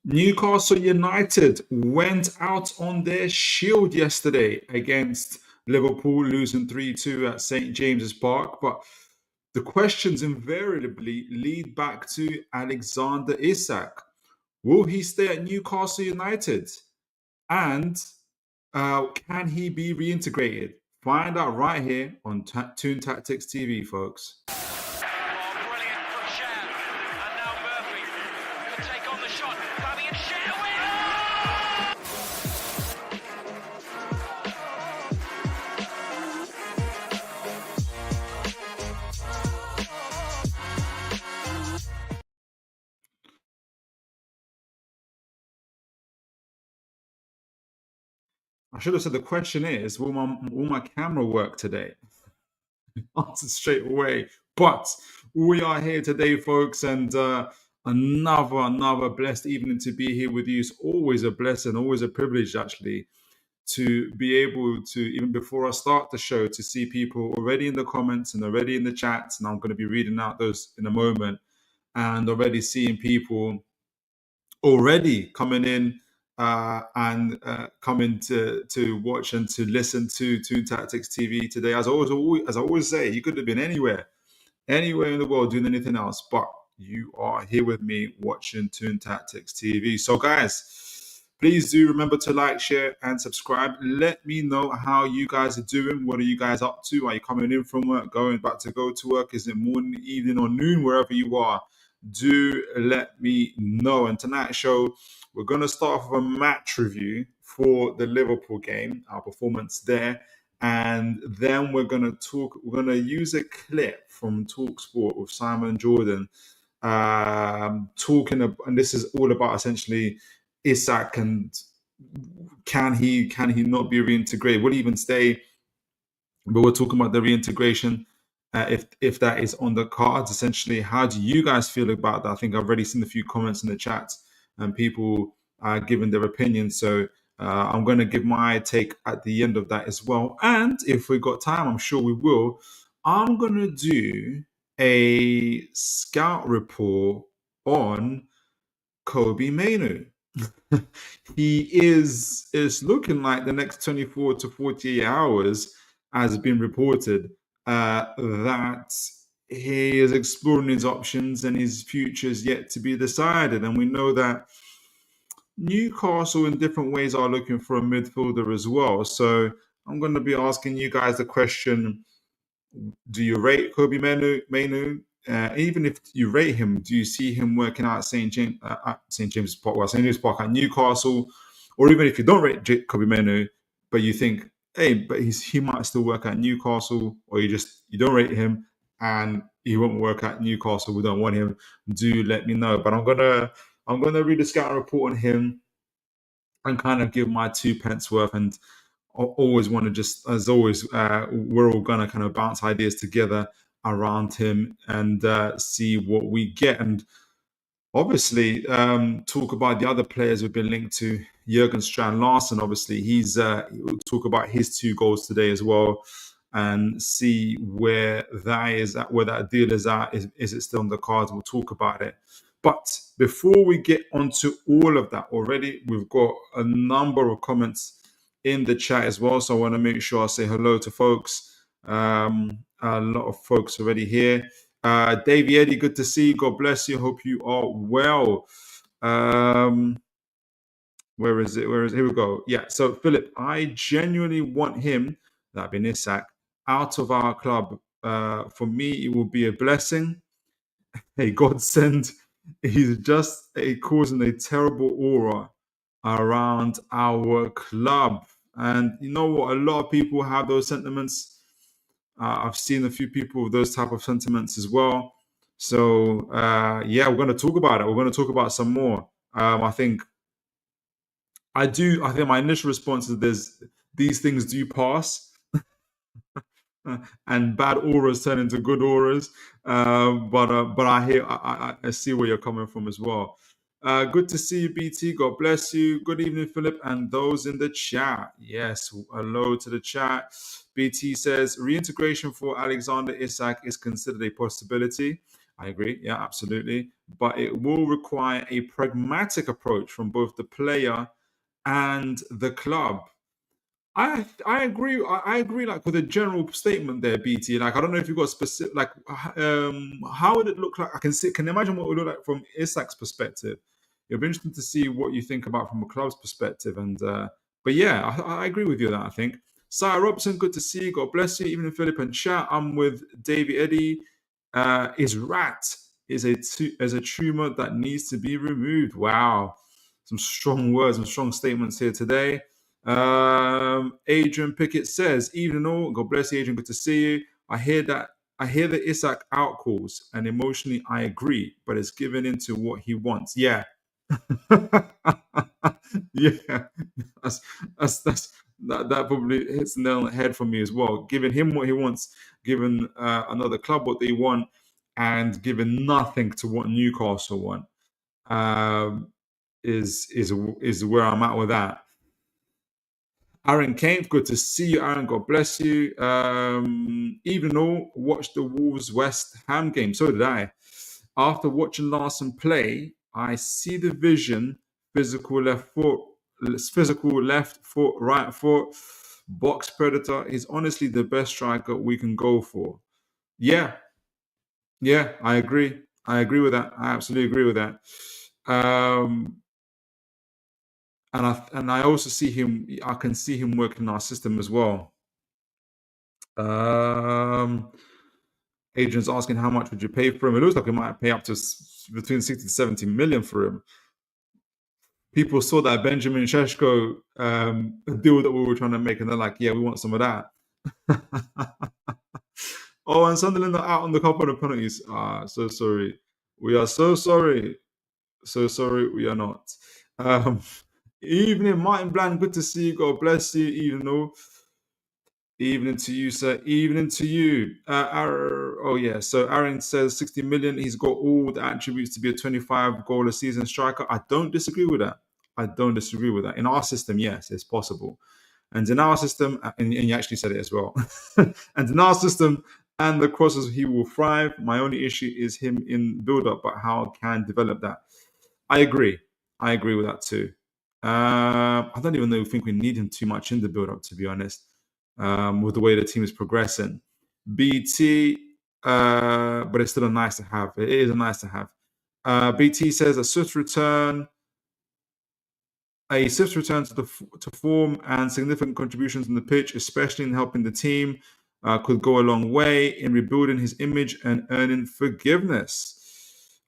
Newcastle United went out on their shield yesterday against Liverpool, losing 3-2 at St. James's Park. But the questions invariably lead back to Alexander Isak. Will he stay at Newcastle United? And can he be reintegrated? Find out right here on Toon Tactics TV, folks. Brilliant from Sham. And now Murphy can take on the shot. Fabian Schär I should have said the question is, will my camera work today? Answer straight away. But we are here today, folks, and another blessed evening to be here with you. It's always a blessing, always a privilege, actually, to be able to, even before I start the show, to see people already in the comments and already in the chats, and I'm going to be reading out those in a moment, and already seeing people already coming in and coming to watch and to listen to Toon Tactics TV today. As I always say, you could have been anywhere in the world doing anything else, but you are here with me watching Toon Tactics TV. So, guys, please do remember to like, share, and subscribe. Let me know how you guys are doing. What are you guys up to? Are you coming in from work, going back to go to work? Is it morning, evening, or noon, wherever you are? Do let me know. And tonight's show, we're going to start off with a match review for the Liverpool game, our performance there. And then we're going to use a clip from TalkSport with Simon Jordan talking about, and this is all about essentially Isak and can he not be reintegrated? Will he even stay? But we're talking about the reintegration. If that is on the cards, essentially, how do you guys feel about that? I think I've already seen a few comments in the chat and people are giving their opinions. So I'm going to give my take at the end of that as well. And if we got time, I'm sure we will. I'm going to do a scout report on Kobe Mainu. He is looking like the next 24 to 48 hours has been reported that he is exploring his options and his future is yet to be decided. And we know that Newcastle in different ways are looking for a midfielder as well. So I'm going to be asking you guys the question, do you rate Kobe Mainu? Even if you rate him, do you see him working out at St. James's Park, well, St. James's Park at Newcastle? Or even if you don't rate Kobe Mainu, but you think, hey, but he might still work at Newcastle, or you don't rate him and he won't work at Newcastle, we don't want him, do let me know. But I'm gonna read the scouting report on him and kind of give my 2 pence worth. And always want to just, as always, we're all gonna kind of bounce ideas together around him and see what we get. And obviously, talk about the other players we've been linked to. Jurgen Strand Larsen, obviously, we'll talk about his 2 goals today as well, and see where that is at, where that deal is at. Is it still on the cards? We'll talk about it. But before we get onto all of that, already we've got a number of comments in the chat as well. So I want to make sure I say hello to folks. A lot of folks already here. Davey Eddie, good to see you. God bless you. Hope you are well. Where is it? Here we go. Yeah. So Philip, I genuinely want him, that'd be Isak, out of our club. For me, it will be a blessing, a godsend. He's just causing a terrible aura around our club. And you know what? A lot of people have those sentiments. I've seen a few people with those type of sentiments as well. So yeah, we're going to talk about it. We're going to talk about some more. I think my initial response is these things do pass. And bad auras turn into good auras. But I see where you're coming from as well. Good to see you, BT. God bless you. Good evening, Philip, and those in the chat. Yes, hello to the chat. BT says reintegration for Alexander Isak is considered a possibility. I agree. Yeah, absolutely. But it will require a pragmatic approach from both the player and the club. I agree. I agree. Like with a general statement there, BT. Like I don't know if you've got specific. Like, how would it look like? I can imagine what it would look like from Isak's perspective. It'll be interesting to see what you think about from a club's perspective. And but yeah, I agree with you on that. I think Sarah Robson, good to see you. God bless you. Even in Philip and chat, I'm with Davey Eddie. Is rat is a tumor that needs to be removed. Wow, some strong words and strong statements here today. Adrian Pickett says, "Evening all, God bless you, Adrian. Good to see you. I hear the Isak out calls, and emotionally I agree, but it's given into what he wants." Yeah, yeah, that probably hits the nail on the head for me as well. Giving him what he wants, giving another club what they want, and giving nothing to what Newcastle want, is where I'm at with that. Aaron Kane, good to see you, Aaron. God bless you. Even though watched the Wolves West Ham game, so did I. After watching Larson play, I see the vision: physical left foot, right foot, box predator. He's honestly the best striker we can go for. Yeah, yeah, I agree. I agree with that. I absolutely agree with that. And I also see him. I can see him working in our system as well. Adrian's asking how much would you pay for him? It looks like we might pay up to between 60 to 70 million for him. People saw that Benjamin Sheshko deal that we were trying to make, and they're like, "Yeah, we want some of that." Oh, and Sunderland are out on the couple of penalties. So sorry. We are so sorry. So sorry, we are not. Evening, Martin Bland. Good to see you. God bless you. Even though. Evening to you, sir. Evening to you. Oh, yeah. So Aaron says 60 million. He's got all the attributes to be a 25 goal a season striker. I don't disagree with that. I don't disagree with that. In our system, yes, it's possible. And in our system, and you actually said it as well. And in our system and the crosses, he will thrive. My only issue is him in build-up, but how can develop that? I agree. I agree with that too. I don't even think we need him too much in the build-up, to be honest. With the way the team is progressing. BT, but it's still a nice to have. It is a nice to have. BT says a swift return to form and significant contributions on the pitch, especially in helping the team, could go a long way in rebuilding his image and earning forgiveness.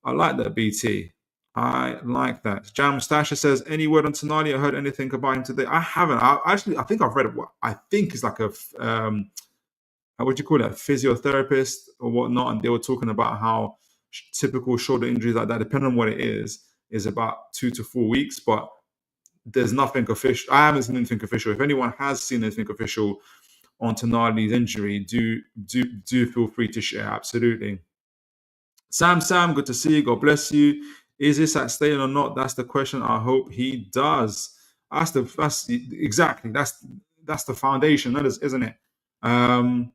I like that, BT. I like that. Jam Stasher says, any word on Tonali? I heard anything about him today? I haven't. I think I've read what I think is like a, what do you call it, a physiotherapist or whatnot. And they were talking about how typical shoulder injuries like that, depending on what it is about 2 to 4 weeks. But there's nothing official. I haven't seen anything official. If anyone has seen anything official on Tonali's injury, do feel free to share. Absolutely. Sam, good to see you. God bless you. Is Isak staying or not? That's the question. I hope he does. That's exactly that's the foundation, isn't it? And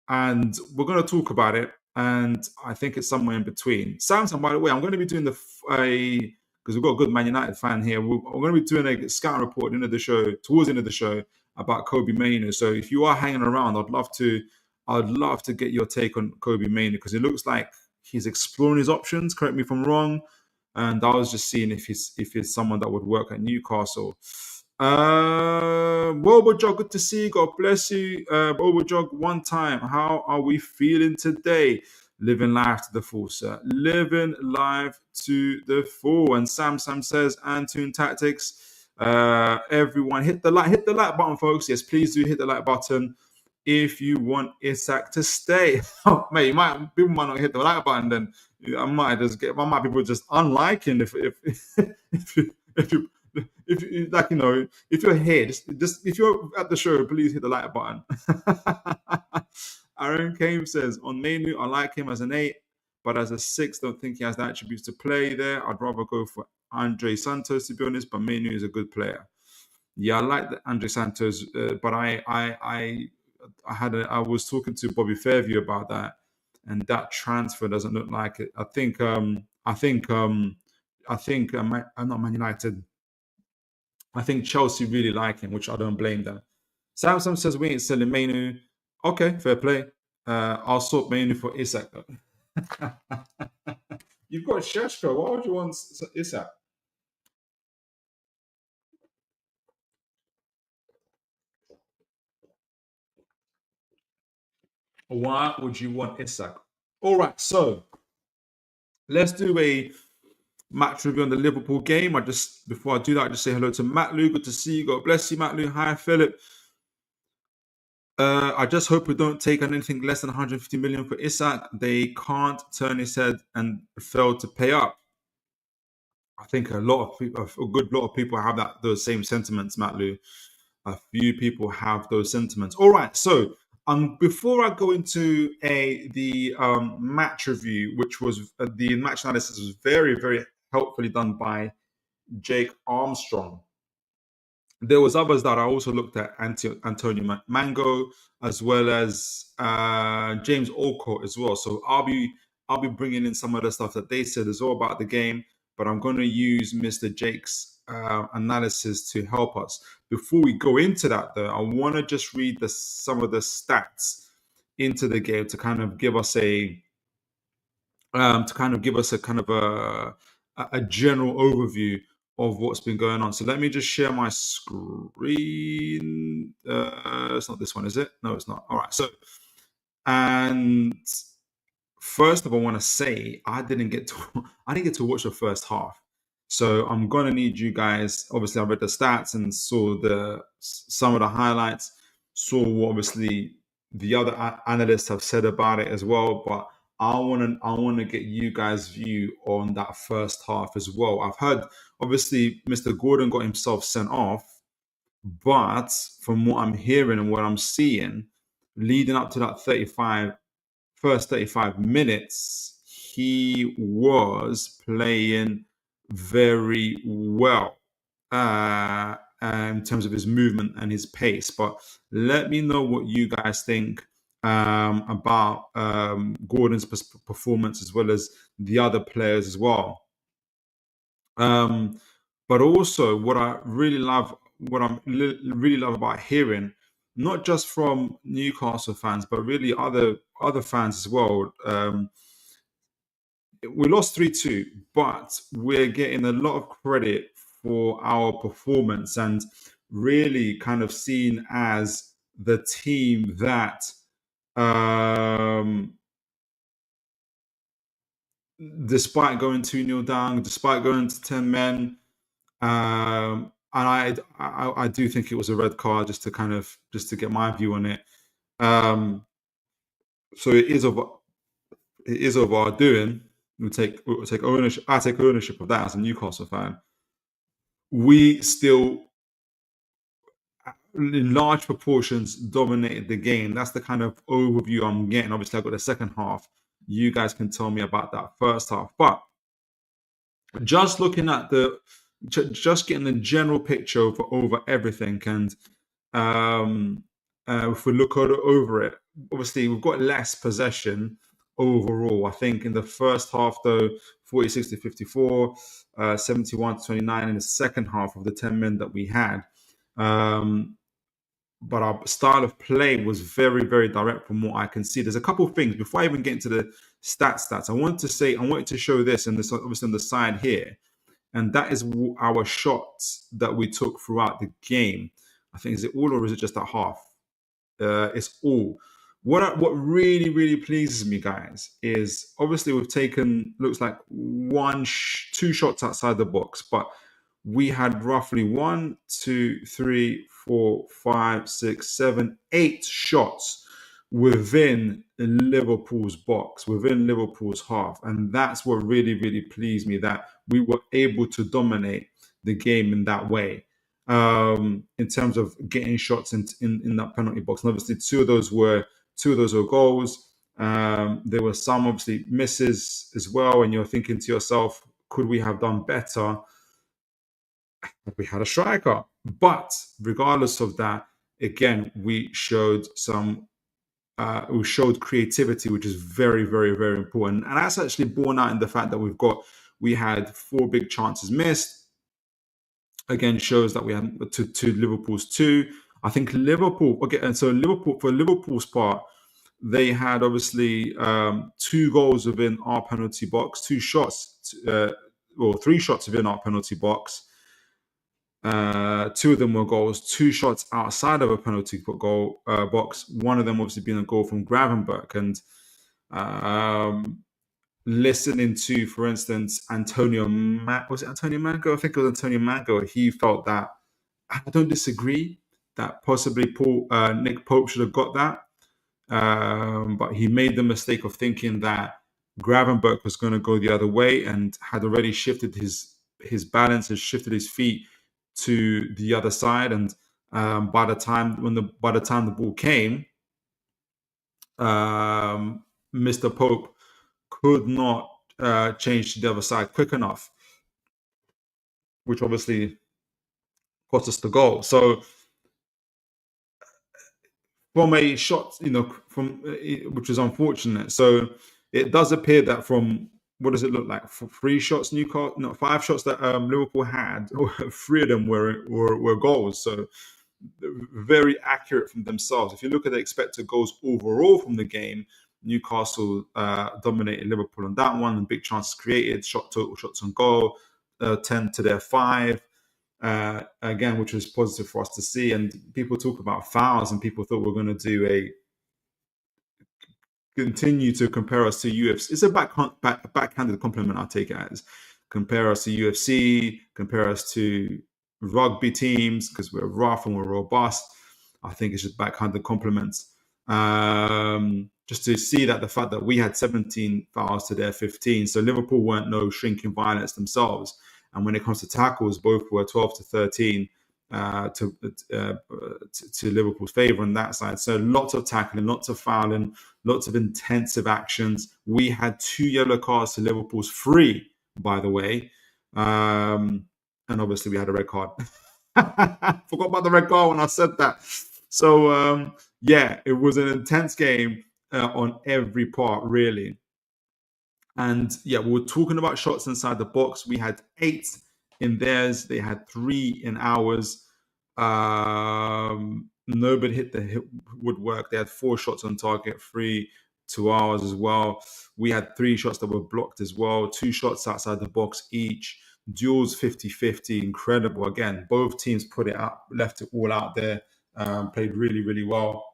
we're going to talk about it. And I think it's somewhere in between. Samson, by the way, I'm going to be doing because we've got a good Man United fan here. We're going to be doing a scouting report towards the end of the show about Kobe Mainoo. So if you are hanging around, I'd love to get your take on Kobe Mainoo, because it looks like he's exploring his options. Correct me if I'm wrong. And I was just seeing if he's someone that would work at Newcastle. Jog, good to see you. God bless you. Jog, one time. How are we feeling today? Living life to the full, sir. Living life to the full. And Sam says, and Toon Tactics. Everyone, hit the like button, folks. Yes, please do hit the like button if you want Isak to stay. Oh, mate, people might not hit the like button. Then I might people just unliking if you like, if you're here, just if you're at the show, please hit the like button. Aaron Kane says, on Mainoo, I like him as an 8, but as a 6, don't think he has the attributes to play there. I'd rather go for Andre Santos, to be honest, but Mainoo is a good player. Yeah, I like the Andre Santos, but I was talking to Bobby Fairview about that, and that transfer doesn't look like it. I think not Man United. I think Chelsea really like him, which I don't blame them. Samsung says we ain't selling Mainu. Okay, fair play. I'll swap Mainu for Isak. You've got Sheshko. Why would you want Isak? Why would you want Isak? All right, so let's do a match review on the Liverpool game. Before I do that, I just say hello to Matt Lou. Good to see you. God bless you, Matt Lou. Hi, Philip. I just hope we don't take on anything less than 150 million for Isak. They can't turn his head and fail to pay up. I think a good lot of people have those same sentiments, Matt Lou. A few people have those sentiments. All right, so before I go into the match review, which was the match analysis was very, very helpfully done by Jake Armstrong. There was others that I also looked at, Antonio Mango, as well as James Alcott as well. So I'll be bringing in some of the stuff that they said is all about the game, but I'm going to use Mr. Jake's analysis to help us. Before we go into that, though, I want to just read some of the stats into the game to kind of give us a kind of a general overview of what's been going on. So let me just share my screen. It's not this one, is it? No, it's not. All right. So, and first of all, I want to say I didn't get to watch the first half. So I'm gonna need you guys. Obviously, I read the stats and saw some of the highlights. Saw what obviously the other analysts have said about it as well, but I want to get you guys' view on that first half as well. I've heard obviously Mr. Gordon got himself sent off, but from what I'm hearing and what I'm seeing, leading up to that first 35 minutes, he was playing very well in terms of his movement and his pace. But let me know what you guys think about Gordon's performance as well as the other players as well. But also, what I really love about hearing, not just from Newcastle fans, but really other fans as well. We lost 3-2, but we're getting a lot of credit for our performance and really kind of seen as the team that despite going 2-0 down, despite going to 10 men, and I do think it was a red card just to get my view on it. So it is of our doing. We'll take ownership. I take ownership of that as a Newcastle fan. We still, in large proportions, dominated the game. That's the kind of overview I'm getting. Obviously, I've got the second half. You guys can tell me about that first half. But just looking at just getting the general picture over everything, and if we look over it, obviously we've got less possession overall. I think in the first half, though, 46 to 54, 71 to 29 in the second half of the 10 men that we had. But our style of play was very, very direct from what I can see. There's a couple of things before I even get into the stats. I wanted to show this, and this obviously on the side here, and that is our shots that we took throughout the game. I think, is it all or is it just at half? It's all. What really, really pleases me, guys, is obviously we've taken, looks like two shots outside the box, but we had roughly 1, 2, 3, 4, 5, 6, 7, 8 shots within Liverpool's box, within Liverpool's half. And that's what really, really pleased me, that we were able to dominate the game in that way. In terms of getting shots in that penalty box. And obviously two of those were goals. There were some obviously misses as well, and you're thinking to yourself, could we have done better if we had a striker? But regardless of that, again, we showed some who showed creativity, which is very, very, very important. And that's actually borne out in the fact that we had 4 big chances missed. Again, shows that we had to Liverpool's 2. I think Liverpool, okay, and so for Liverpool's part, they had obviously 2 goals within our penalty box, 2 shots, or 3 shots within our penalty box. 2 of them were goals, 2 shots outside of a penalty goal box. One of them obviously being a goal from Gravenberch. And listening to, for instance, was it Antonio Mango? I think it was Antonio Mango. He felt that, I don't disagree, that possibly Nick Pope should have got that. But he made the mistake of thinking that Gravenberch was going to go the other way and had already shifted his balance, has shifted his feet to the other side. And by the time the ball came, Mr. Pope could not change to the other side quick enough, which obviously cost us the goal. So from a shot, which is unfortunate. So it does appear that from, what does it look like? For 3 shots, 5 shots that Liverpool had, 3 of them were goals. So very accurate from themselves. If you look at the expected goals overall from the game, Newcastle dominated Liverpool on that one, and big chances created, total shots on goal, 10 to their 5. Again, which was positive for us to see. And people talk about fouls, and people thought we were going to continue to compare us to UFC. It's a backhanded compliment, I take it as. Compare us to UFC, compare us to rugby teams, because we're rough and we're robust. I think it's just backhanded compliments. Just to see that the fact that we had 17 fouls to their 15, so Liverpool weren't no shrinking violence themselves. And when it comes to tackles, both were 12 to 13 to Liverpool's favour on that side. So lots of tackling, lots of fouling, lots of intensive actions. We had 2 yellow cards to Liverpool's 3, by the way. And obviously we had a red card. Forgot about the red card when I said that. So, yeah, it was an intense game on every part, really. And yeah, we were talking about shots inside the box. We had 8 in theirs. They had 3 in ours. Nobody hit the woodwork. They had 4 shots on target, 3 to ours as well. We had 3 shots that were blocked as well, 2 shots outside the box each. Duels 50-50, incredible. Again, both teams put it up, left it all out there, played really, really well.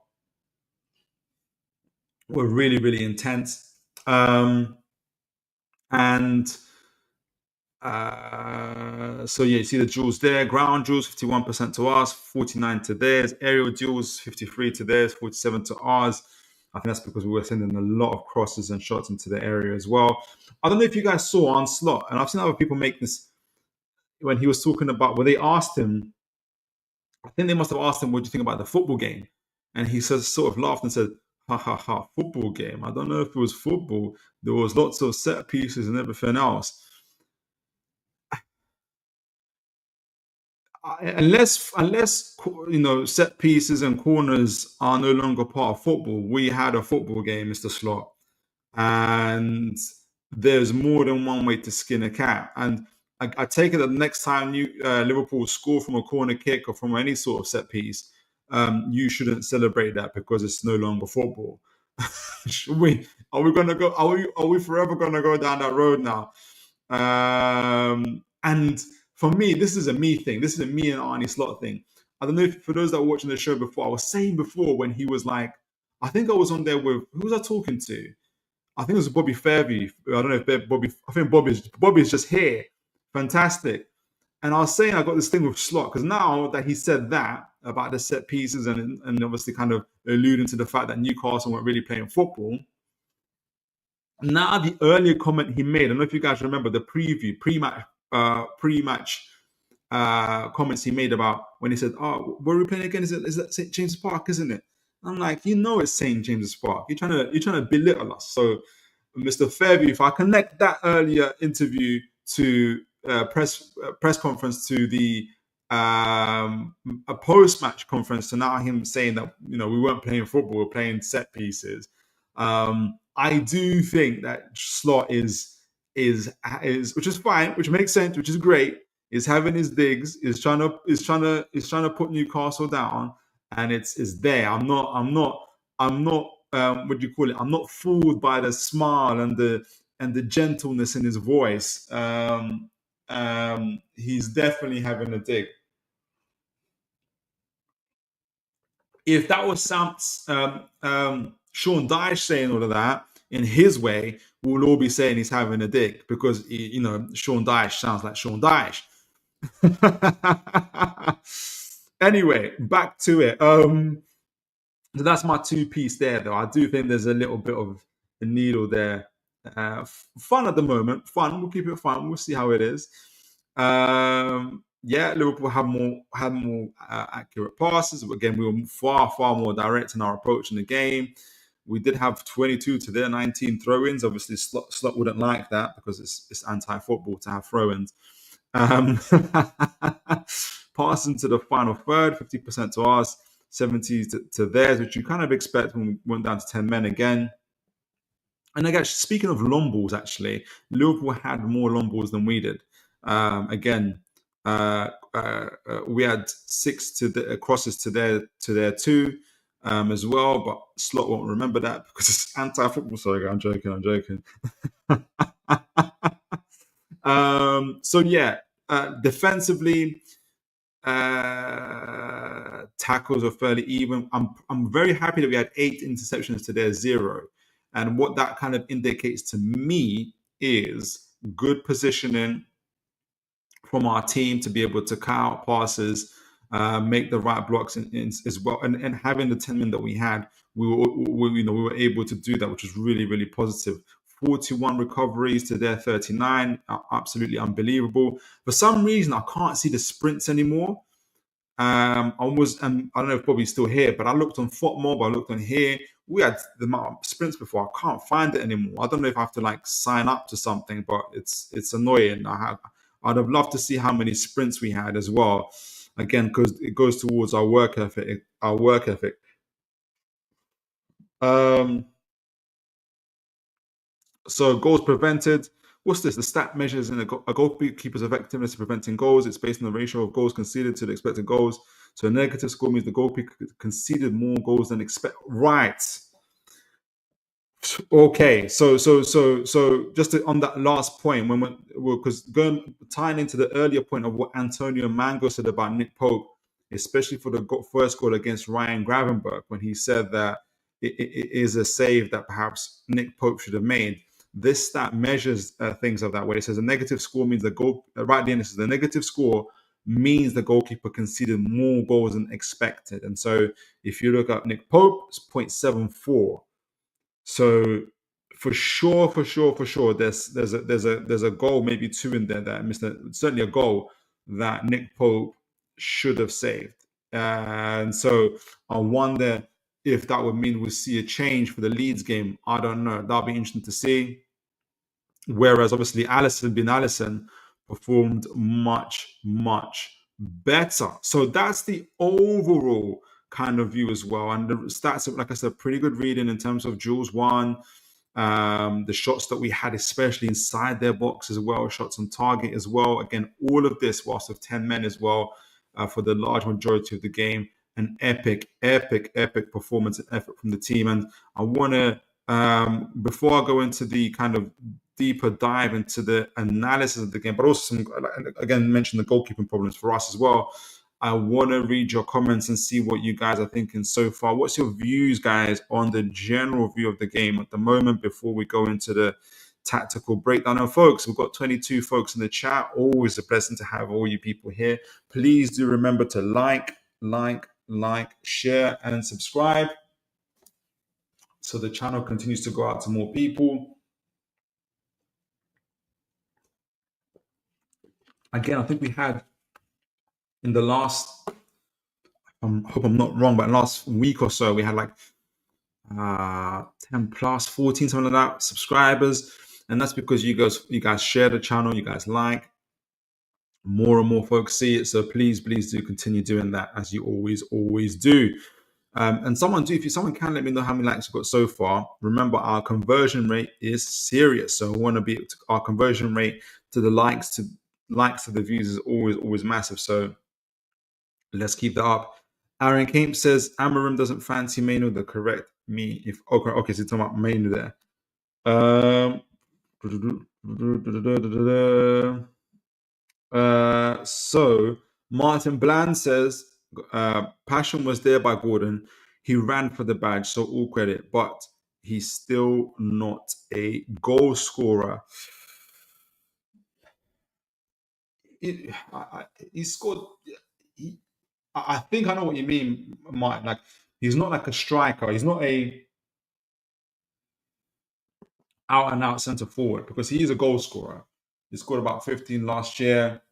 Were really, really intense. So yeah, you see the duels there. Ground duels 51% to us, 49 to theirs. Aerial duels 53 to theirs, 47 to ours. I think that's because we were sending a lot of crosses and shots into the area as well. I don't know if you guys saw Onslaught, and I've seen other people make this when he was talking about, when they asked him, I think they must have asked him, what do you think about the football game? And he sort of laughed and said, ha ha ha, football game. I don't know if it was football. There was lots of set pieces and everything else. Unless set pieces and corners are no longer part of football, we had a football game, Mr. Slot, and there's more than one way to skin a cat. And I take it that the next time Liverpool score from a corner kick or from any sort of set piece, you shouldn't celebrate that because it's no longer football. Are we gonna go? Are we forever gonna go down that road now? And for me, this is a me thing. This is a me and Arnie Slot thing. I don't know if, for those that were watching the show before, I was saying before when he was like, I think I was on there with, who was I talking to? I think it was Bobby Fairview. I don't know if Bobby. I think Bobby's just here. Fantastic. And I was saying I got this thing with Slot because now that he said that about the set pieces and obviously kind of alluding to the fact that Newcastle weren't really playing football. Now the earlier comment he made, I don't know if you guys remember the pre-match comments he made about when he said, "Oh, where are we playing again? Is that St. James's Park, isn't it?" I'm like, it's St. James's Park. You're trying to belittle us. So, Mr. Fairview, if I connect that earlier interview to press conference to the a post-match conference to now him saying that we weren't playing football, we were playing set pieces. I do think that Slot is which is fine, which makes sense, which is great. Is having his digs, is trying to put Newcastle down, and it's there. I'm not what do you call it? I'm not fooled by the smile and the gentleness in his voice. He's definitely having a dig. If that was Sean Dyche saying all of that in his way, we'll all be saying he's having a dig because Sean Dyche sounds like Sean Dyche. Anyway, back to it. So that's my two-piece there, though. I do think there's a little bit of a needle there. Fun at the moment. Fun. We'll keep it fun. We'll see how it is. Liverpool had more accurate passes. But again, we were far more direct in our approach in the game. We did have 22 to their 19 throw-ins. Obviously, Slot wouldn't like that because it's anti-football to have throw-ins. Passing to the final third, 50% to us, 70 to theirs, which you kind of expect when we went down to 10 men again. And again, speaking of long balls, actually, Liverpool had more long balls than we did. We had 6 crosses to their 2 as well, but Slot won't remember that because it's anti-football. Sorry, I'm joking. Defensively, tackles are fairly even. I'm very happy that we had 8 interceptions to their 0. And what that kind of indicates to me is good positioning from our team to be able to cut out passes, make the right blocks as well. And having the 10 men that we had, we were able to do that, which was really, really positive. 41 recoveries to their 39, absolutely unbelievable. For some reason, I can't see the sprints anymore. I don't know if Bobby's still here, but I looked on FotMob, I looked on here. We had the amount of sprints before. I can't find it anymore. I don't know if I have to sign up to something, but it's annoying. I'd have loved to see how many sprints we had as well. Again, because it goes towards our work ethic. So goals prevented. What's this? The stat measures in a goalkeeper's effectiveness of preventing goals. It's based on the ratio of goals conceded to the expected goals. So a negative score means the goalkeeper conceded more goals than expected. Right. Okay. So just on that last point, tying into the earlier point of what Antonio Mango said about Nick Pope, especially for the first goal against Ryan Gravenberch, when he said that it is a save that perhaps Nick Pope should have made. This stat measures things of that way. It says a negative score means the goal. Right at the end, it says the negative score means the goalkeeper conceded more goals than expected. And so, if you look at Nick Pope, it's 0.74. So, for sure, there's a goal, maybe 2 in there that missed. Certainly a goal that Nick Pope should have saved. And so, I wonder if that would mean we'll see a change for the Leeds game. I don't know. That'll be interesting to see. Whereas obviously Alisson performed much better. So that's the overall kind of view as well. And the stats, like I said, pretty good reading in terms of duels won, the shots that we had, especially inside their box as well, shots on target as well. Again, all of this whilst of 10 men as well for the large majority of the game. An epic performance and effort from the team. And I want to, before I go into the kind of deeper dive into the analysis of the game, but also again mention the goalkeeping problems for us as well, I want to read your comments and see what you guys are thinking so far. What's your views, guys, on the general view of the game at the moment before we go into the tactical breakdown? And folks, we've got 22 folks in the chat. Always a blessing to have all you people here. Please do remember to like, share, and subscribe so the channel continues to go out to more people. Again, I think we had in the last, I hope I'm not wrong, but last week or so, we had 10 plus, 14, something like that, subscribers. And that's because you guys share the channel, you guys like. More and more folks see it. So please do continue doing that as you always do. And if someone can let me know how many likes we've got so far. Remember, our conversion rate is serious. So I want to be our conversion rate to the likes to the views is always massive. So let's keep that up. Aaron Kemp says Amarim doesn't fancy Mainu. The correct me if okay. So talking about Mainu there. So Martin Bland says passion was there by Gordon. He ran for the badge, so all credit, but he's still not a goal scorer. He scored. I think I know what you mean, Mike. Like he's not like a striker. He's not a out and out centre forward because he is a goal scorer. He scored about 15 last year.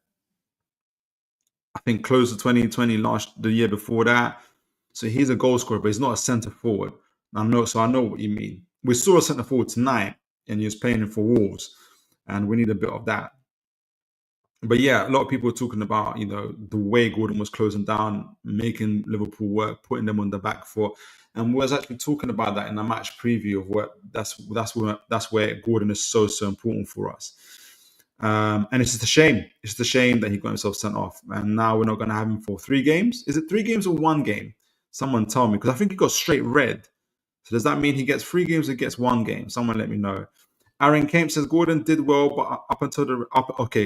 I think close to 20 the year before that. So he's a goal scorer, but he's not a centre forward. I know what you mean. We saw a centre forward tonight, and he was playing for Wolves, and we need a bit of that. But yeah, a lot of people were talking about the way Gordon was closing down, making Liverpool work, putting them on the back foot, and we was actually talking about that in a match preview of what that's where Gordon is so important for us. And it's just a shame. It's just a shame that he got himself sent off, and now we're not going to have him for 3 games. Is it 3 games or 1 game? Someone tell me, because I think he got straight red. So does that mean he gets 3 games or gets 1 game? Someone let me know. Aaron Kemp says Gordon did well, but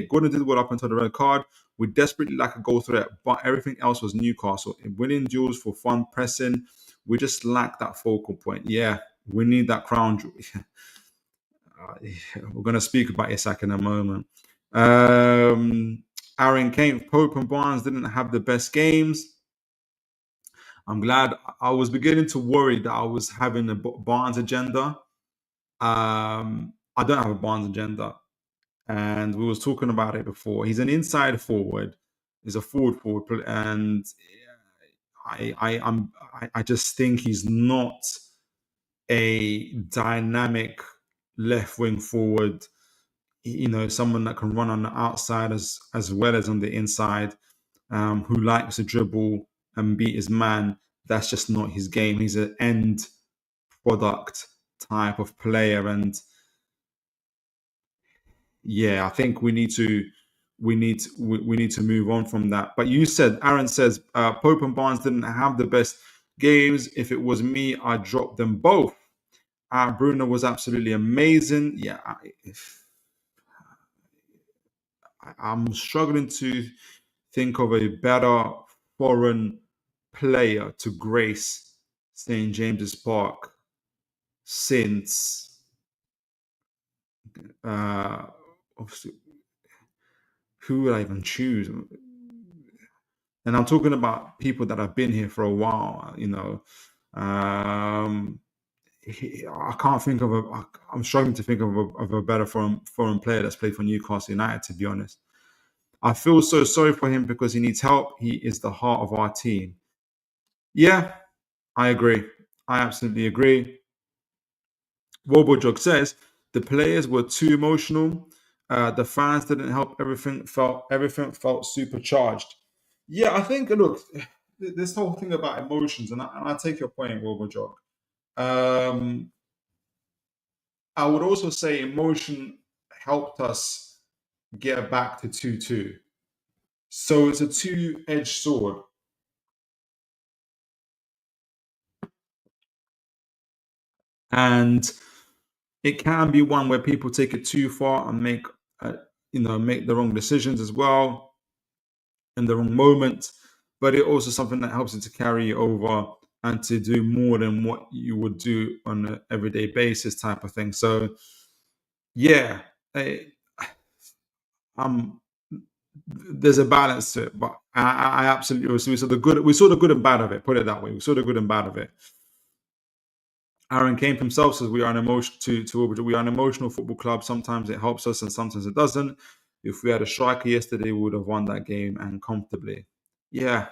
Gordon did well up until the red card. We desperately lack a goal threat, but everything else was Newcastle. In winning duels for fun, pressing, we just lack that focal point. Yeah, we need that crown jewel. We're going to speak about Isak in a moment. Aaron Kemp, Pope and Barnes didn't have the best games. I'm glad. I was beginning to worry that I was having a Barnes agenda. I don't have a Barnes agenda, and we was talking about it before. He's an inside forward. He's a forward, and I just think he's not a dynamic left wing forward. Someone that can run on the outside as well as on the inside, who likes to dribble and beat his man. That's just not his game. He's an end product type of player, and yeah, I think we need to move on from that. But Aaron says Pope and Barnes didn't have the best games. If it was me, I'd drop them both. Bruno was absolutely amazing. Yeah, I'm struggling to think of a better foreign player to grace St. James's Park since obviously, who would I even choose? And I'm talking about people that have been here for a while. I can't think of I'm struggling to think of a better foreign player that's played for Newcastle United, to be honest. I feel so sorry for him because he needs help. He is the heart of our team. Yeah, I agree. I absolutely agree. Robojog says the players were too emotional. The fans didn't help. Everything felt supercharged. Yeah, I think. Look, this whole thing about emotions, and I take your point, Robojog. I would also say emotion helped us get back to 2-2. So it's a two-edged sword. And it can be one where people take it too far and make the wrong decisions as well in the wrong moment. But it also something that helps you to carry you over and to do more than what you would do on an everyday basis type of thing. So yeah, there's a balance to it, but I absolutely we saw the good. We saw the good and bad of it. Put it that way. We saw the good and bad of it. Aaron Kemp himself says we are an emotional football club. Sometimes it helps us and sometimes it doesn't. If we had a striker yesterday, we would have won that game and comfortably. Yeah.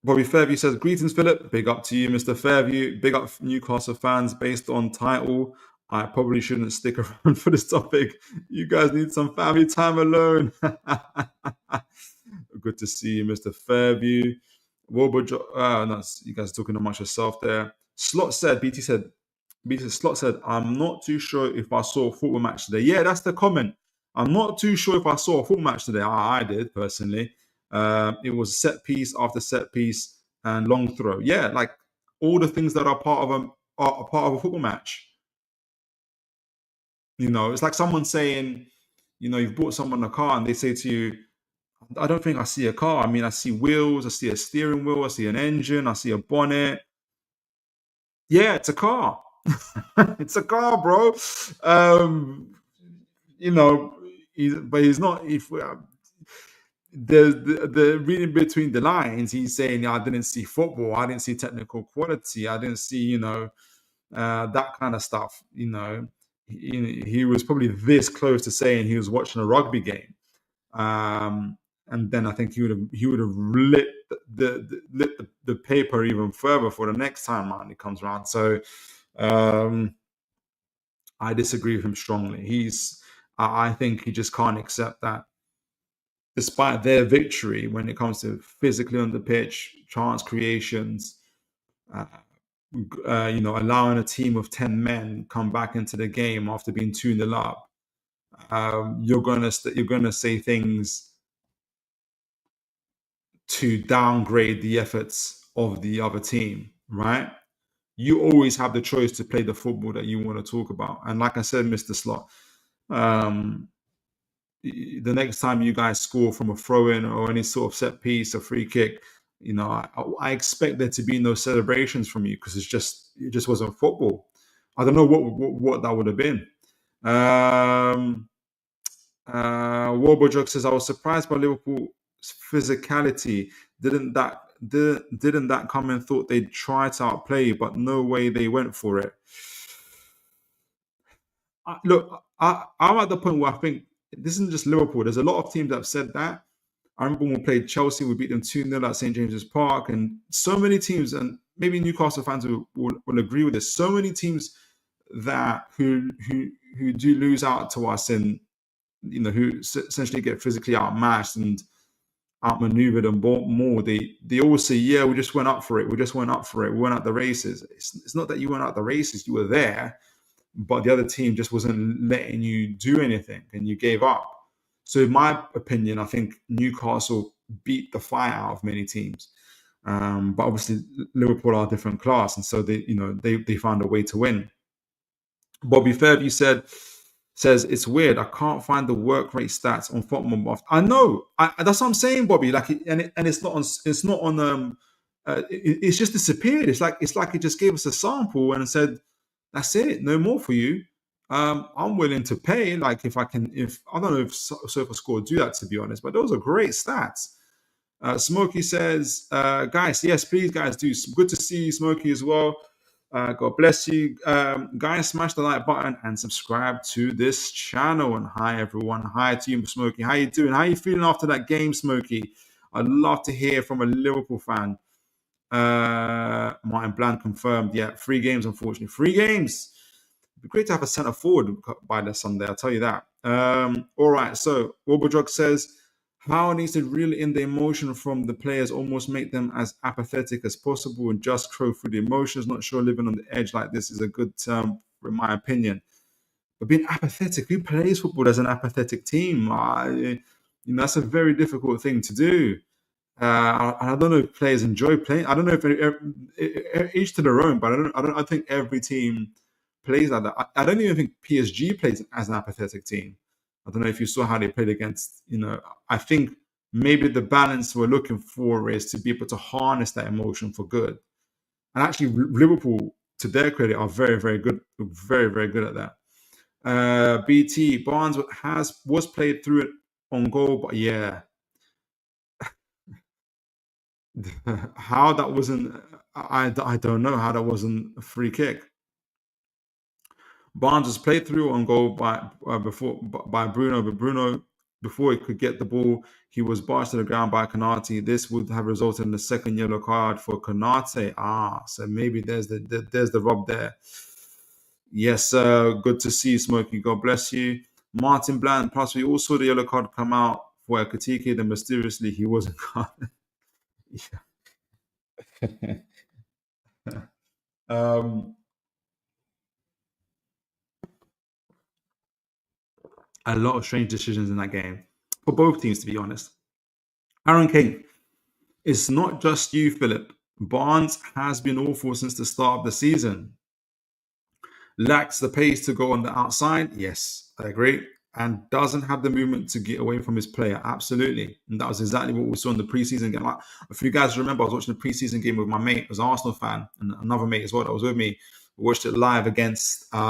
Bobby Fairview says, greetings, Philip. Big up to you, Mr. Fairview. Big up Newcastle fans based on title. I probably shouldn't stick around for this topic. You guys need some family time alone. Good to see you, Mr. Fairview. No, you guys are talking amongst yourself there. Slot said, I'm not too sure if I saw a football match today. Yeah, that's the comment. I'm not too sure if I saw a football match today. I did, personally. It was set piece after set piece and long throw. Yeah, like all the things that are part of a football match. You know, it's like someone saying, you know, you've bought someone a car and they say to you, I don't think I see a car. I mean, I see wheels, I see a steering wheel, I see an engine, I see a bonnet. Yeah, it's a car. It's a car, bro. You know, but he's not. If the reading between the lines, he's saying, I didn't see football, I didn't see technical quality, I didn't see, you know, that kind of stuff. You know, he was probably this close to saying he was watching a rugby game. And then I think he would have lit the paper even further for the next time around it comes around. So I disagree with him strongly. I think he just can't accept that, despite their victory when it comes to physically on the pitch, chance creations, you know, allowing a team of 10 men come back into the game after being 2-0 up. You're gonna say things to downgrade the efforts of the other team, right? You always have the choice to play the football that you want to talk about. And like I said, Mr. Slot, the next time you guys score from a throw-in or any sort of set piece, a free kick, you know, I expect there to be no celebrations from you, because it just wasn't football. I don't know what that would have been. Warbojog says, I was surprised by Liverpool's physicality. Didn't that come and thought they'd try to outplay, but no way they went for it. Look, I'm at the point where I think this isn't just Liverpool. There's a lot of teams that have said that. I remember when we played Chelsea, we beat them 2-0 at St. James's Park, and so many teams, and maybe Newcastle fans will agree with this, so many teams that who do lose out to us, and you know, who essentially get physically outmatched and outmaneuvered and more, they always say, yeah, we just went up for it. We went out the races. It's not that you went out the races, you were there, but the other team just wasn't letting you do anything and you gave up. So in my opinion, I think Newcastle beat the fire out of many teams. But obviously Liverpool are a different class, and so they found a way to win. Bobby Fairview says it's weird. I can't find the work rate stats on Football. I know. That's what I'm saying, Bobby. Like, and it's not on. It's not on. It's just disappeared. It's like it just gave us a sample and said, "That's it. No more for you." I'm willing to pay. Like, if I don't know if SofaScore do that, to be honest. But those are great stats. Smokey says, "Guys, yes, please, guys, do. Good to see you, Smokey, as well. God bless you. Guys, smash the like button and subscribe to this channel." And hi, everyone. Hi to you, Smokey. How you doing? How you feeling after that game, Smokey? I'd love to hear from a Liverpool fan. Martin Bland confirmed. Yeah, 3 games, unfortunately. 3 games. It'd be great to have a centre forward by the Sunday, I'll tell you that. All right, so Wobodrug says, Power needs to reel in the emotion from the players, almost make them as apathetic as possible and just crow through the emotions. Not sure living on the edge like this is a good term, in my opinion. But being apathetic, who plays football as an apathetic team? That's a very difficult thing to do. I don't know if players enjoy playing. I don't know if each to their own, but I think every team plays like that. I don't even think PSG plays as an apathetic team. I don't know if you saw how they played against, I think maybe the balance we're looking for is to be able to harness that emotion for good. And actually, Liverpool, to their credit, are very, very good, very, very good at that. BT, Barnes was played through it on goal, but yeah. How that wasn't, I don't know how that wasn't a free kick. Barnes was played through on goal by Bruno, but Bruno, before he could get the ball, he was barged to the ground by Konate. This would have resulted in the second yellow card for Konate. So maybe there's the rub there. Yes, good to see you, Smokey. God bless you. Martin Bland, plus we all saw the yellow card come out for Katike, then mysteriously he wasn't carded. um, a lot of strange decisions in that game for both teams, to be honest. Aaron Kane, it's not just you, Philip. Barnes has been awful since the start of the season. Lacks the pace to go on the outside. Yes, I agree. And doesn't have the movement to get away from his player. Absolutely. And that was exactly what we saw in the preseason game. Like, if you guys remember, I was watching the preseason game with my mate, who was an Arsenal fan, and another mate as well that was with me. We watched it live against, was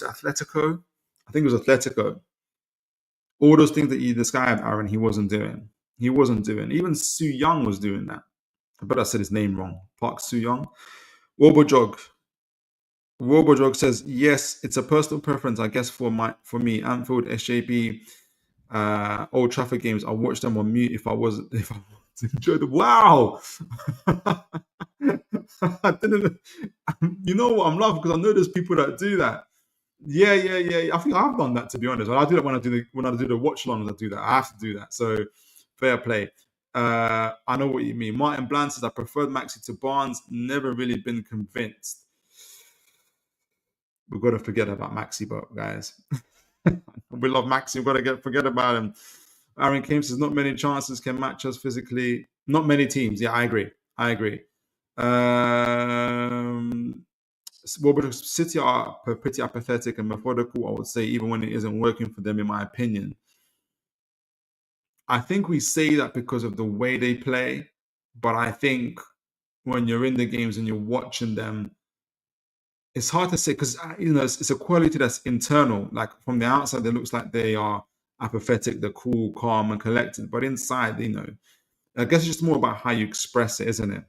it Atletico? I think it was Atletico. All those things that you described, Aaron, he wasn't doing. He wasn't doing. Even Su Young was doing that. But I said his name wrong. Park Su Young. Wobojog. Robojog says, yes, it's a personal preference, I guess, for me. Anfield, SJB, Old Trafford games, I watch them on mute if I was to enjoy the wow. I didn't, you know what? I'm laughing because I know there's people that do that. Yeah. I think I've done that, to be honest. I do that when I do the watch longs. I do that. I have to do that. So fair play. I know what you mean. Martin Bland says, I preferred Maxi to Barnes. Never really been convinced. We've got to forget about Maxi, but guys, we love Maxi. We've got to forget about him. Aaron Kane says, not many chances can match us physically. Not many teams. Yeah, I agree. City are pretty apathetic and methodical, I would say, even when it isn't working for them, in my opinion. I think we say that because of the way they play, but I think when you're in the games and you're watching them, it's hard to say because it's a quality that's internal. Like from the outside, it looks like they are apathetic, they're cool, calm, and collected. But inside, I guess it's just more about how you express it, isn't it?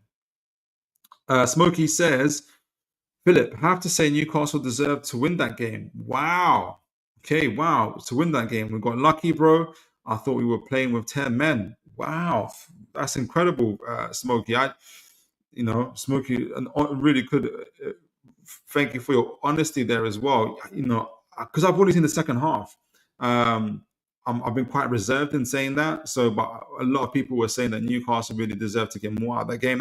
Smokey says, Philip, I have to say Newcastle deserved to win that game. Wow. Okay, wow. To win that game, we got lucky, bro. I thought we were playing with 10 men. Wow. That's incredible, Smokey. Smokey, really could. Thank you for your honesty there as well. Because I've only seen the second half. I've been quite reserved in saying that. But a lot of people were saying that Newcastle really deserved to get more out of that game.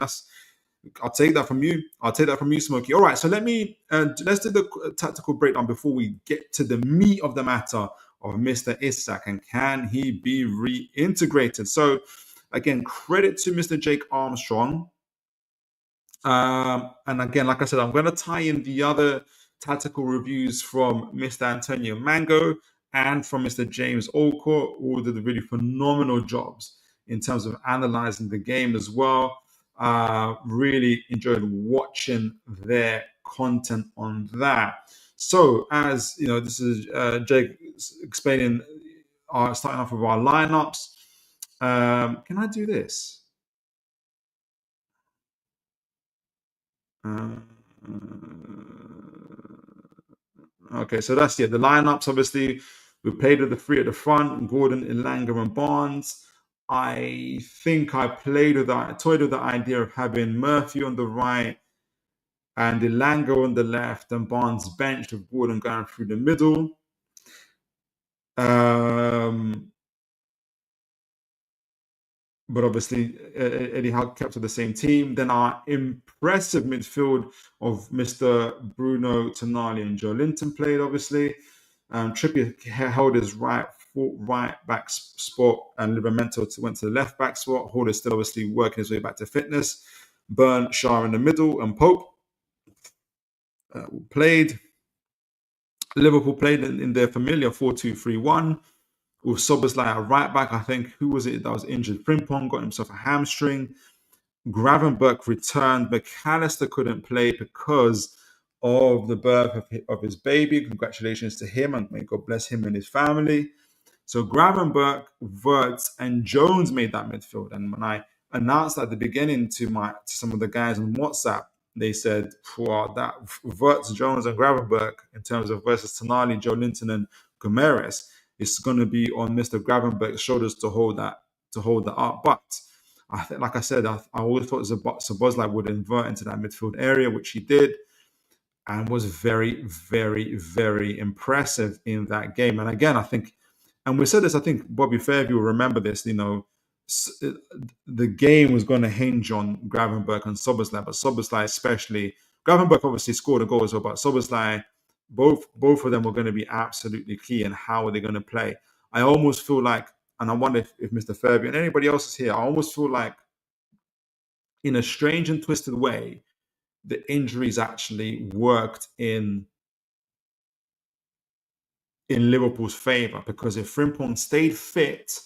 I'll take that from you. Smokey. All right, so let's do the tactical breakdown before we get to the meat of the matter of Mr. Isak and can he be reintegrated? So, again, credit to Mr. Jake Armstrong. And again, like I said, I'm going to tie in the other tactical reviews from Mr. Antonio Mango and from Mr. James Allcourt, who did really phenomenal jobs in terms of analyzing the game as well. Really enjoyed watching their content on that. So, as you know, this is Jake explaining, starting off with our lineups. Can I do this? Okay, so that's the lineups. Obviously, we played with the three at the front: Gordon, Elanga, and Barnes. I think I toyed with the idea of having Murphy on the right and Elanga on the left, and Barnes benched with Gordon going through the middle. But obviously, Eddie Howe kept to the same team. Then our impressive midfield of Mr. Bruno Tonali and Joe Linton played, obviously. Trippier held his right back spot, and Livramento went to the left back spot. Hall is still obviously working his way back to fitness. Burn, Shah in the middle, and Pope played. Liverpool played in their familiar 4-2-3-1. With Soboslai at right back. I think, who was it that was injured? Frimpong got himself a hamstring. Gravenberch returned. McAllister couldn't play because of the birth of his baby. Congratulations to him, and may God bless him and his family. So Gravenberch, Wirtz, and Jones made that midfield. And when I announced at the beginning to some of the guys on WhatsApp, they said, that Wirtz, Jones, and Gravenberch in terms of versus Tonali, Joe Linton, and Gomeres, it's going to be on Mr. Gravenberch's shoulders to hold that up. But I think, like I said, I always thought Szoboszlai would invert into that midfield area, which he did. and was very, very, very impressive in that game. And again, I think, and we said this, I think Bobby Fairview will remember this, the game was going to hinge on Gravenberch and Szoboszlai, but Szoboszlai especially, Gravenberch obviously scored a goal as well, but Szoboszlai, both of them were going to be absolutely key. And how are they going to play? I almost feel like, and I wonder if Mr. Fairview and anybody else is here, I almost feel like, in a strange and twisted way, the injuries actually worked in Liverpool's favour, because if Frimpong stayed fit,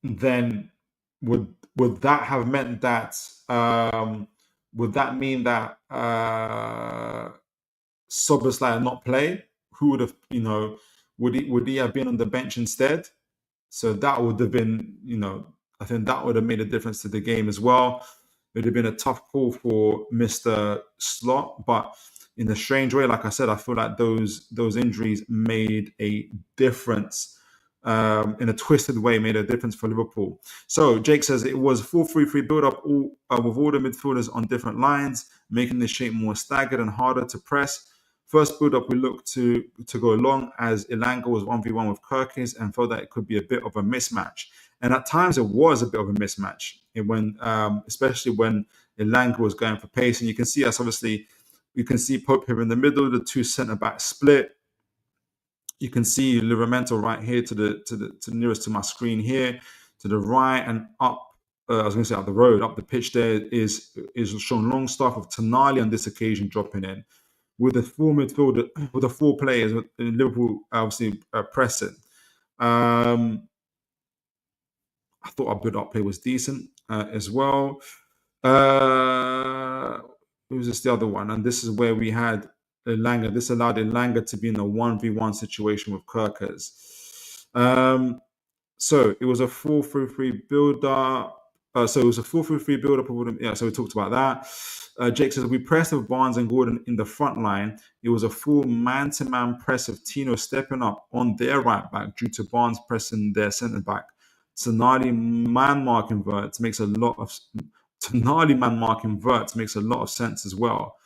then would that have meant that would that mean that Szoboszlai not play? Who would have, would he have been on the bench instead? So that would have been, I think that would have made a difference to the game as well. It would have been a tough call for Mr. Slot, but in a strange way, like I said, I feel like those injuries made a difference. In a twisted way, made a difference for Liverpool. So Jake says it was 4-3-3 build-up with all the midfielders on different lines, making the shape more staggered and harder to press. First build-up, we looked to go along as Elanga was 1v1 with Kirkes and felt that it could be a bit of a mismatch. And at times it was a bit of a mismatch, especially when Elanga was going for pace. And you can see us, obviously, you can see Pope here in the middle, the two centre-backs split. You can see Livramento right here to the nearest to my screen here, to the right and up. I was going to say up the road, up the pitch. There is Sean Longstaff with Tonali on this occasion dropping in, with the full midfield, with the four players in Liverpool obviously pressing. I thought our build-up play was decent as well. Who was this? The other one, and this is where we had Elanga. This allowed Elanga to be in a 1v1 situation with Kirkes. So it was a 4-3-3 build-up. So it was a 4-3-3 build-up. Yeah, so we talked about that. Jake says, we pressed with Barnes and Gordon in the front line. It was a full man-to-man press of Tino stepping up on their right back due to Barnes pressing their centre-back. Tonali man-mark inverts makes a lot of sense as well.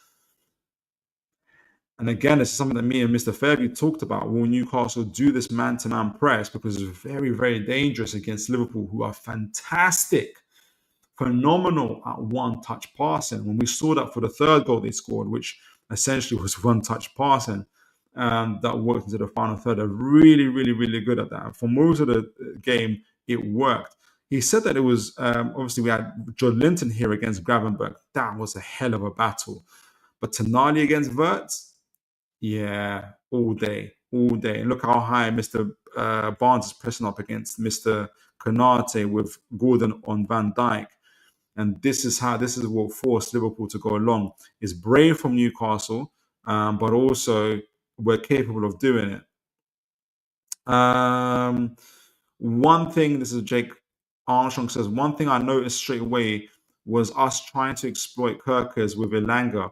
And again, this is something that me and Mr. Fairview talked about. Will Newcastle do this man-to-man press? Because it's very, very dangerous against Liverpool, who are fantastic, phenomenal at one-touch passing. When we saw that for the third goal they scored, which essentially was one-touch passing, that worked into the final third. They're really, really, really good at that. And for most of the game, it worked. He said that it was, obviously we had Joe Linton here against Gravenberch. That was a hell of a battle. But Tonali against Wirtz, yeah, all day. And look how high Mr. Barnes is pressing up against Mr. Konate with Gordon on Van Dijk. And this is what forced Liverpool to go along. It's brave from Newcastle, but also we're capable of doing it. One thing, this is Jake Armstrong says, one thing I noticed straight away was us trying to exploit Kirkes with Elanga,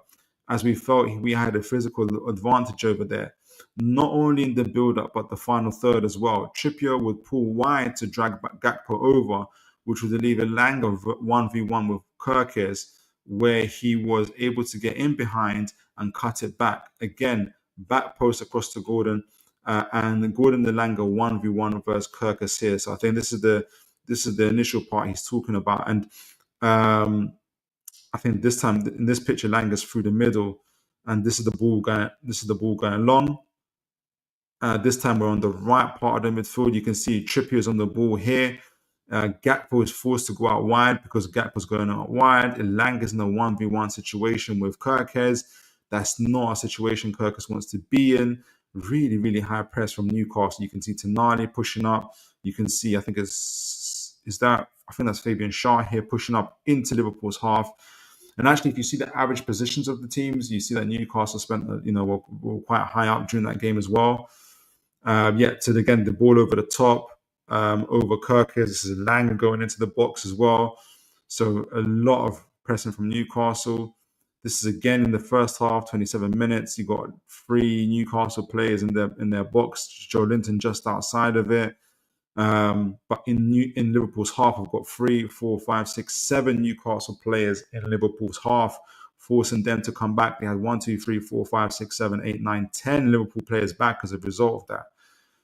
as we felt we had a physical advantage over there. Not only in the build-up, but the final third as well. Trippier would pull wide to drag Gakpo over, which would leave Elanga 1v1 with Kirkes, where he was able to get in behind and cut it back. Again, back post across to Gordon, and Gordon Elanga 1v1 versus Kirkes here. So I think this is the initial part he's talking about. And I think this time in this picture, Langa's through the middle, and this is the ball going long. This time we're on the right part of the midfield. You can see Trippier's on the ball here. Gakpo is forced to go out wide because Gakpo's going out wide. Elanga's in a 1v1 situation with Kirkes. That's not a situation Kirkes wants to be in. Really, really high press from Newcastle. You can see Tonali pushing up. You can see, I think that's Fabian Schär here pushing up into Liverpool's half. And actually, if you see the average positions of the teams, you see that Newcastle spent, were quite high up during that game as well. Again, the ball over the top, over Kirkes. This is Lang going into the box as well. So a lot of pressing from Newcastle. This is again in the first half, 27 minutes. You got 3 Newcastle players in their box. Joe Linton just outside of it. But in Liverpool's half, we've got 3, 4, 5, 6, 7 Newcastle players in Liverpool's half, forcing them to come back. They had 1, 2, 3, 4, 5, 6, 7, 8, 9, 10 Liverpool players back as a result of that.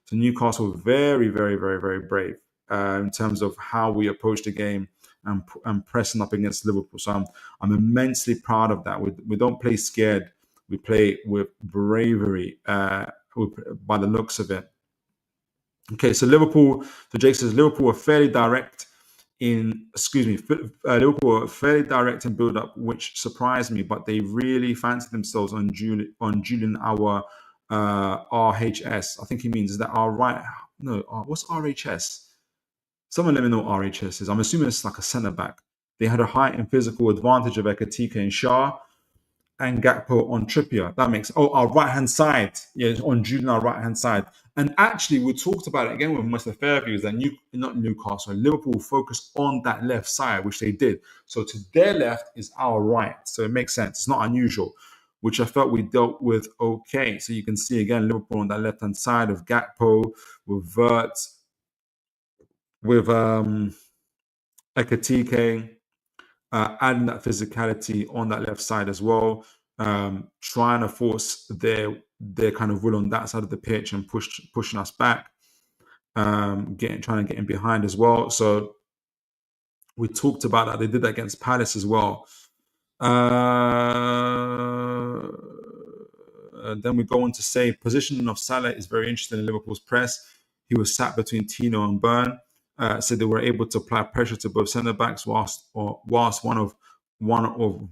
So Newcastle very, very, very, very brave in terms of how we approach the game and pressing up against Liverpool. So I'm immensely proud of that. We don't play scared. We play with bravery by the looks of it. Okay, so Liverpool. So Jake says Liverpool are fairly direct in. Liverpool are fairly direct in build-up, which surprised me. But they really fancied themselves on Julian our RHS. I think he means, is that our right? No, what's RHS? Someone let me know what RHS is. I'm assuming it's like a centre back. They had a height and physical advantage of Ekatike and Shah and Gakpo on Trippier. That makes our right hand side, yeah, on Julian, our right hand side. And actually, we talked about it again with Mr. Fairview, is that not Newcastle, Liverpool focused on that left side, which they did. So to their left is our right. So it makes sense. It's not unusual, which I felt we dealt with okay. So you can see again Liverpool on that left hand side of Gakpo, with Wirtz, with Ekatike, adding that physicality on that left side as well, trying to force their kind of will on that side of the pitch and pushing us back, trying to get in behind as well. So we talked about that. They did that against Palace as well. Then we go on to say positioning of Salah is very interesting in Liverpool's press. He was sat between Tino and Burn. So they were able to apply pressure to both centre backs, whilst one of Vert or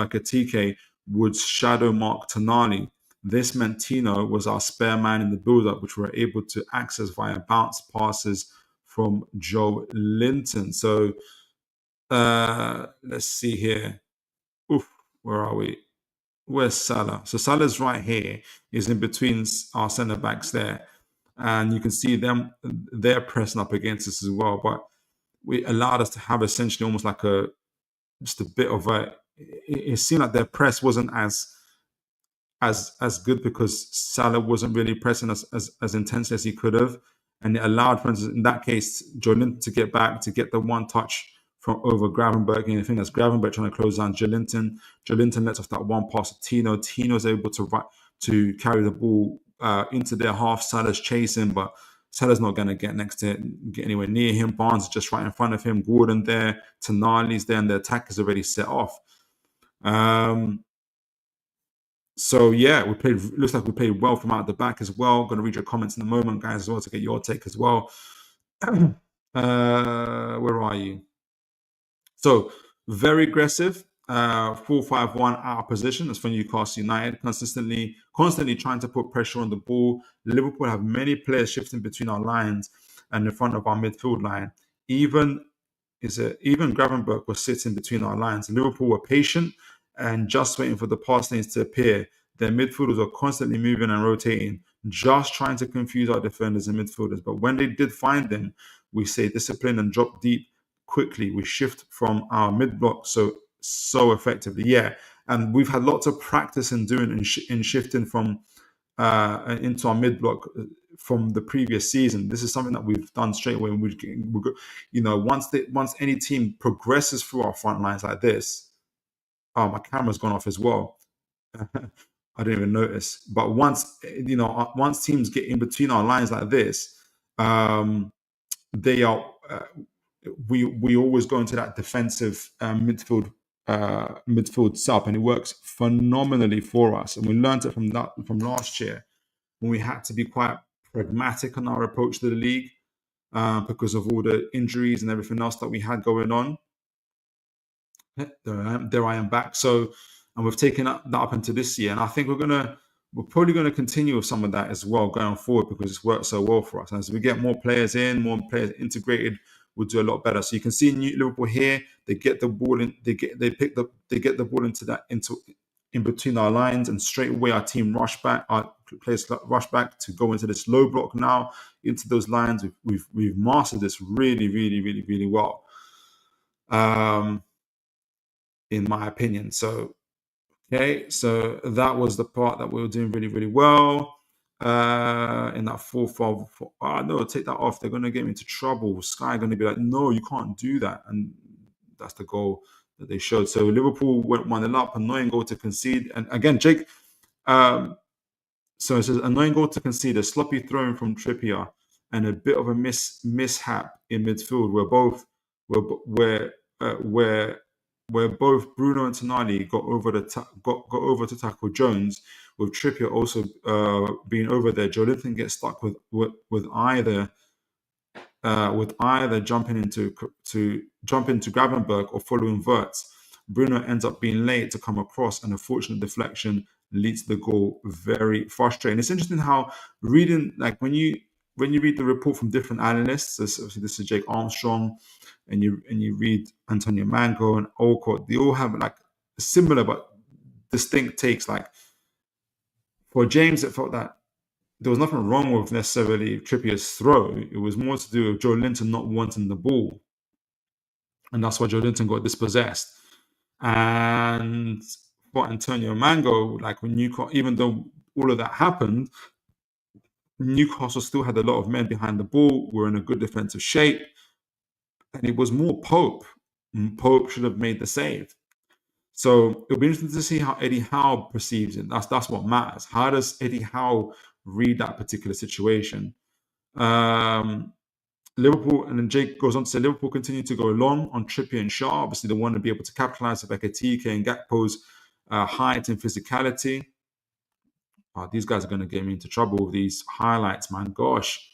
Ekatike would shadow mark Tonali. This meant Tino was our spare man in the build-up, which we were able to access via bounce passes from Joe Linton. So let's see here. Where are we? Where's Salah? So Salah's right here. He's in between our centre backs there. And you can see them, they're pressing up against us as well. But we allowed us to have essentially almost like just a bit of it seemed like their press wasn't as good because Salah wasn't really pressing us as intensely as he could have. And it allowed, for instance, in that case, Joelinton to get back, to get the one touch from over Gravenberg. And I think that's Gravenberg trying to close down Joelinton. Joelinton lets off that one pass to Tino. Tino's able to carry the ball into their half. Salah's chasing, but Salah's not going to get get anywhere near him. Barnes is just right in front of him. Gordon there. Tonali's there, and the attack is already set off. So yeah, looks like we played well from out the back as well. Going to read your comments in a moment, guys, as well, to get your take as well. Where are you? So very aggressive. 4-5-1 out of position as for Newcastle United, constantly trying to put pressure on the ball. Liverpool have many players shifting between our lines and in front of our midfield line. Even Gravenberg was sitting between our lines. Liverpool were patient and just waiting for the pass lanes to appear. Their midfielders are constantly moving and rotating, just trying to confuse our defenders and midfielders. But when they did find them, we stay disciplined and drop deep quickly. We shift from our mid-block so effectively. Yeah, and we've had lots of practice in doing in shifting from into our mid-block from the previous season. This is something that we've done straight away. Once any team progresses through our front lines like this, my camera's gone off as well. I didn't even notice. But once teams get in between our lines like this, they are. We always go into that defensive midfield sub, and it works phenomenally for us. And we learned it from last year when we had to be quite pragmatic on our approach to the league because of all the injuries and everything else that we had going on. There I am back. So, and we've taken that up into this year, and I think we're probably going to continue with some of that as well going forward because it's worked so well for us. And as we get more players integrated, we'll do a lot better. So you can see Liverpool here, they get the ball in, they get the ball in between our lines, and straight away our team our players rush back to go into this low block now into those lines. We've mastered this really, really, really, really well, in my opinion. So okay, so that was the part that we were doing really, really well. in that 4-5. No, take that off. They're going to get me into trouble. Sky going to be like, no, you can't do that. And that's the goal that they showed. So Liverpool went 1-0 up, annoying goal to concede. And again, Jake, so it says annoying goal to concede, a sloppy throw from Trippier, and a bit of a mishap in midfield where both Bruno and Tonali got over to tackle Jones, with Trippier also being over there. Joelinton gets stuck with either jumping into Gravenberg or following Wirtz. Bruno ends up being late to come across, and a fortunate deflection leads to the goal. Very frustrating. It's interesting how reading, like when you read the report from different analysts, obviously this is Jake Armstrong, and you read Antonio Mango and Olcott, they all have like similar but distinct takes. Like for James, it felt that there was nothing wrong with necessarily Trippier's throw. It was more to do with Joelinton not wanting the ball, and that's why Joelinton got dispossessed. And for Antonio Mango, like when even though all of that happened, Newcastle still had a lot of men behind the ball, were in a good defensive shape, and it was more Pope. Pope should have made the save. So it'll be interesting to see how Eddie Howe perceives it. That's what matters. How does Eddie Howe read that particular situation? Liverpool, and then Jake goes on to say Liverpool continue to go long on Trippier and Shaw. Obviously, they want to be able to capitalize with Ekitike and Gakpo's height and physicality. These guys are going to get me into trouble with these highlights, man. Gosh.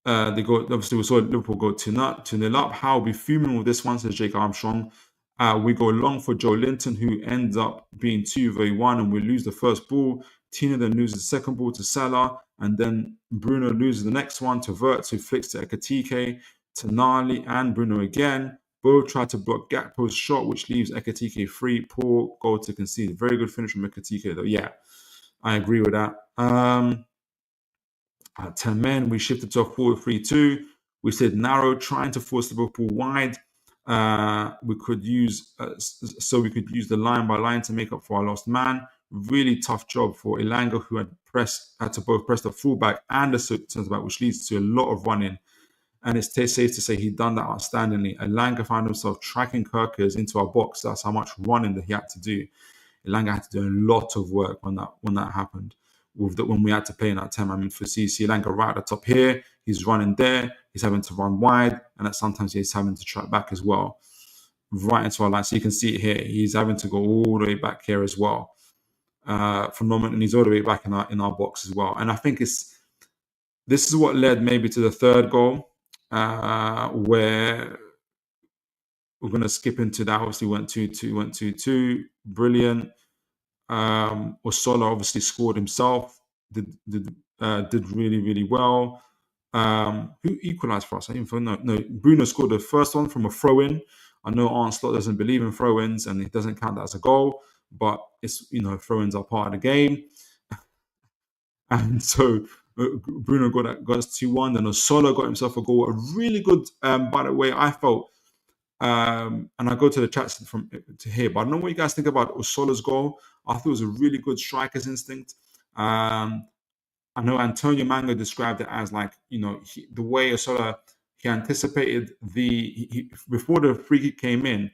They go, obviously, we saw Liverpool go 2-0 up. How will be fuming with this one, says Jake Armstrong. We go long for Joelinton, who ends up being 2v1, and we lose the first ball. Tina then loses the second ball to Salah, and then Bruno loses the next one to Wirtz, who flicks to Ekitike, Tonali, and Bruno again. Both try to block Gakpo's shot, which leaves Ekitike free. Poor goal to concede. Very good finish from Ekitike, though. Yeah, I agree with that. At 10 men, we shifted to a 4-3-2. We said narrow, trying to force Liverpool wide. We could use the line by line to make up for our lost man. Really tough job for Elanga, who had to both press the fullback and the centre back, which leads to a lot of running. And it's safe to say he'd done that outstandingly. Elanga found himself tracking Kirkers into our box. That's how much running that he had to do. Elanga had to do a lot of work when that happened. When we had to play in that 10-man for CC, Elanga right at the top here, he's running there, he's having to run wide, and sometimes he's having to track back as well, right into our line. So you can see it here, he's having to go all the way back here as well. Phenomenal, and he's all the way back in our box as well. And I think this is what led maybe to the third goal, where we're going to skip into that. Obviously went 2-2, brilliant. Osola obviously scored himself, did really, really well. Who equalized for us? I didn't know. No, Bruno scored the first one from a throw-in. I know Arne Slot doesn't believe in throw-ins and it doesn't count that as a goal, but it's, throw-ins are part of the game. And so Bruno got us 2-1. Then Osola got himself a goal. A really good, by the way, I felt. And I go to the chats to here, but I don't know what you guys think about Osola's goal. I thought it was a really good striker's instinct. I know Antonio Mango described it as like, the way Osola, he anticipated before the free kick came in,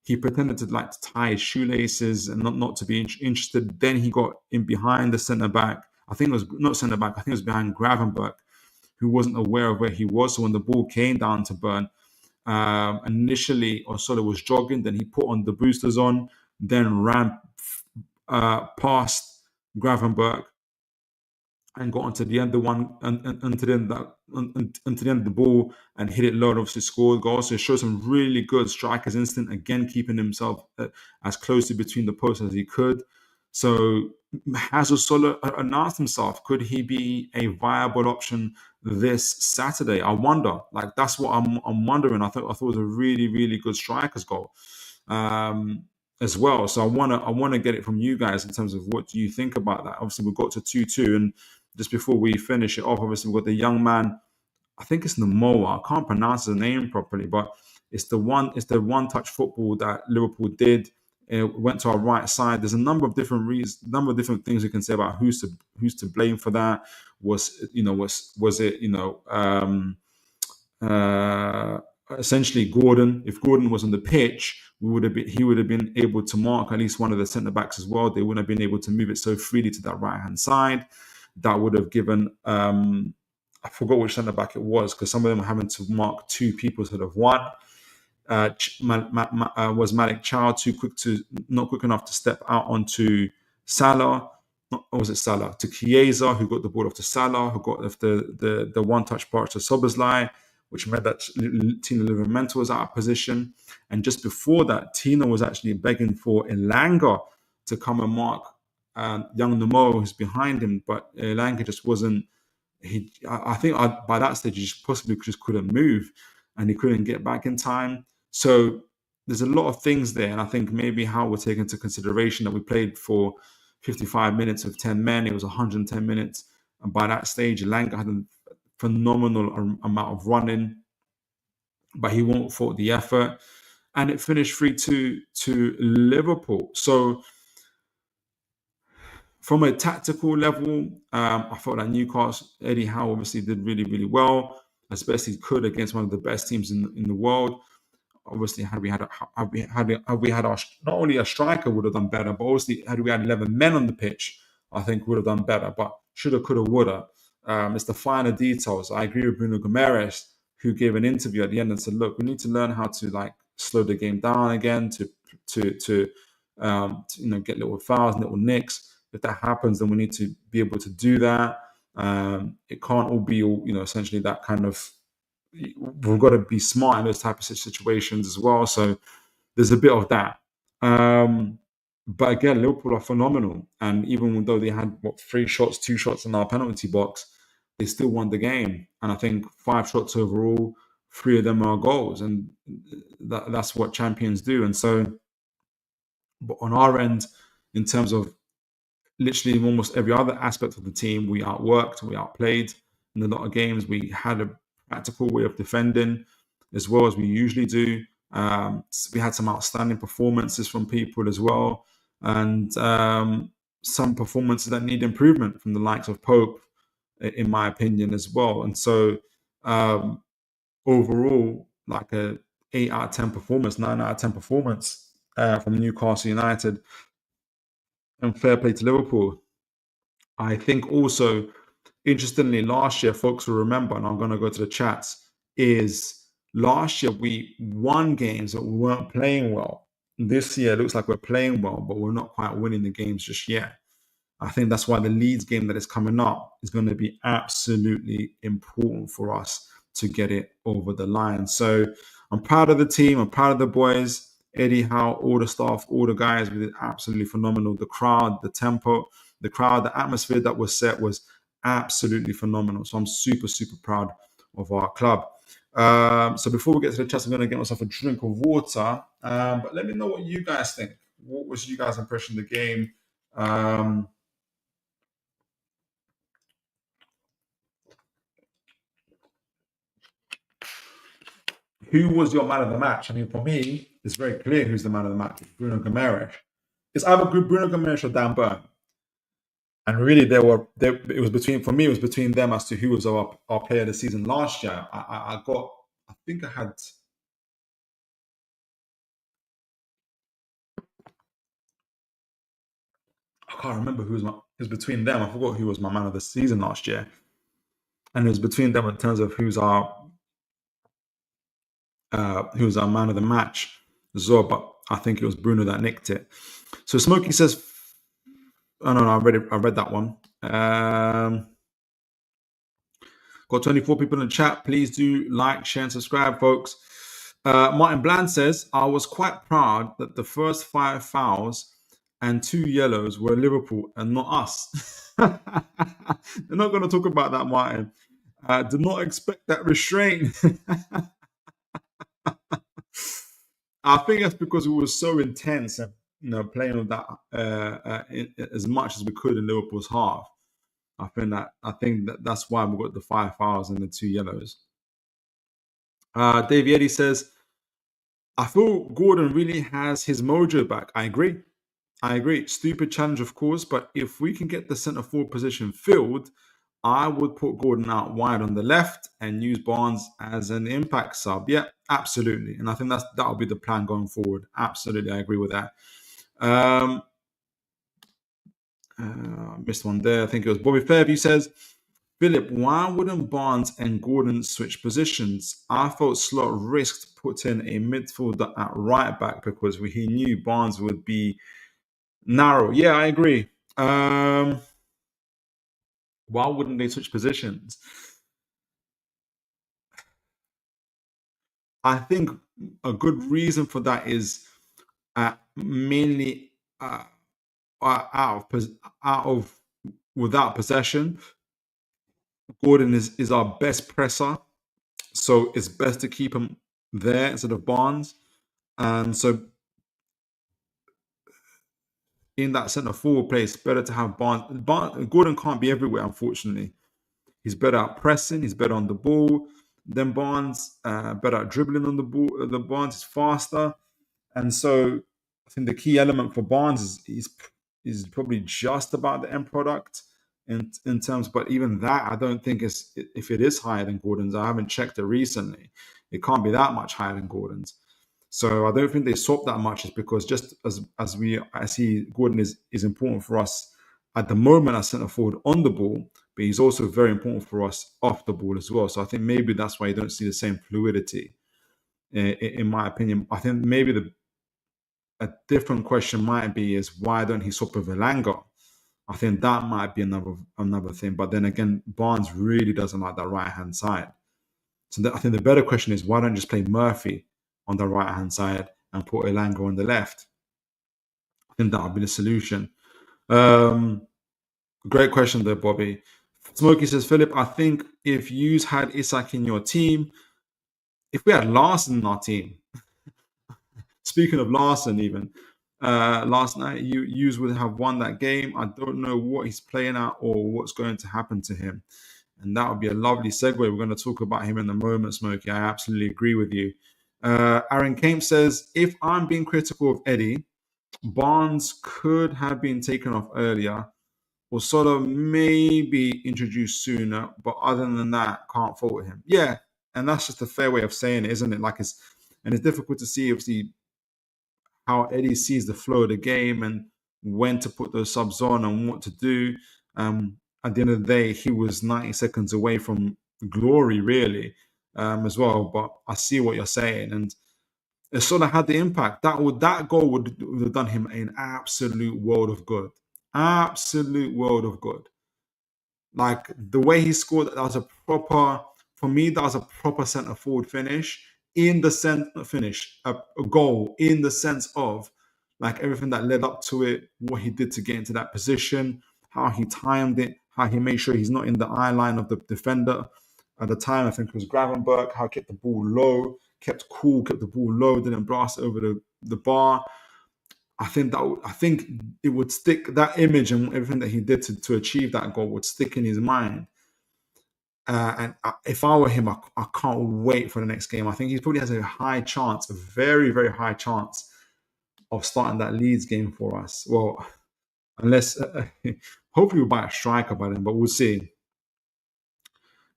he pretended to tie his shoelaces and not to be interested. Then he got in behind the centre back. I think it was not centre back. I think it was behind Gravenberg, who wasn't aware of where he was. So when the ball came down to Burn, initially Osola was jogging, then he put on the boosters on, then ran past Gravenberg and got onto the end of the ball and hit it low and obviously scored goal. So it shows some really good striker's instinct, again keeping himself as close to between the posts as he could. So has Osola announced himself? Could he be a viable option this Saturday? I wonder. That's what I'm wondering. I thought it was a really, really good striker's goal as well. So I want to get it from you guys in terms of what do you think about that. Obviously, we got to 2-2, and just before we finish it off, obviously we've got the young man. I think it's Namoa. I can't pronounce his name properly, but it's the one touch football that Liverpool did It went to our right side. There's a number of different reasons, number of different things we can say about who's to blame for that. Was it uh, essentially Gordon? If Gordon was on the pitch, he would have been able to mark at least one of the centre backs as well. They wouldn't have been able to move it so freely to that right hand side. That would have given I forgot which centre back it was, because some of them were having to mark two people instead of one. Was Malik Chow not quick enough to step out onto Salah? Or was it Salah to Chiesa, who got the ball off to Salah, who got off the one touch pass to Szoboszlai, which meant that Tino Livramento was out of position. And just before that, Tino was actually begging for Elanga to come and mark young Namo, who's behind him, but Elanga just wasn't. I think by that stage he just possibly just couldn't move, and he couldn't get back in time. So there's a lot of things there, and I think maybe how we're taking into consideration that we played for 55 minutes with 10 men. It was 110 minutes, and by that stage, Elanga had a phenomenal amount of running, but he won't fault the effort, and it finished 3-2 to Liverpool. So from a tactical level, I felt that Newcastle, Eddie Howe obviously did really, really well, as best he could against one of the best teams in the world. Obviously, had we had our, not only a striker would have done better, but obviously had we had 11 men on the pitch, I think would have done better. But shoulda, coulda, woulda. It's the finer details. I agree with Bruno Guimaraes, who gave an interview at the end and said, "Look, we need to learn how to slow the game down again, to get little fouls, little nicks. If that happens, then we need to be able to do that. It can't all be essentially that kind of. We've got to be smart in those type of situations as well. So there's a bit of that. But again, Liverpool are phenomenal, and even though they had 2 shots in our penalty box, they still won the game. And I think 5 shots overall, 3 of them are goals, and that's what champions do. And so, but on our end, in terms of literally almost every other aspect of the team, we outworked, we outplayed in a lot of games. We had a practical way of defending as well as we usually do. We had some outstanding performances from people as well, and some performances that need improvement from the likes of Pope, in my opinion, as well. And so overall, like a 8 out of 10 performance, 9 out of 10 performance from Newcastle United. And fair play to Liverpool. I think also, interestingly, last year, folks will remember, and I'm going to go to the chats, is last year we won games that we weren't playing well. This year, it looks like we're playing well, but we're not quite winning the games just yet. I think that's why the Leeds game that is coming up is going to be absolutely important for us to get it over the line. So I'm proud of the team. I'm proud of the boys. Eddie Howe, all the staff, all the guys, we did absolutely phenomenal. The crowd, the tempo, the atmosphere that was set was absolutely phenomenal. So I'm super, super proud of our club. So before we get to the chat, I'm going to get myself a drink of water. But let me know what you guys think. What was you guys' impression of the game? Who was your man of the match? I mean, for me, it's very clear who's the man of the match. It's Bruno Guimaraes. It's either Bruno Guimaraes or Dan Burn. And really, it was between them as to who was our player of the season last year. I can't remember who was it was between them. I forgot who was my man of the season last year. And it was between them in terms of who's our man of the match as well. But I think it was Bruno that nicked it. So Smokey says, "Oh no, I read that one." Got 24 people in the chat. Please do like, share, and subscribe, folks. Martin Bland says, "I was quite proud that the first 5 fouls and 2 yellows were Liverpool and not us." They're not going to talk about that, Martin. Did not expect that restraint. I think that's because it was so intense and playing with that as much as we could in Liverpool's half. I think that's why we got the 5 fouls and the 2 yellows. Davey Eddie says, I feel Gordon really has his mojo back. I agree. Stupid challenge, of course, but if we can get the centre forward position filled, I would put Gordon out wide on the left and use Barnes as an impact sub. Yeah, absolutely. And I think that'll be the plan going forward. Absolutely, I agree with that. Missed one there. I think it was Bobby Fairview says, Philip, why wouldn't Barnes and Gordon switch positions? I thought Slot risked putting a midfielder at right back because he knew Barnes would be narrow. Yeah, I agree. Why wouldn't they switch positions? I think a good reason for that is mainly out of without possession. Gordon is our best presser, so it's best to keep him there instead of Barnes. And so in that centre forward place, better to have Barnes. Gordon can't be everywhere, unfortunately. He's better at pressing. He's better on the ball than Barnes. Better at dribbling on the ball. The Barnes is faster, and so I think the key element for Barnes is probably just about the end product in terms. But even that, I don't think if it is higher than Gordon's. I haven't checked it recently. It can't be that much higher than Gordon's. So I don't think they swap that much. Is because just I see Gordon is important for us at the moment as centre forward on the ball, but he's also very important for us off the ball as well. So I think maybe that's why you don't see the same fluidity. In my opinion, I think maybe a different question might be is why don't he swap with Elanga? I think that might be another thing. But then again, Barnes really doesn't like that right hand side. So I think the better question is why don't you just play Murphy on the right hand side and put Elanga on the left? I think that would be the solution. Great question there, Bobby. Smokey says, Philip, I think if you had Isak in your team, if we had Larson in our team, speaking of Larson even, last night you would have won that game. I don't know what he's playing at or what's going to happen to him. And that would be a lovely segue. We're going to talk about him in a moment, Smokey. I absolutely agree with you. Aaron Kemp says, if I'm being critical of Eddie, Barnes could have been taken off earlier or sort of maybe introduced sooner, but other than that, can't fault him. Yeah, and that's just a fair way of saying it, isn't it? It's difficult to see, obviously, how Eddie sees the flow of the game and when to put those subs on and what to do. At the end of the day, he was 90 seconds away from glory, really, as well. But I see what you're saying, and it sort of had the impact. That goal would have done him an absolute world of good. Absolute world of good. Like the way he scored, that was for me, that was a proper centre forward finish in the centre finish, a goal in the sense of like everything that led up to it, what he did to get into that position, how he timed it, how he made sure he's not in the eye line of the defender. At the time, I think it was Gravenberg, how he kept the ball low, kept cool, kept the ball low, didn't blast over the bar. I think it would stick, that image and everything that he did to achieve that goal would stick in his mind. If I were him, I can't wait for the next game. I think he probably has a high chance, a very, very high chance of starting that Leeds game for us. Well, unless, hopefully we'll buy a striker by then, but we'll see.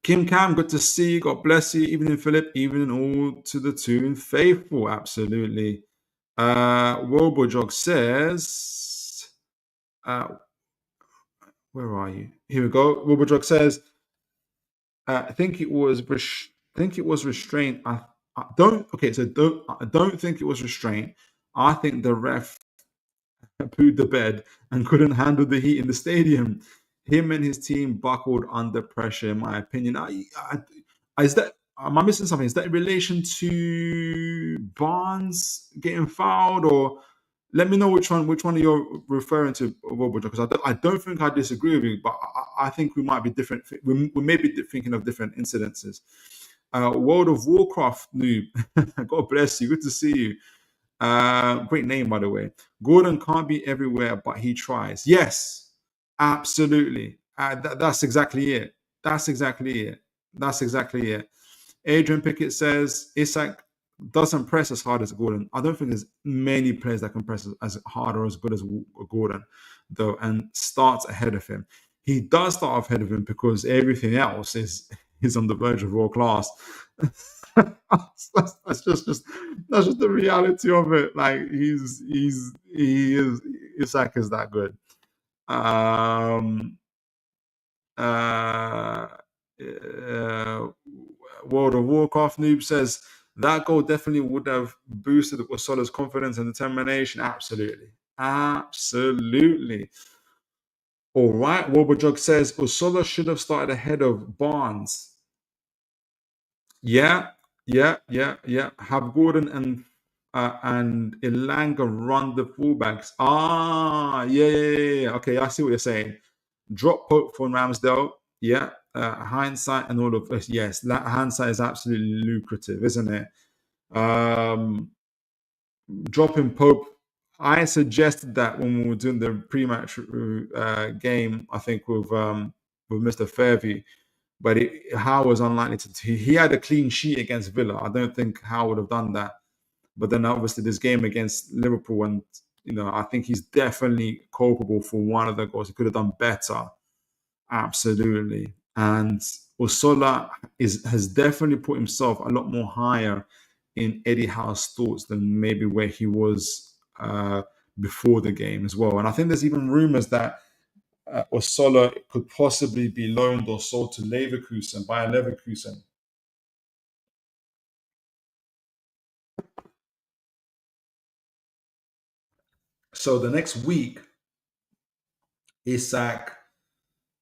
Kim Cam, good to see you. God bless you. Evening, Philip. Evening all to the Toon faithful. Absolutely. Wobojog says, where are you? Here we go. Wobojog says, I think it was restraint. I don't think it was restraint. I think the ref pooed the bed and couldn't handle the heat in the stadium. Him and his team buckled under pressure, in my opinion. Am I missing something? Is that in relation to Barnes getting fouled, or let me know which one you're referring to, because I don't think I disagree with you, but I think we might be different. We may be thinking of different incidences. World of Warcraft noob, God bless you. Good to see you. Great name, by the way. Gordon can't be everywhere, but he tries. Yes, absolutely. That's exactly it. That's exactly it. Adrian Pickett says, Isak doesn't press as hard as Gordon. I don't think there's many players that can press as hard or as good as Gordon, though, and starts ahead of him. He does start ahead of him because everything else is on the verge of world class. that's just the reality of it. Like he is Isak is that good. World of Warcraft noob says that goal definitely would have boosted Osola's confidence and determination. Absolutely. All right. Wobajog says Osola should have started ahead of Barnes. Yeah. Have Gordon and Elanga run the fullbacks. Yeah. Okay, I see what you're saying. Drop Pope for Ramsdale. Yeah. Hindsight and all of this. Yes, hindsight is absolutely lucrative, isn't it? Dropping Pope. I suggested that when we were doing the pre-match game, I think with Mr. Fairview, but Howe was unlikely to. He had a clean sheet against Villa. I don't think Howe would have done that. But then obviously this game against Liverpool, and I think he's definitely culpable for one of the goals. He could have done better, absolutely. And Osola has definitely put himself a lot more higher in Eddie Howe's thoughts than maybe where he was before the game as well. And I think there's even rumours that Osola could possibly be loaned or sold to Leverkusen by Leverkusen. So the next week, Isak,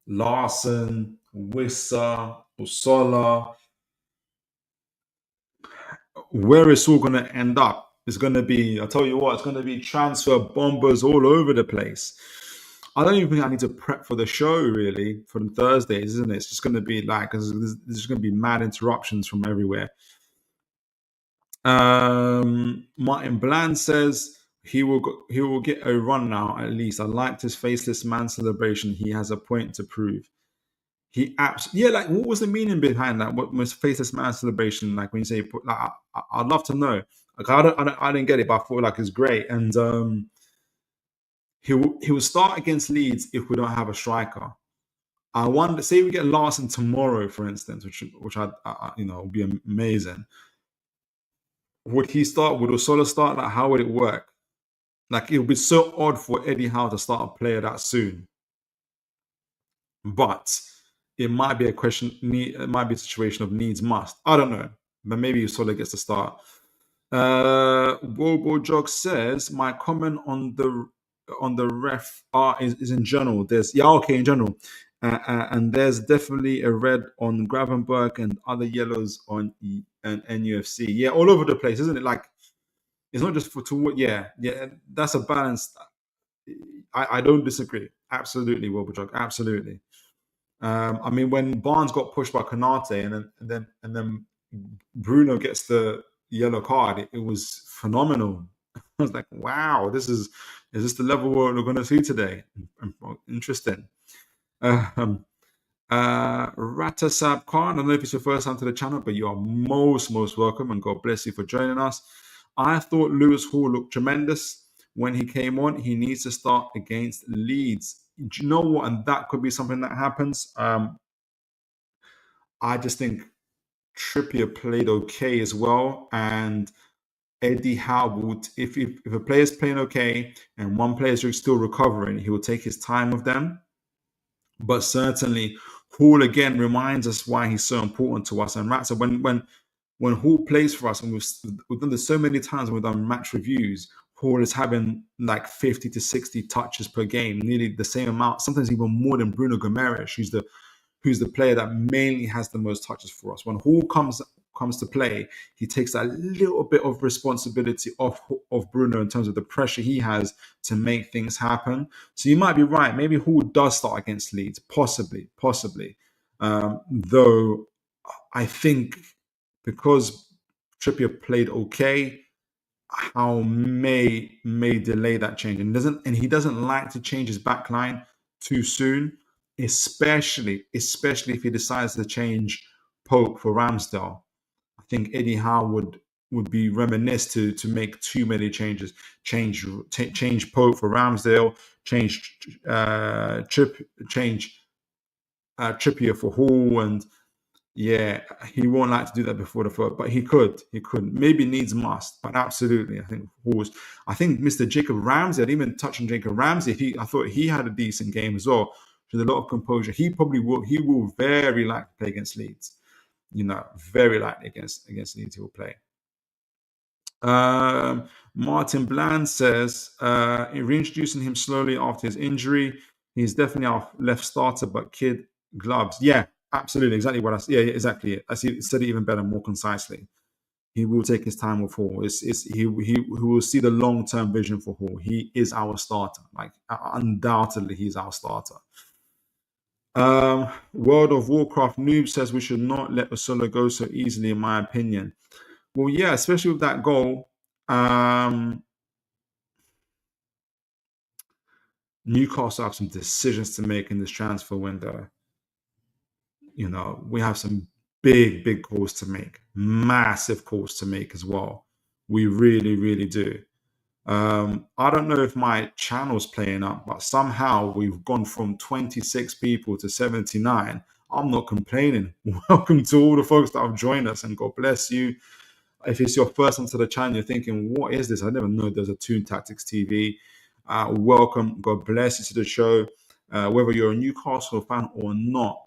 Larson, Wissa, Osola, where it's all going to end up is going to be, I'll tell you what, it's going to be transfer bombers all over the place. I don't even think I need to prep for the show, really, for the Thursdays, isn't it? It's just going to be like, there's just going to be mad interruptions from everywhere. Martin Bland says he will get a run now, at least. I liked his faceless man celebration. He has a point to prove. Like, what was the meaning behind that? What was faceless man celebration? Like when you say, like, I'd love to know. Like, I didn't get it, but I thought like it's great. And he will start against Leeds if we don't have a striker. I wonder. Say we get Larson tomorrow, for instance, which I would be amazing. Would he start? Would Osola start? Like, how would it work? Like, it would be so odd for Eddie Howe to start a player that soon. But it might be a question. It might be a situation of needs must. I don't know, but maybe Osola gets to start. Bobo Jog says my comment on the ref is in general. In general, and there's definitely a red on Gravenberg and other yellows on NUFC. Yeah, all over the place, isn't it? Like, it's not just yeah. That's a balance. I don't disagree. Absolutely, Bobo Jog. Absolutely. I mean, when Barnes got pushed by Konate and then Bruno gets the yellow card, it was phenomenal. I was like, wow, is this the level we're going to see today? Interesting. Ratasab Khan, I don't know if it's your first time to the channel, but you are most welcome, and God bless you for joining us. I thought Lewis Hall looked tremendous when he came on. He needs to start against Leeds. Do you know what? And that could be something that happens. I just think Trippier played okay as well, and Eddie Howe would, if a player's playing okay and one player is still recovering, he will take his time with them. But certainly, Hall again reminds us why he's so important to us. And Ratzer, when Hall plays for us, and we've done this so many times when we've done match reviews, Hall is having like 50 to 60 touches per game, nearly the same amount, sometimes even more than Bruno Gomes, who's the player that mainly has the most touches for us. When Hall comes to play, he takes a little bit of responsibility off of Bruno in terms of the pressure he has to make things happen. So you might be right. Maybe Hall does start against Leeds, possibly. Though I think because Trippier played okay, Howe may delay that change, and he doesn't like to change his back line too soon, especially if he decides to change Pope for Ramsdale. I think Eddie Howe would be reminiscent to make too many changes. Change Pope for Ramsdale. Change Trippier for Hall, and yeah, he won't like to do that before the vote, but he could. Maybe needs must, but absolutely, I think Hall's. I think Mr. Jacob Ramsey. I didn't even touch on Jacob Ramsey. I thought he had a decent game as well, with a lot of composure. He will very likely play against Leeds. Very likely against Leeds he will play. Martin Bland says, reintroducing him slowly after his injury. He's definitely our left starter, but kid gloves. Yeah, absolutely. Exactly what I said. Yeah, exactly. I said it even better, more concisely. He will take his time with Hall. He will see the long-term vision for Hall. He is our starter. Like, undoubtedly, he's our starter. World of Warcraft Noob says we should not let Osolo go so easily, in my opinion. Well, yeah, especially with that goal. Newcastle have some decisions to make in this transfer window. We have some big calls to make, massive calls to make as well. We really, really do. I don't know if my channel's playing up, but somehow we've gone from 26 people to 79. I'm not complaining. Welcome to all the folks that have joined us, and God bless you. If it's your first time to the channel, you're thinking, what is this? I never know there's a Toon Tactics TV. Welcome. God bless you to the show. Whether you're a Newcastle fan or not,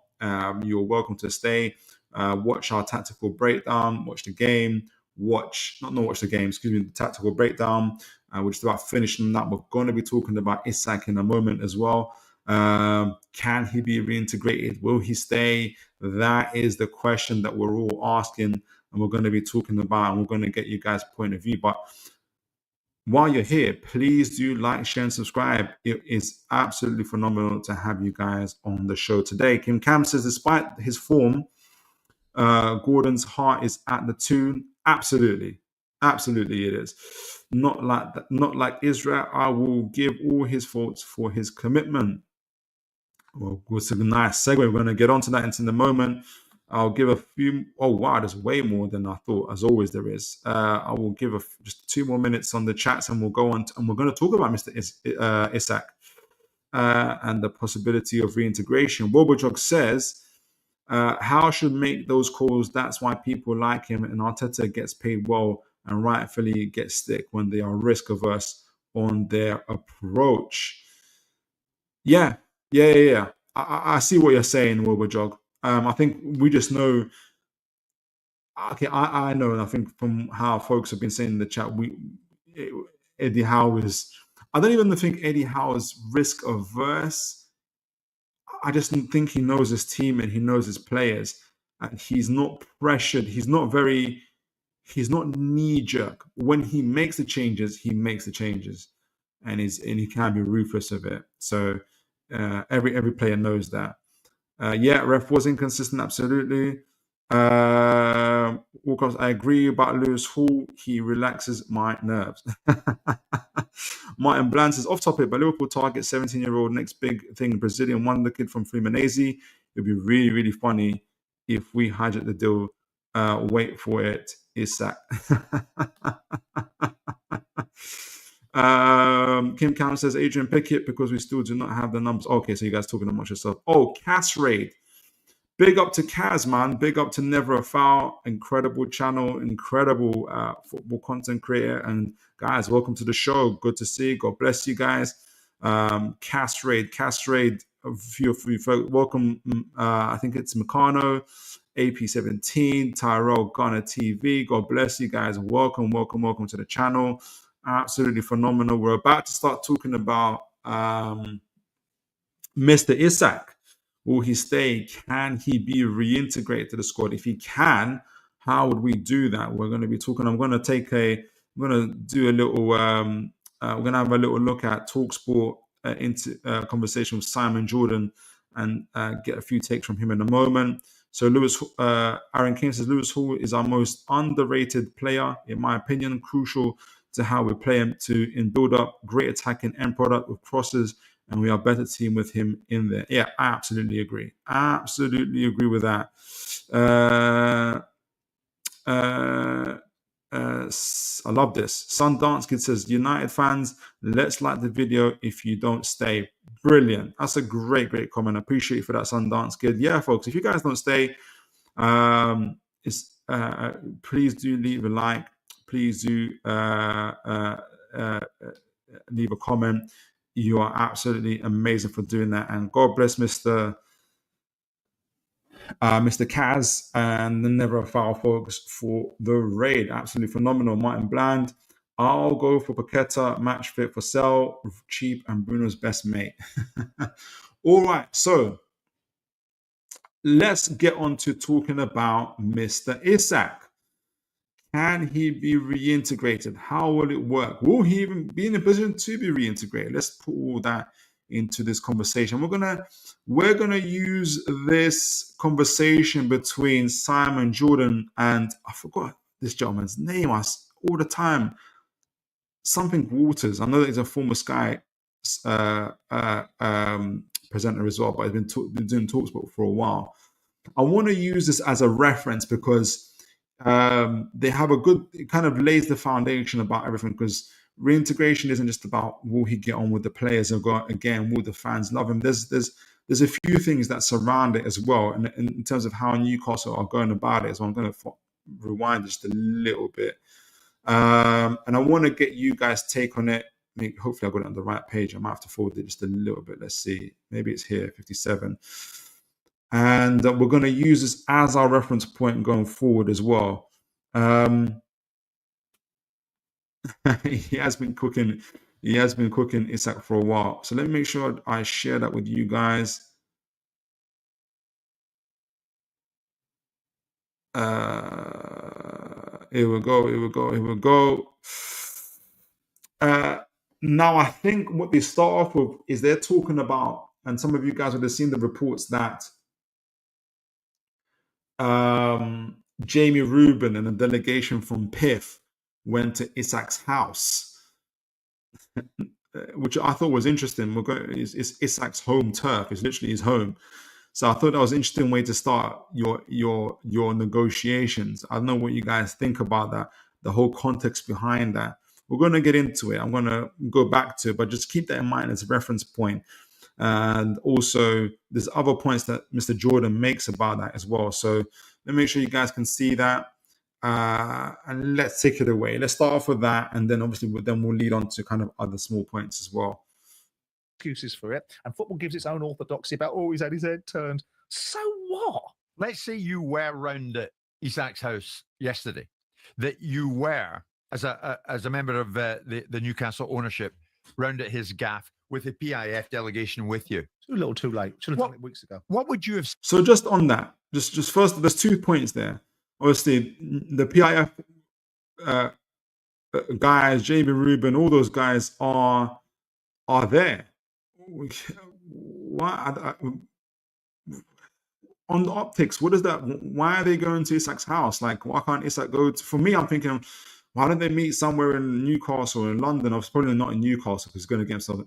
you're welcome to stay. Watch our tactical breakdown. Watch the game. Watch the game. The tactical breakdown. We're just about finishing that. We're going to be talking about Isak in a moment as well. Can he be reintegrated? Will he stay? That is the question that we're all asking, and we're going to be talking about, and we're going to get you guys' point of view. But while you're here, please do like, share, and subscribe. It is absolutely phenomenal to have you guys on the show today. Kim Cam says, despite his form, Gordon's heart is at the Toon. Absolutely it is. Not like Israel. I will give all his faults for his commitment. Well, it's a nice segue. We're going to get onto that in the moment. I'll give a few. Oh wow, there's way more than I thought. As always, there is. I will give just 2 more minutes on the chats, and we'll go on. And we're going to talk about Mr. Isak and the possibility of reintegration. Wobojog says, "How should make those calls? That's why people like him, and Arteta gets paid well and rightfully gets stick when they are risk averse on their approach." Yeah. I see what you're saying, Wobojog. I think we just know. Okay, I know, and I think from how folks have been saying in the chat, Eddie Howe is. I don't even think Eddie Howe is risk averse. I just think he knows his team and he knows his players, and he's not pressured. He's not knee jerk. When he makes the changes, and he can be ruthless of it. So every player knows that. Ref was inconsistent, absolutely. Walcott, I agree about Lewis Hall. He relaxes my nerves. Martin Bland says, off topic, but Liverpool target 17-year-old next big thing, Brazilian wonder kid from Fluminense. It'd be really, really funny if we hijack the deal. Wait for it, Isak. Kim Cam says, Adrian Pickett, because we still do not have the numbers. Okay, so you guys talking amongst yourself. Oh, Cass Raid. Big up to Kaz, man. Big up to Never a Foul. Incredible channel, incredible football content creator. And guys, welcome to the show. Good to see you. God bless you guys. Cass Raid, a few folks. Welcome. I think it's Meccano, AP17, Tyrell Gunner TV. God bless you guys. Welcome to the channel. Absolutely phenomenal. We're about to start talking about Mr. Isak. Will he stay? Can he be reintegrated to the squad? If he can, how would we do that? We're going to be talking. I'm going to do a little. We're going to have a little look at TalkSport into conversation with Simon Jordan and get a few takes from him in a moment. So Aaron King says Lewis Hall is our most underrated player, in my opinion. Crucial to how we play him in build up, great attacking end product with crosses. And we are a better team with him in there. Yeah, I absolutely agree. With that. I love this. Sundance Kid says, United fans, let's like the video if you don't stay. Brilliant. That's a great comment. I appreciate you for that, Sundance Kid. Yeah, folks, if you guys don't stay, please do leave a like. Please do leave a comment. You are absolutely amazing for doing that. And God bless Mr. Kaz and the Never a Foul folks for the raid. Absolutely phenomenal. Martin Bland, I'll go for Paqueta, match fit for sale, cheap, and Bruno's best mate. All right, so let's get on to talking about Mr. Isak. Can he be reintegrated? How will it work? Will he even be in a position to be reintegrated? Let's put all that into this conversation. We're gonna use this conversation between Simon Jordan and I forgot this gentleman's name all the time. Something Waters. I know that he's a former Sky presenter as well, but he's been doing TalkSport for a while. I want to use this as a reference because they have it kind of lays the foundation about everything, because reintegration isn't just about will he get on with the players, and again, will the fans love him. There's a few things that surround it as well, and in terms of how Newcastle are going about it. So I'm going to rewind just a little bit, and I want to get you guys' take on it. Hopefully I got it on the right page. I might have to forward it just a little bit. Let's see. Maybe it's here, 57. And we're going to use this as our reference point going forward as well. He has been cooking Isak for a while. So let me make sure I share that with you guys. Here we go. Now, I think what they start off with is they're talking about, and some of you guys would have seen the reports that Jamie Rubin and a delegation from PIF went to Isak's house, which I thought was interesting. It's Isak's home turf. It's literally his home. So I thought that was an interesting way to start your negotiations. I don't know what you guys think about that, the whole context behind that. We're going to get into it. I'm going to go back to it, but just keep that in mind as a reference point. And also, there's other points that Mr. Jordan makes about that as well. So let me make sure you guys can see that. And let's take it away. Let's start off with that, and then obviously we'll lead on to kind of other small points as well. Excuses for it, and football gives its own orthodoxy about he's had his head turned. So what? Let's say you were round at Isak's house yesterday, that you were as a member of the Newcastle ownership round at his gaff with the PIF delegation with you. Too little, too late. Should have done it weeks ago. What would you have? So just on that, just first, there's 2 points there. Obviously, the PIF guys, Jamie Rubin, all those guys are there. Why? On the optics, what is that? Why are they going to Isak's house? Like, why can't Isak go to? For me, I'm thinking, why don't they meet somewhere in Newcastle or in London? I was probably not in Newcastle because going against, it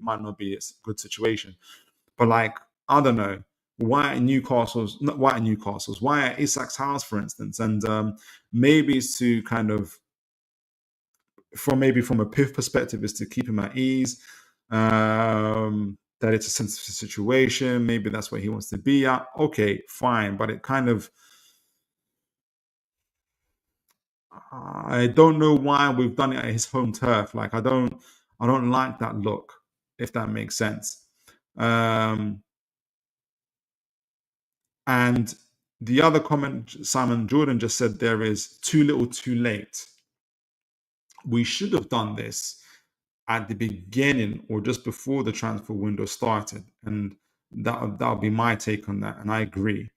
might not be a good situation. But like, I don't know, why at Isak's house, for instance? And maybe it's to kind of, from a PIF perspective, is to keep him at ease. That it's a sensitive situation. Maybe that's where he wants to be at. Okay, fine. But it kind of, I don't know why we've done it at his home turf. Like, I don't like that look, if that makes sense. And the other comment Simon Jordan just said there is too little, too late. We should have done this at the beginning or just before the transfer window started, and that'll be my take on that. And I agree.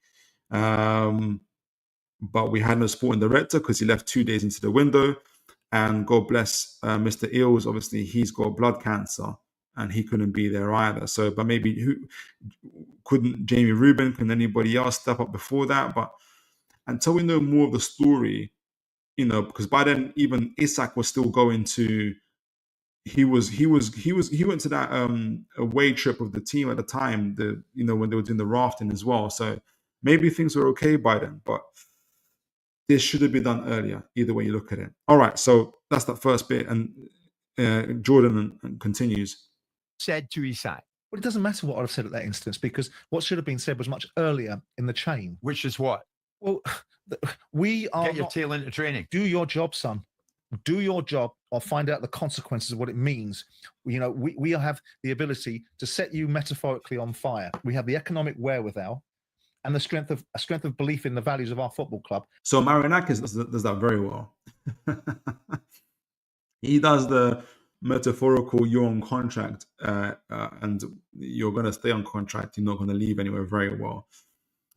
But we had no sporting director because he left 2 days into the window. And God bless Mr. Eels. Obviously, he's got blood cancer and he couldn't be there either. So, but maybe couldn't Jamie Rubin? Can anybody else step up before that? But until we know more of the story, because by then even Isak was still going to. He went to that away trip of the team at the time. When they were doing the rafting as well. So maybe things were okay by then, but this should have been done earlier. Either way you look at it. All right, so that's that first bit, and Jordan continues. Said to Isak, Well, it doesn't matter what I'd have said at that instance, because what should have been said was much earlier in the chain. which is what? Well, we are Get your not, tail into training. do your job, son. Do your job, or find out the consequences of what it means. You know, we have the ability to set you metaphorically on fire. We have the economic wherewithal and the strength of belief in the values of our football club. So Marinakis does that very well. He does the metaphorical "you're on contract and you're going to stay on contract. You're not going to leave anywhere" very well.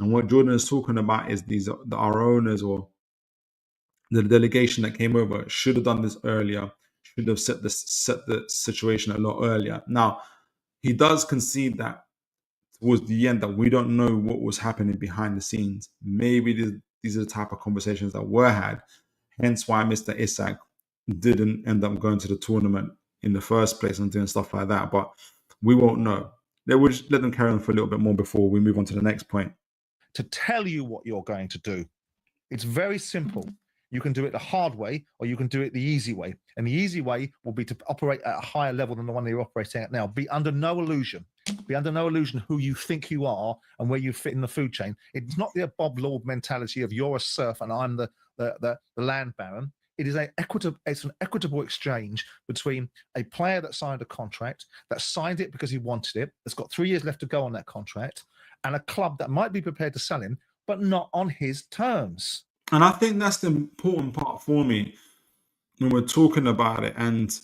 And what Jordan is talking about is our owners or the delegation that came over should have done this earlier. Should have set the situation a lot earlier. Now, he does concede that towards the end that we don't know what was happening behind the scenes. Maybe these are the type of conversations that were had. Hence why Mr. Isak didn't end up going to the tournament in the first place and doing stuff like that. But we won't know. We'll just let them carry on for a little bit more before we move on to the next point. To tell you what you're going to do. It's very simple. You can do it the hard way, or you can do it the easy way. And the easy way will be to operate at a higher level than the one that you're operating at now. Be under no illusion who you think you are and where you fit in the food chain. It's not the Bob Lord mentality of you're a serf and I'm the land baron. It's an equitable exchange between a player that signed a contract, that signed it because he wanted it, that's got 3 years left to go on that contract, and a club that might be prepared to sell him, but not on his terms. And I think that's the important part for me when we're talking about it, and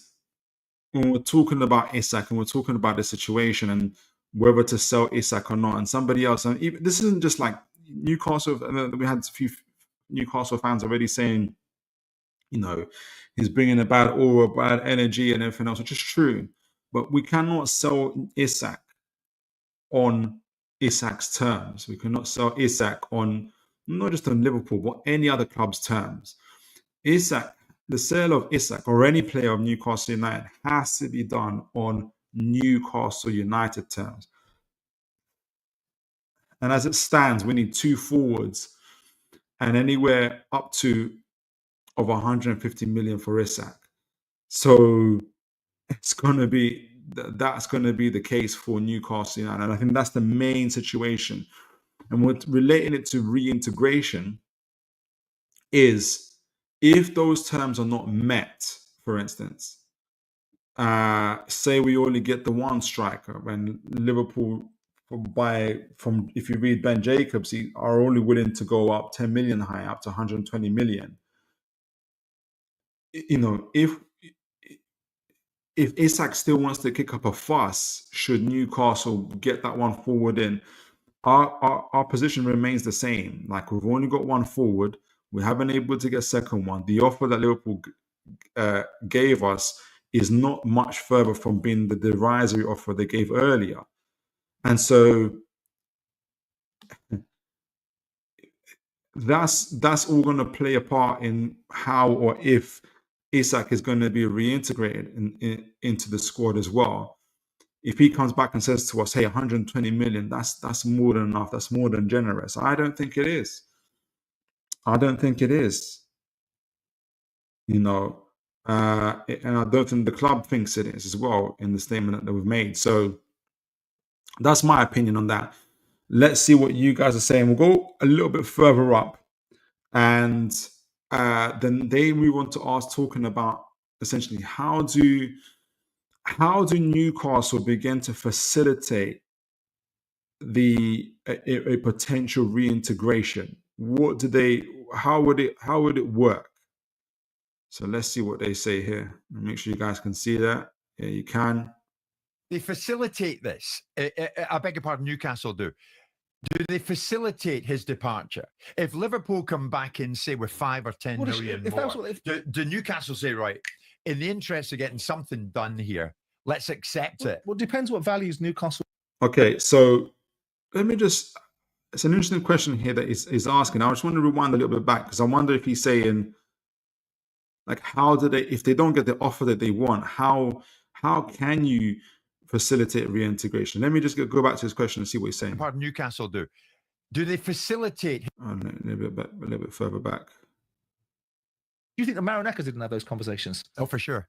when we're talking about Isak and we're talking about the situation and whether to sell Isak or not. And somebody else, and even, this isn't just like Newcastle. We had a few Newcastle fans already saying, you know, he's bringing a bad aura, bad energy, and everything else, which is true. But we cannot sell Isak on Isak's terms. We cannot sell Isak on not just on Liverpool, but any other club's terms. Isak, the sale of Isak or any player of Newcastle United has to be done on Newcastle United terms. And as it stands, we need 2 forwards and anywhere up to of 150 million for Isak. So it's going to be, that's going to be the case for Newcastle United. And I think that's the main situation. And what relating it to reintegration is if those terms are not met, for instance, say we only get the one striker when Liverpool if you read Ben Jacobs, are only willing to go up 10 million high, up to 120 million. You know, if Isak still wants to kick up a fuss, should Newcastle get that one forward in, our position remains the same. Like, we've only got one forward. We haven't been able to get a second one. The offer that Liverpool gave us is not much further from being the derisory offer they gave earlier. And so that's all going to play a part in how or if Isak is going to be reintegrated into the squad as well. If he comes back and says to us, hey, 120 million, that's more than enough, that's more than generous. I don't think it is. You know, and I don't think the club thinks it is as well in the statement that we've made. So that's my opinion on that. Let's see what you guys are saying. We'll go a little bit further up, and then they move on to us talking about essentially how do Newcastle begin to facilitate a potential reintegration? How would it work? So let's see what they say here. Make sure you guys can see that. Yeah, you can. They facilitate this. I beg your pardon, Newcastle do. Do they facilitate his departure? If Liverpool come back in, say, with 5 or 10 million more, do Newcastle say, right, in the interest of getting something done here, let's accept it? Well, it depends what values Newcastle. Okay, so let me just, it's an interesting question here that is asking. I just want to rewind a little bit back, because I wonder if he's saying, like, how do they, if they don't get the offer that they want, how can you facilitate reintegration? Let me just go back to his question and see what he's saying. Pardon, Newcastle do. Do they facilitate? Oh, no, a little bit further back. you think the Marinakers didn't have those conversations? Oh, for sure.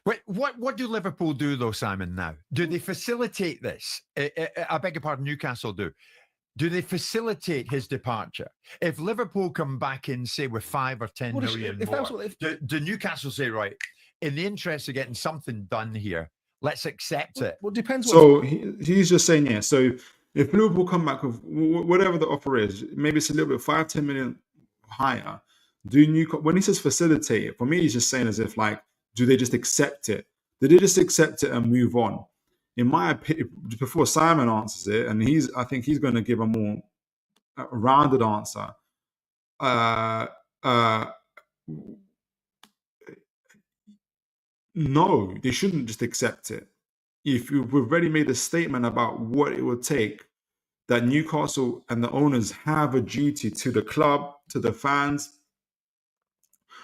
Wait, what do Liverpool do though, Simon? Now, do they facilitate this? I beg your pardon, Newcastle do. Do they facilitate his departure? If Liverpool come back in, say, with 5 or 10 million more, do Newcastle say, right, in the interest of getting something done here, let's accept it? Well, it depends. So he's just saying, yeah. So if Liverpool come back with whatever the offer is, maybe it's a little bit 5-10 million higher. When he says facilitate it, for me, he's just saying as if like, do they just accept it? Do they just accept it and move on? In my opinion, before Simon answers it, and I think he's going to give a more rounded answer. No, they shouldn't just accept it. If we've already made a statement about what it would take, that Newcastle and the owners have a duty to the club, to the fans.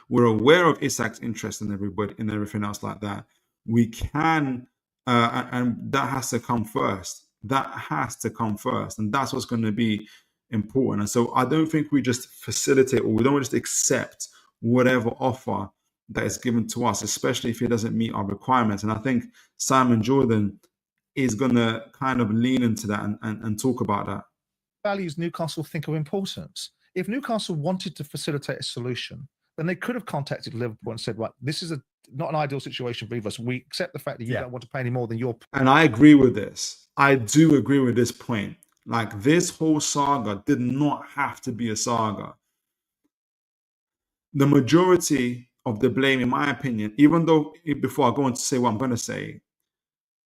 We're aware of Isak's interest in everybody and everything else like that. We can, and that has to come first. That has to come first, and that's what's going to be important. And so I don't think we just facilitate, or we don't just accept whatever offer that is given to us, especially if it doesn't meet our requirements. And I think Simon Jordan is going to kind of lean into that and talk about that. Values Newcastle think are important. If Newcastle wanted to facilitate a solution, then they could have contacted Liverpool and said, right, this is not an ideal situation for either of us. We accept the fact that you don't want to pay any more than your... And I agree with this. I do agree with this point. Like, this whole saga did not have to be a saga. The majority of the blame, in my opinion, even though, before I go on to say what I'm going to say,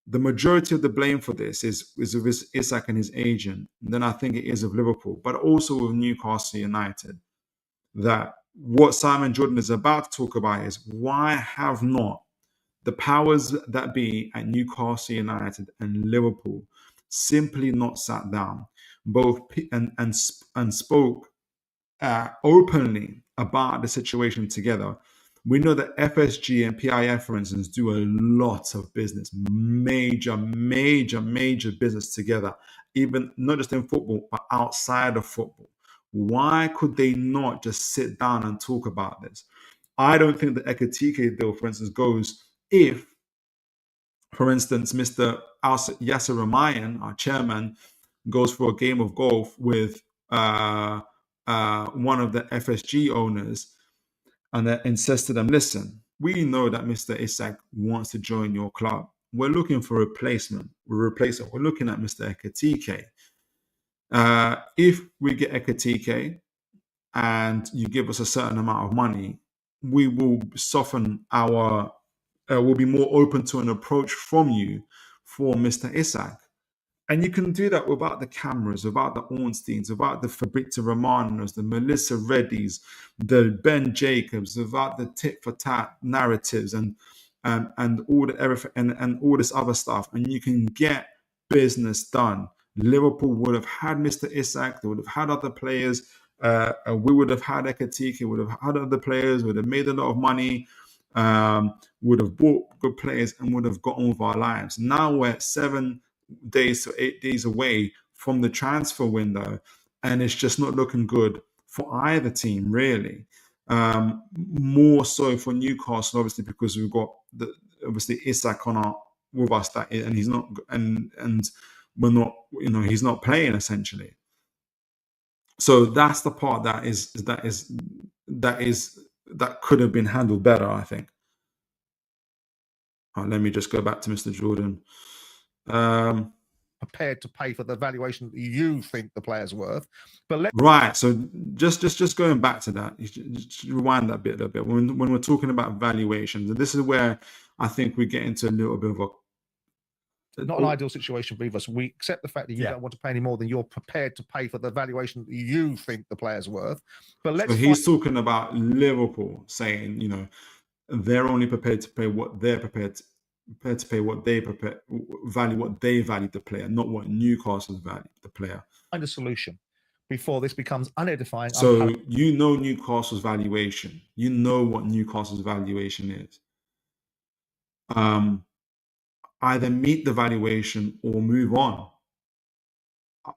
the majority of the blame for this is of Isak and his agent. And then I think it is of Liverpool, but also of Newcastle United. That what Simon Jordan is about to talk about is, why have not the powers that be at Newcastle United and Liverpool simply not sat down both and spoke openly about the situation together? We know that FSG and PIF, for instance, do a lot of business, major business together, even not just in football, but outside of football. Why could they not just sit down and talk about this? I don't think the Ekatike deal, for instance, goes if, for instance, Mr. Yasser Ramayan, our chairman, goes for a game of golf with one of the FSG owners and says to them, listen, we know that Mr. Isak wants to join your club. We're looking for a replacement. We're looking at Mr. Ekatike. If we get Ekatike and you give us a certain amount of money, we will soften we'll be more open to an approach from you for Mr. Isak. And you can do that without the cameras, without the Ornsteins, without the Fabrizio Romanos, the Melissa Reddys, the Ben Jacobs, without the tit for tat narratives and all the everything and all this other stuff. And you can get business done. Liverpool would have had Mr. Isak, they would have had other players, we would have had Ekatike, would have had other players, would have made a lot of money, would have bought good players and would have got on with our lives. Now we're 7 days to 8 days away from the transfer window, and it's just not looking good for either team, really. More so for Newcastle, obviously, because we've got obviously Isak with us, and he's not, and we're not, he's not playing essentially. So that's the part that could have been handled better, I think. Let me just go back to Mr. Jordan. Prepared to pay for the valuation that you think the player's worth, but right. So just going back to that, you just rewind that bit a bit. When we're talking about valuations, and this is where I think we get into a little bit of not an ideal situation for either of us. We accept the fact that you don't want to pay any more than you're prepared to pay for the valuation that you think the player's worth. But he's talking about Liverpool saying, they're only prepared to pay what they're prepared to pay, what they value the player, not what Newcastle value the player. Find a solution before this becomes unedifying. So Newcastle's valuation. You know what Newcastle's valuation is. Either meet the valuation or move on.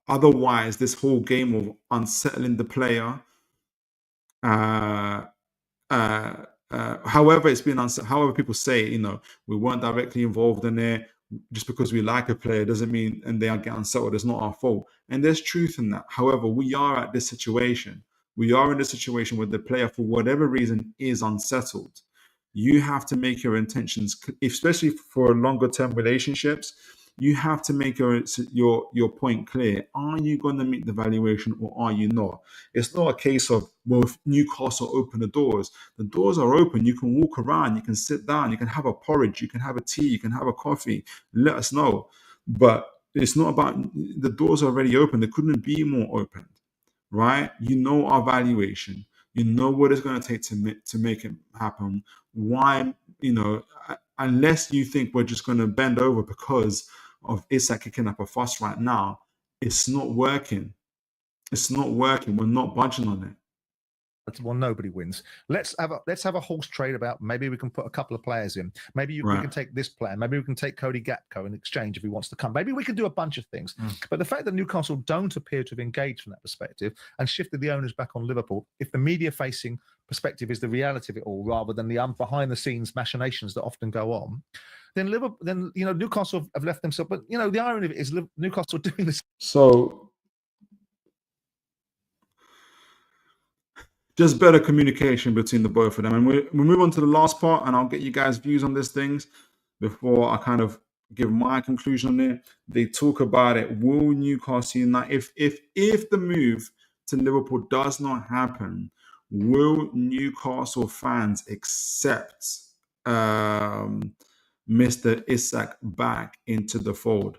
Otherwise, this whole game of unsettling the player, however it's been, however people say, we weren't directly involved in it. Just because we like a player doesn't mean, and they are getting unsettled, it's not our fault. And there's truth in that. However, we are at this situation. We are in a situation where the player, for whatever reason, is unsettled. You have to make your intentions, especially for longer term relationships. You have to make your point clear. Are you going to meet the valuation or are you not? It's not a case of, well, if Newcastle open the doors are open. You can walk around, you can sit down, you can have a porridge, you can have a tea, you can have a coffee. Let us know. But it's not about, the doors are already open. They couldn't be more open, right? You know our valuation. You know what it's going to take to make it happen. Why, unless you think we're just going to bend over because of Isak kicking up a fuss right now, it's not working. It's not working. We're not budging on it. Well, nobody wins. Let's have a horse trade about, maybe we can put a couple of players in. Maybe we can take this player. Maybe we can take Cody Gakpo in exchange if he wants to come. Maybe we can do a bunch of things. But the fact that Newcastle don't appear to have engaged from that perspective and shifted the owners back on Liverpool, if the media-facing perspective is the reality of it all rather than the behind-the-scenes machinations that often go on, then Newcastle have left themselves. But the irony of it is Newcastle doing this. So just better communication between the both of them. And we move on to the last part, and I'll get you guys' views on these things before I kind of give my conclusion on it. They talk about it. Will Newcastle United, if the move to Liverpool does not happen, will Newcastle fans accept Mr. Isak back into the fold?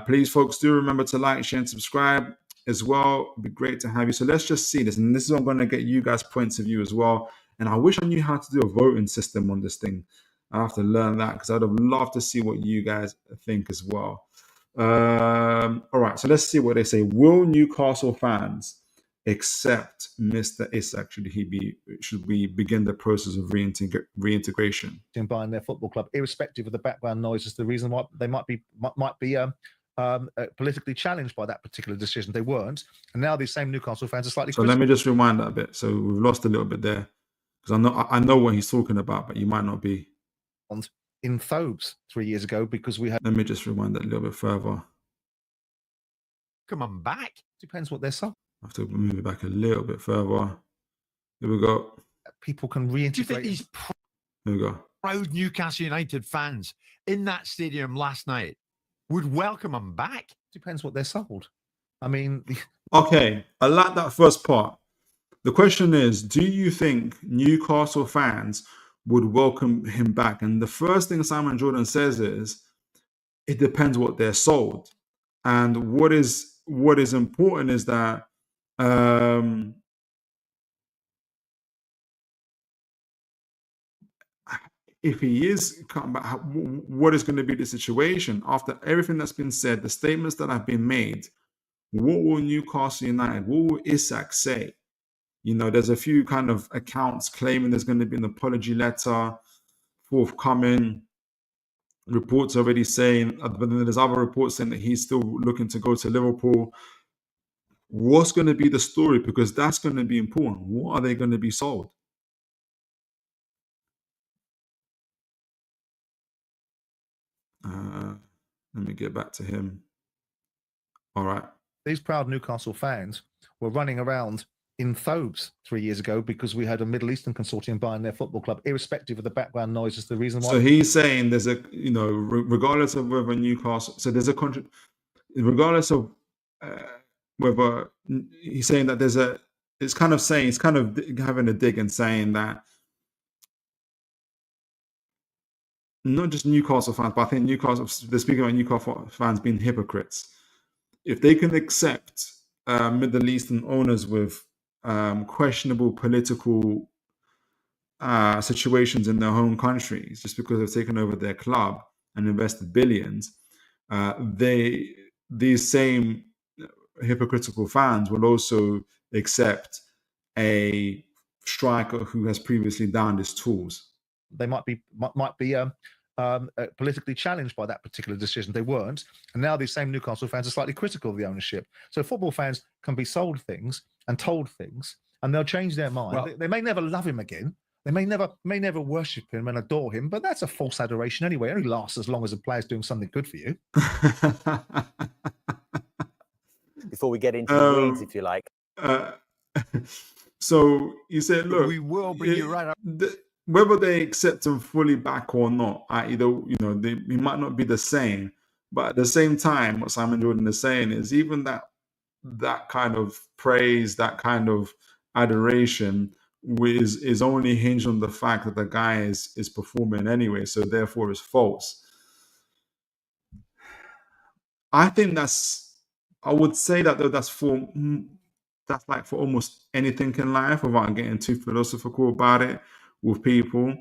Please, folks, do remember to like, share, and subscribe as well. It'd be great to have you. So let's just see this. And this is what I'm going to get you guys' points of view as well. And I wish I knew how to do a voting system on this thing. I have to learn that because I'd have loved to see what you guys think as well. All right, so let's see what they say. Will Newcastle fans accept Mr. Isak? Should we begin the process of reintegration? In buying their football club, irrespective of the background noises, the reason why they might be politically challenged by that particular decision. They weren't, and now these same Newcastle fans are slightly. So let me just rewind that a bit. So we've lost a little bit there because I know what he's talking about, but you might not be. In Thobes 3 years ago, because we had. Let me just rewind that a little bit further. Come on back. Depends what they're sold. I have to move it back a little bit further. Here we go. People can reintegrate. Do you think these Here we go. proud Newcastle United fans in that stadium last night would welcome him back? Depends what they're sold. I mean, okay, I like that first part. The question is, do you think Newcastle fans would welcome him back? And the first thing Simon Jordan says is, it depends what they're sold. And what is important is that if he is coming back, what is going to be the situation after everything that's been said, the statements that have been made? What will Newcastle United, what will Isak say? There's a few kind of accounts claiming there's going to be an apology letter forthcoming. Reports already saying, but then there's other reports saying that he's still looking to go to Liverpool. What's going to be the story? Because that's going to be important. What are they going to be sold? Let me get back to him. All right. These proud Newcastle fans were running around in Thobes 3 years ago because we had a Middle Eastern consortium buying their football club, irrespective of the background noises. The reason why. So he's saying there's a, regardless of whether Newcastle, so there's a contract, regardless of whether he's saying that there's a, it's kind of having a dig and saying that not just Newcastle fans, but I think they're speaking about Newcastle fans being hypocrites. If they can accept Middle Eastern owners with questionable political situations in their home countries, just because they've taken over their club and invested billions, these same hypocritical fans will also accept a striker who has previously downed his tools. They might be politically challenged by that particular decision. They weren't, and now these same Newcastle fans are slightly critical of the ownership. So football fans can be sold things and told things, and they'll change their mind. Well- They may never love him again. They may never worship him and adore him, but that's a false adoration anyway. It only lasts as long as a player's doing something good for you. Before we get into the weeds, if you like. So you said, look, we will bring you right up. Whether they accept him fully back or not, he might not be the same, but at the same time, what Simon Jordan is saying is even that kind of praise, that kind of adoration is only hinged on the fact that the guy is performing anyway, so therefore it's false. I think I would say that though that's like for almost anything in life without getting too philosophical about it with people.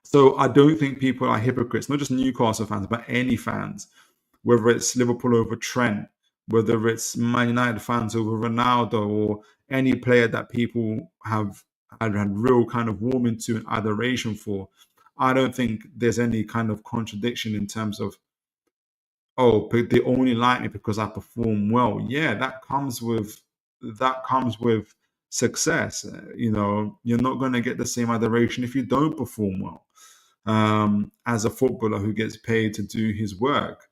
So I don't think people are hypocrites, not just Newcastle fans, but any fans, whether it's Liverpool over Trent, whether it's Man United fans over Ronaldo, or any player that people have had real kind of warming to and adoration for. I don't think there's any kind of contradiction in terms of, oh, but they only like me because I perform well. Yeah, that comes with success. You're not going to get the same adoration if you don't perform well. As a footballer who gets paid to do his work,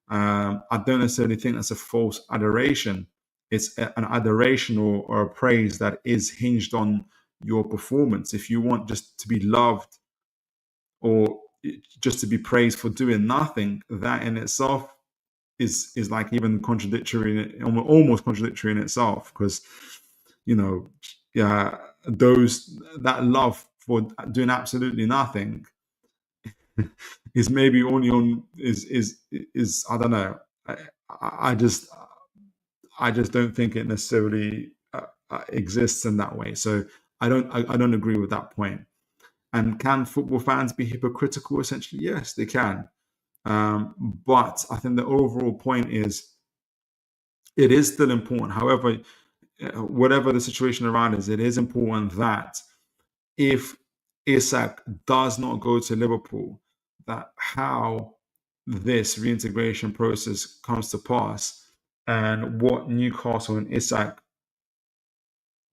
I don't necessarily think that's a false adoration. It's an adoration or a praise that is hinged on your performance. If you want just to be loved or just to be praised for doing nothing, that in itself is like even contradictory, almost contradictory in itself, because that love for doing absolutely nothing is maybe only on is I don't know. I just don't think it necessarily exists in that way. So I don't agree with that point. And can football fans be hypocritical? Essentially, yes, they can. But I think the overall point is it is still important. However, whatever the situation around is, it is important that if Isak does not go to Liverpool, that how this reintegration process comes to pass and what Newcastle and Isak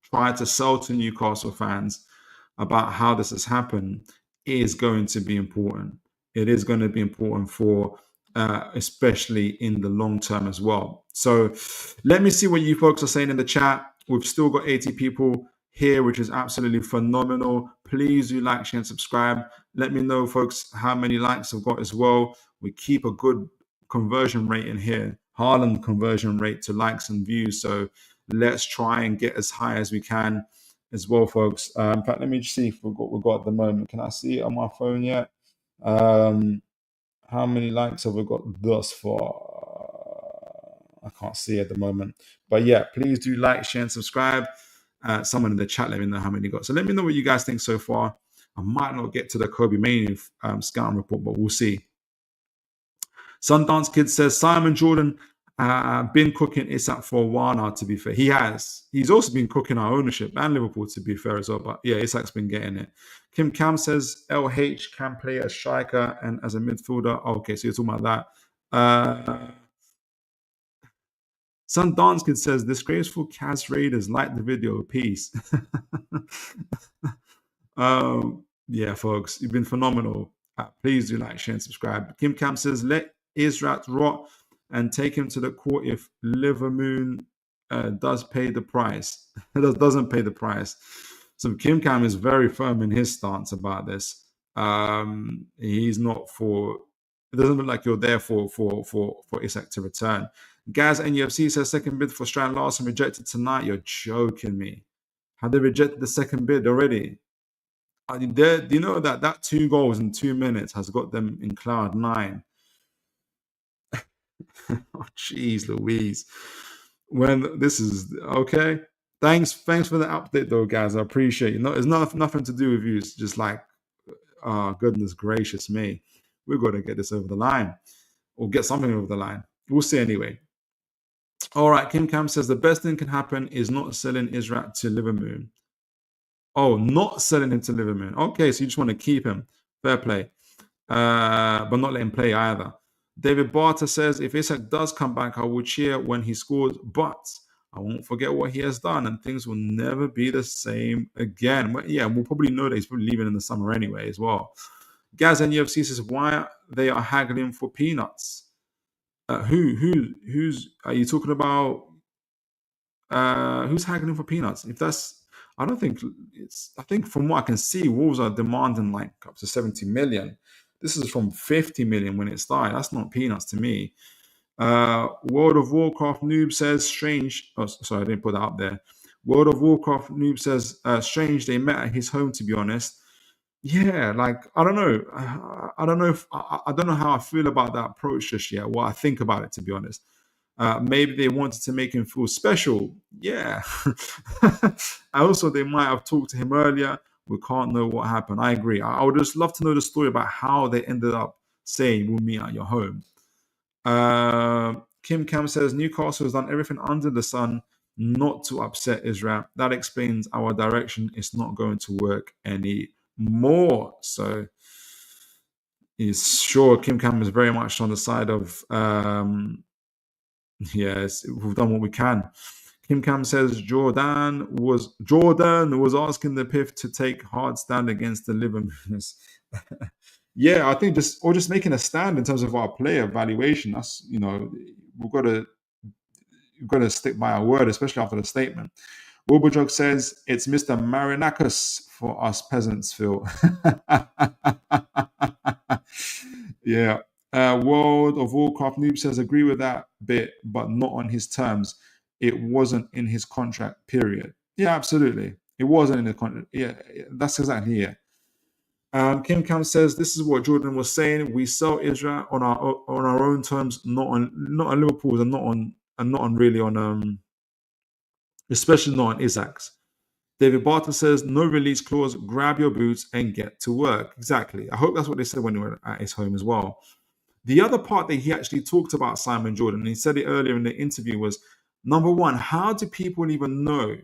try to sell to Newcastle fans about how this has happened is going to be important. It is going to be important for especially in the long term as well. So let me see what you folks are saying in the chat. We've still got 80 people here, which is absolutely phenomenal. Please do like, share, and subscribe. Let me know, folks, how many likes I've got as well. We keep a good conversion rate in here, Haaland conversion rate to likes and views. So let's try and get as high as we can as well, folks. In fact, let me just see if we've got at the moment. Can I see it on my phone yet? How many likes have we got thus far? I can't see at the moment. But yeah, please do like, share, and subscribe. Someone in the chat, let me know how many you got. So let me know what you guys think so far. I might not get to the Kobe Mania scouting report, but we'll see. Sundance Kid says, Simon Jordan been cooking Isak for a while now, to be fair. He has. He's also been cooking our ownership and Liverpool, to be fair as well. But yeah, Isak's been getting it. Kim Cam says, LH can play as striker and as a midfielder. Okay, so you're talking about that. Sundance Kid says, disgraceful Cas Raiders, like the video, peace. Yeah, folks, you've been phenomenal. Please do like, share, and subscribe. Kim Cam says, let Israel rot and take him to the court if Liverpool does pay the price. Doesn't pay the price. So Kim Cam is very firm in his stance about this. He's not for. It doesn't look like you're there for Isak to return. Gaz NUFC says second bid for Strand Larson rejected tonight. You're joking me. Have they rejected the second bid already? Do you know that 2 goals in 2 minutes has got them in cloud 9? Oh, jeez, Louise. When this is okay. Thanks for the update, though, guys. I appreciate it. No, it's nothing to do with you. It's just like, oh, goodness gracious me. We've got to get this over the line or get something over the line. We'll see anyway. All right, Kim Cam says the best thing can happen is not selling Israel to Liverpool. Oh, not selling him to Liverpool. Okay, so you just want to keep him. Fair play. But not let him play either. David Barter says, if Isak does come back, I will cheer when he scores, but I won't forget what he has done, and things will never be the same again. But yeah, we'll probably know that he's probably leaving in the summer anyway as well. Gaz NUFC says, why they are haggling for peanuts? Who's are you talking about? Who's haggling for peanuts? If that's, I don't think it's. I think from what I can see, Wolves are demanding like up to 70 million. This is from 50 million when it started. That's not peanuts to me. World of Warcraft noob says strange. Oh, sorry, I didn't put that up there. World of Warcraft noob says strange. They met at his home. To be honest, yeah, like I don't know. I don't know if I don't know how I feel about that approach just yet. What I think about it, to be honest. Maybe they wanted to make him feel special. Yeah. Also, they might have talked to him earlier. We can't know what happened. I agree. I would just love to know the story about how they ended up saying we'll meet at your home. Kim Cam says Newcastle has done everything under the sun not to upset Israel. That explains our direction. It's not going to work anymore. So he's sure Kim Cam is very much on the side of yes, we've done what we can. Kim Cam says Jordan was asking the PIF to take hard stand against the Liverpool. Yeah, I think just making a stand in terms of our player valuation. That's, we've got to stick by our word, especially after the statement. Wilbur says it's Mr. Marinakis for us peasants, Phil. Yeah. World of Warcraft noob says agree with that bit, but not on his terms. It wasn't in his contract, period. Yeah, absolutely. It wasn't in the contract. Yeah, that's exactly it. Kim Cam says this is what Jordan was saying. We sell Israel on our own terms, not on Liverpool's, and not on especially not on Isak's. David Barton says no release clause. Grab your boots and get to work. Exactly. I hope that's what they said when they were at his home as well. The other part that he actually talked about Simon Jordan, and he said it earlier in the interview, was number one, how do people even know?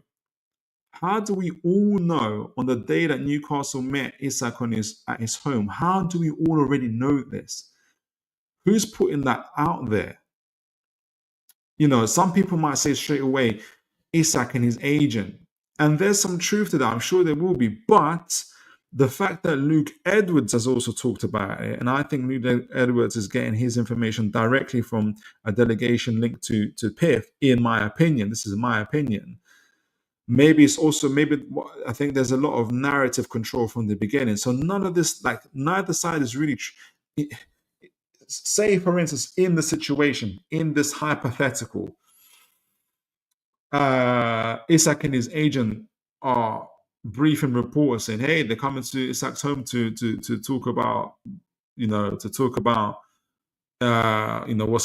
How do we all know on the day that Newcastle met Isak at his home? How do we all already know this? Who's putting that out there? Some people might say straight away, Isak and his agent. And there's some truth to that. I'm sure there will be. But the fact that Luke Edwards has also talked about it, and I think Luke Edwards is getting his information directly from a delegation linked to PIF, in my opinion. This is my opinion. Maybe I think there's a lot of narrative control from the beginning. So none of this, like neither side is really, say for instance, in the situation, in this hypothetical, Isak and his agent are briefing reporters saying, hey, they're coming to Isak's home to talk about, what's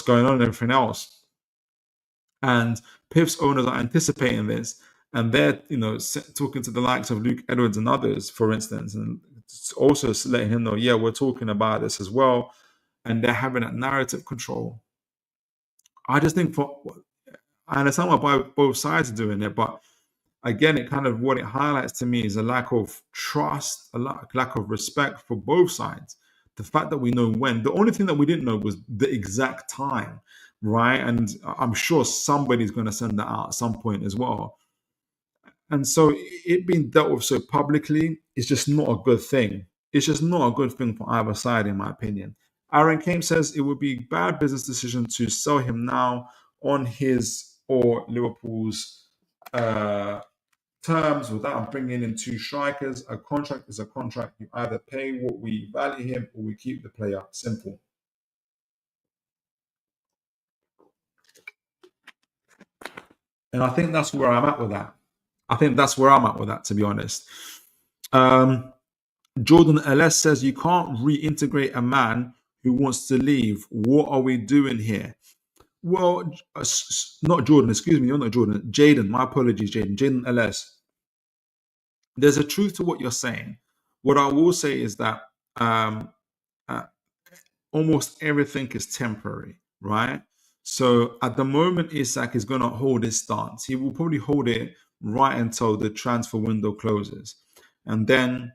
going on and everything else. And PIF's owners are anticipating this. And they're, talking to the likes of Luke Edwards and others, for instance, and also letting him know, yeah, we're talking about this as well. And they're having that narrative control. I just think I understand why both sides are doing it, but again, what it highlights to me is a lack of trust, a lack of respect for both sides. The fact that we know when, the only thing that we didn't know was the exact time, right? And I'm sure somebody's going to send that out at some point as well. And so it being dealt with so publicly is just not a good thing. It's just not a good thing for either side, in my opinion. Aaron Kame says it would be a bad business decision to sell him now on his or Liverpool's terms without bringing in two strikers. A contract is a contract. You either pay what we value him or we keep the player. Simple. And I think that's where I'm at with that. To be honest. Jordan LS says you can't reintegrate a man who wants to leave. What are we doing here? Well, not Jordan, excuse me, you're not Jordan. Jaden, my apologies, Jaden LS. There's a truth to what you're saying. What I will say is that almost everything is temporary, right? So at the moment, Isak is going to hold his stance. He will probably hold it right until the transfer window closes. And then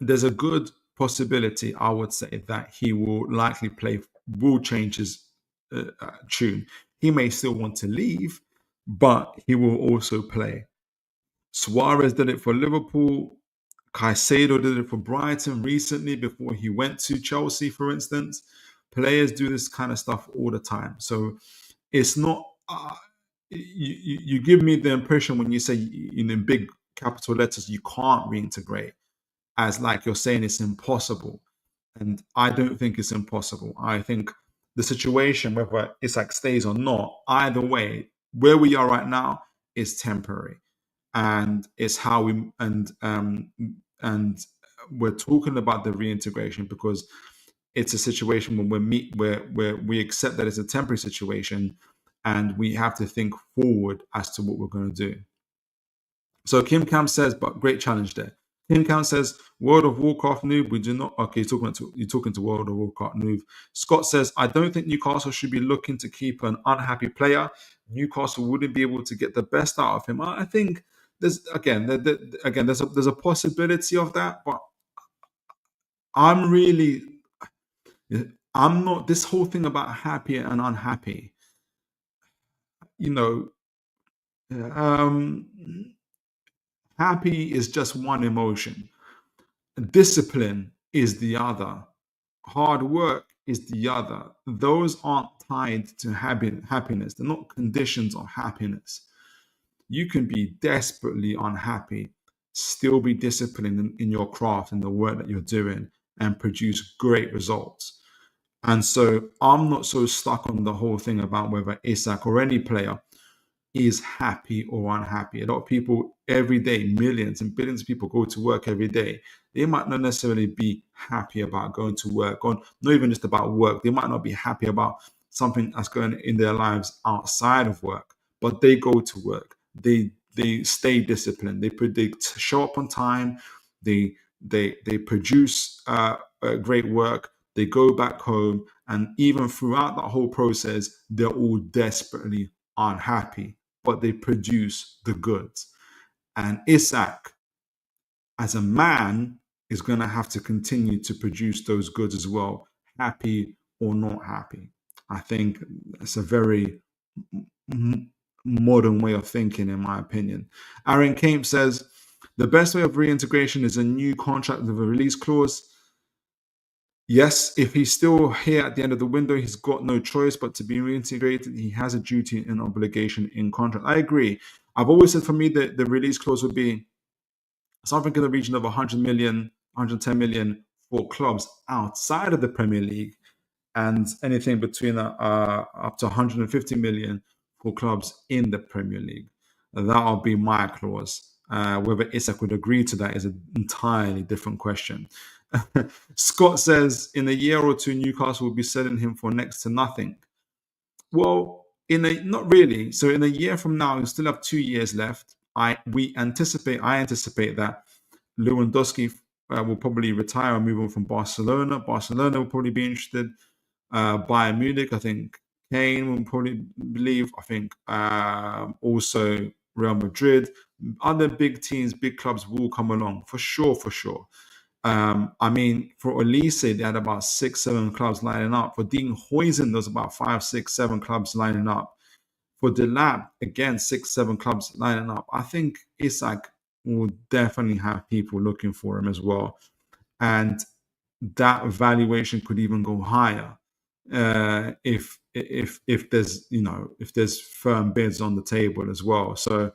there's a good possibility, I would say, that he will likely will change his tune. He may still want to leave, but he will also play. Suarez did it for Liverpool. Caicedo did it for Brighton recently before he went to Chelsea, for instance. Players do this kind of stuff all the time. So it's not, you give me the impression when you say in big capital letters, you can't reintegrate, as like you're saying it's impossible. And I don't think it's impossible. I think the situation, whether Isak stays or not, either way, where we are right now is temporary. And it's how we and we're talking about the reintegration because it's a situation where we accept that it's a temporary situation, and we have to think forward as to what we're going to do. So Kim Cam says, but great challenge there. Kim Cam says, World of Warcraft noob, we do not. Okay, you're talking to World of Warcraft noob. Scott says, I don't think Newcastle should be looking to keep an unhappy player. Newcastle wouldn't be able to get the best out of him. I think there's there's a possibility of that, but I'm not, this whole thing about happy and unhappy, happy is just one emotion. Discipline is the other. Hard work is the other. Those aren't tied to happiness. They're not conditions of happiness. You can be desperately unhappy, still be disciplined in your craft and the work that you're doing, and produce great results. And so I'm not so stuck on the whole thing about whether Isak or any player is happy or unhappy. A lot of people every day, millions and billions of people go to work every day. They might not necessarily be happy about going to work, or not even just about work. They might not be happy about something that's going in their lives outside of work, but they go to work. They stay disciplined. They show up on time. They produce great work. They go back home, and even throughout that whole process, they're all desperately unhappy, but they produce the goods. And Isak, as a man, is going to have to continue to produce those goods as well, happy or not happy. I think it's a very modern way of thinking, in my opinion. Aaron Kemp says, the best way of reintegration is a new contract with a release clause. Yes, if he's still here at the end of the window, he's got no choice but to be reintegrated. He has a duty and obligation in contract. I agree. I've always said for me that the release clause would be something in the region of 100 million, 110 million for clubs outside of the Premier League, and anything between up to 150 million for clubs in the Premier League. That'll be my clause. Whether Isak would agree to that is an entirely different question. Scott says, in a year or two, Newcastle will be selling him for next to nothing. Well, not really. So in a year from now, we still have 2 years left. I anticipate that Lewandowski will probably retire and move on from Barcelona. Barcelona will probably be interested. Bayern Munich, I think Kane will probably leave. I think also Real Madrid. Other big teams, big clubs will come along for sure. I mean, for Elise, they had about 6-7 clubs lining up. For Dean Huijsen, there's about 5-6-7 clubs lining up. For Delap, again, 6-7 clubs lining up. I think Isak will definitely have people looking for him as well. And that valuation could even go higher if there's firm bids on the table as well. So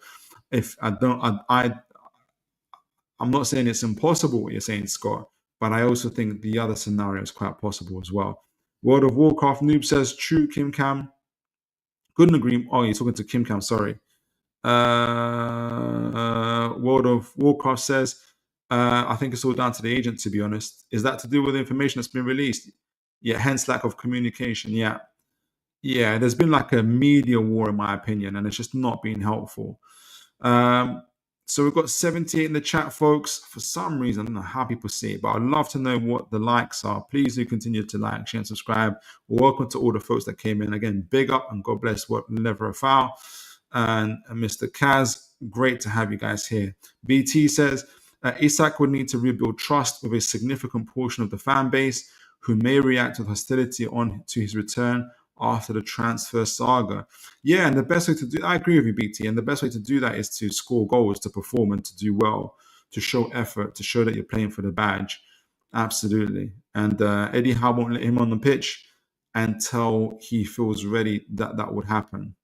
I'm not saying it's impossible what you're saying, Scott, but I also think the other scenario is quite possible as well. World of Warcraft noob says, true, Kim Cam. Couldn't agree. Oh, you're talking to Kim Cam, sorry. World of Warcraft says, I think it's all down to the agent, to be honest. Is that to do with the information that's been released? Yeah, hence lack of communication. Yeah, there's been like a media war, in my opinion, and it's just not been helpful. So we've got 78 in the chat, folks. For some reason, I don't know how people see it, but I'd love to know what the likes are. Please do continue to like, share, and subscribe. Welcome to all the folks that came in. Again, big up and God bless what never a foul. And Mr. Kaz, great to have you guys here. BT says, Isak would need to rebuild trust with a significant portion of the fan base who may react with hostility on to his return. after the transfer saga. Yeah, and the best way to do, I agree with you, BT, and the best way to do that is to score goals, to perform, and to do well, to show effort, to show that you're playing for the badge. Absolutely. And Eddie Howe won't let him on the pitch until he feels ready that would happen.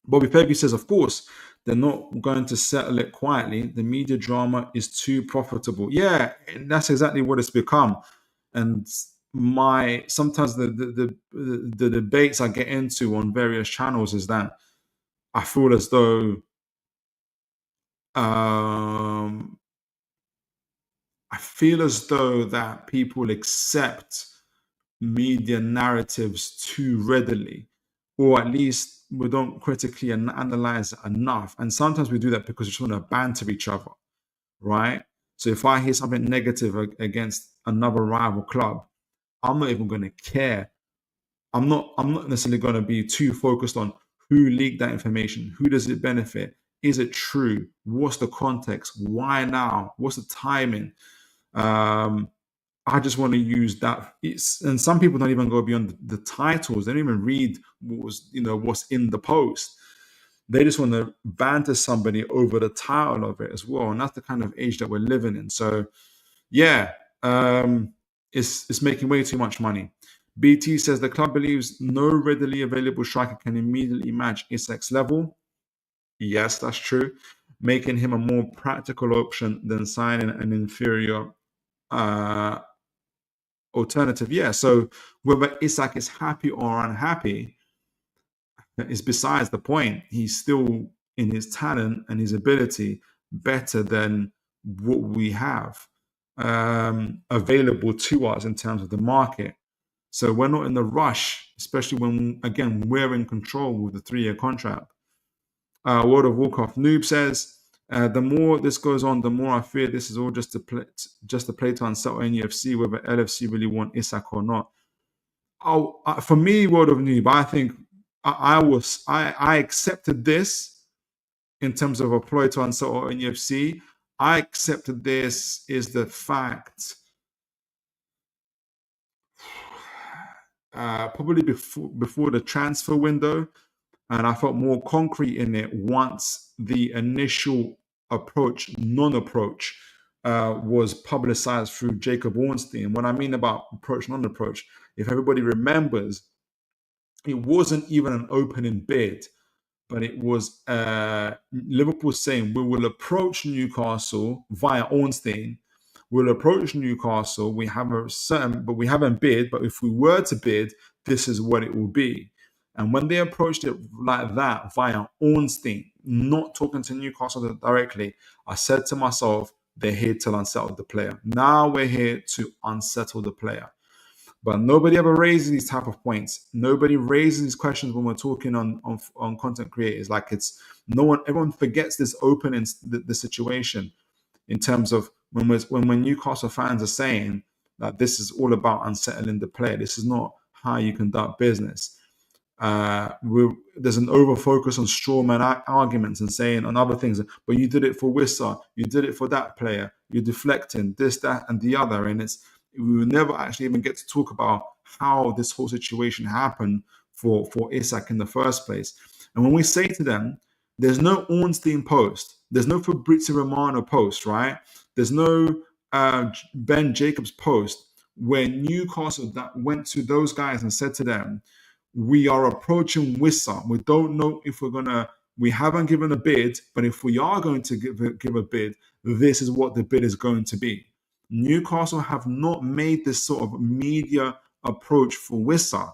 Bobby Peggy says, of course, they're not going to settle it quietly. The media drama is too profitable. Yeah, and that's exactly what it's become. And sometimes the debates I get into on various channels is that I feel as though that people accept media narratives too readily, or at least we don't critically analyze enough. And sometimes we do that because we just want to banter each other, right? So if I hear something negative against another rival club, I'm not even going to care. I'm not necessarily going to be too focused on who leaked that information, who does it benefit, is it true, what's the context, why now, what's the timing. I just want to use that. And some people don't even go beyond the titles. They don't even read what's in the post. They just want to banter somebody over the title of it as well. And that's the kind of age that we're living in. So, yeah, it's making way too much money. BT says the club believes no readily available striker can immediately match Isak's level. Yes, that's true. Making him a more practical option than signing an inferior alternative. Yeah, so whether Isak is happy or unhappy is besides the point. He's still, in his talent and his ability, better than what we have available to us in terms of the market. So we're not in the rush, especially when, again, we're in control with the 3-year contract. World of Warcraft Noob says, the more this goes on, the more I fear this is all just a play to unsettle NUFC, whether LFC really want Isak or not. For me, World of Noob, I think I accepted this in terms of a ploy to unsettle NUFC. I accepted this is the fact. Probably before the transfer window, and I felt more concrete in it once the initial non-approach was publicized through Jacob Ornstein. What I mean about approach, non-approach, if everybody remembers, it wasn't even an opening bid, but it was Liverpool saying, we will approach Newcastle via Ornstein. We'll approach Newcastle. We have but we haven't bid. But if we were to bid, this is what it will be. And when they approached it like that via Ornstein, not talking to Newcastle directly, I said to myself, they're here to unsettle the player. Now we're here to unsettle the player. But nobody ever raises these type of points. Nobody raises these questions when we're talking on content creators. Like everyone forgets this opening the situation in terms of when Newcastle fans are saying that this is all about unsettling the player. This is not how you conduct business. There's an over focus on strawman arguments and saying on other things, but you did it for Wissa, you did it for that player, you're deflecting this, that, and the other, and we will never actually even get to talk about how this whole situation happened for Isak in the first place. And when we say to them, there's no Ornstein post, there's no Fabrizio Romano post, right? There's no Ben Jacobs post where Newcastle that went to those guys and said to them, we are approaching Wissa. We don't know if we haven't given a bid, but if we are going to give a bid, this is what the bid is going to be. Newcastle have not made this sort of media approach for Wissa.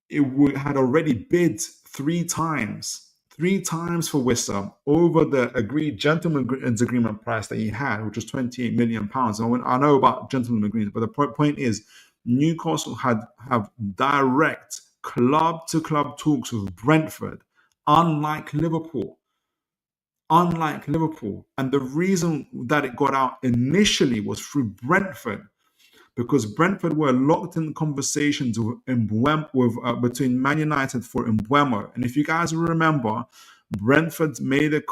It had already bid three times for Wissa over the agreed gentleman's agreement price that he had, which was £28 million. I know about gentleman's agreement, but the point is Newcastle have direct club-to-club talks with Brentford, unlike Liverpool. And the reason that it got out initially was through Brentford, because Brentford were locked in conversations between Man United for Mbeumo. And if you guys remember, Brentford made a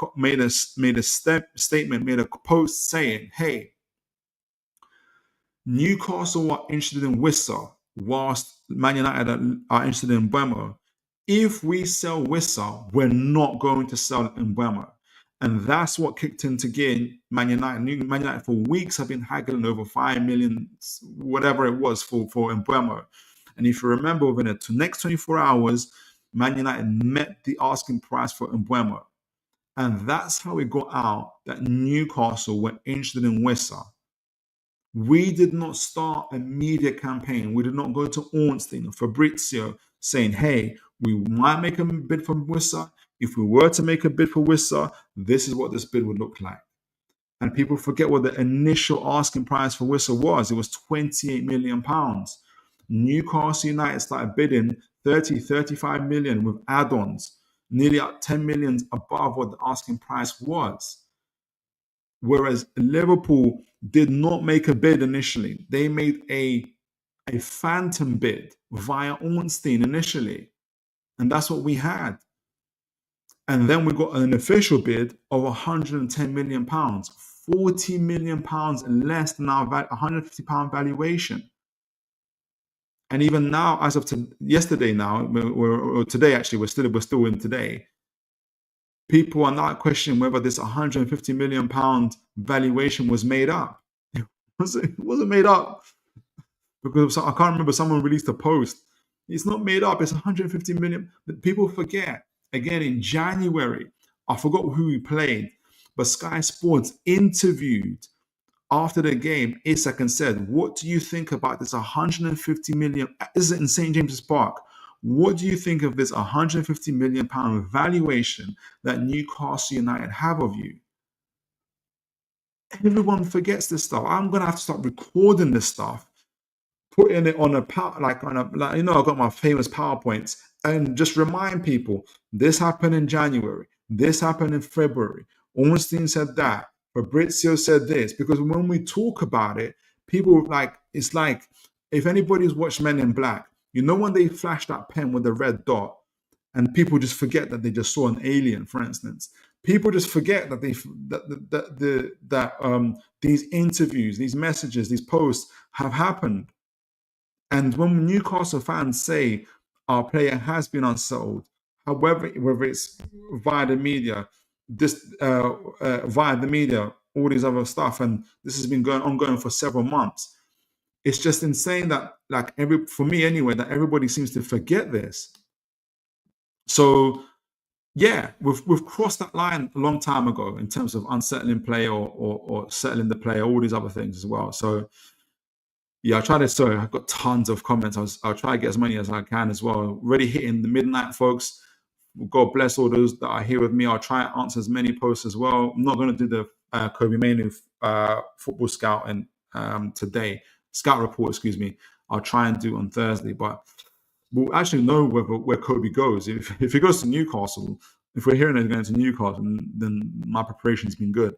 statement, made a post saying, hey, Newcastle are interested in Wissa, whilst Man United are interested in Mbeumo. If we sell Wissa, we're not going to sell Mbeumo. And that's what kicked into gear Man United. Man United for weeks have been haggling over 5 million, whatever it was, for Mbeumo. And if you remember, within the next 24 hours, Man United met the asking price for Mbeumo. And that's how it got out that Newcastle were interested in Wissa. We did not start a media campaign. We did not go to Ornstein or Fabrizio saying, hey, we might make a bid for Wissa. If we were to make a bid for Wissa, this is what this bid would look like. And people forget what the initial asking price for Wissa was. It was £28 million. Newcastle United started bidding 30, 35 million with add-ons, nearly up 10 million above what the asking price was. Whereas Liverpool did not make a bid initially. They made a phantom bid via Ornstein initially. And that's what we had. And then we got an official bid of £110 million, £40 million less than our £150 valuation. And even now, as of yesterday now, or today actually, we're still in today, people are not questioning whether this £150 million valuation was made up. It wasn't made up, because I can't remember, someone released a post. It's not made up. It's 150 million. But people forget. Again, in January, I forgot who we played, but Sky Sports interviewed after the game Isak and said, what do you think about this 150 million? This is in St. James's Park. What do you think of this 150 million pound valuation that Newcastle United have of you? Everyone forgets this stuff. I'm going to have to start recording this stuff, putting it on I've got my famous PowerPoints, and just remind people, this happened in January, this happened in February, Ornstein said that, Fabrizio said this, because when we talk about it, people it's like, if anybody's watched Men in Black, you know when they flash that pen with the red dot, and people just forget that they just saw an alien, for instance. People just forget that these interviews, these messages, these posts have happened. And when Newcastle fans say our player has been unsold, however, whether it's via the media, all these other stuff, and this has been ongoing for several months, it's just insane that, for me anyway, that everybody seems to forget this. So, yeah, we've crossed that line a long time ago in terms of unsettling play or settling the play, all these other things as well. So, yeah, I've got tons of comments. I'll try to get as many as I can as well. Already hitting the midnight, folks. God bless all those that are here with me. I'll try and answer as many posts as well. I'm not going to do the Kobe Manu football scout today. Scout report, excuse me. I'll try and do it on Thursday, but we'll actually know where Kobe goes. If he goes to Newcastle, if we're hearing he's going to Newcastle, then my preparation's been good.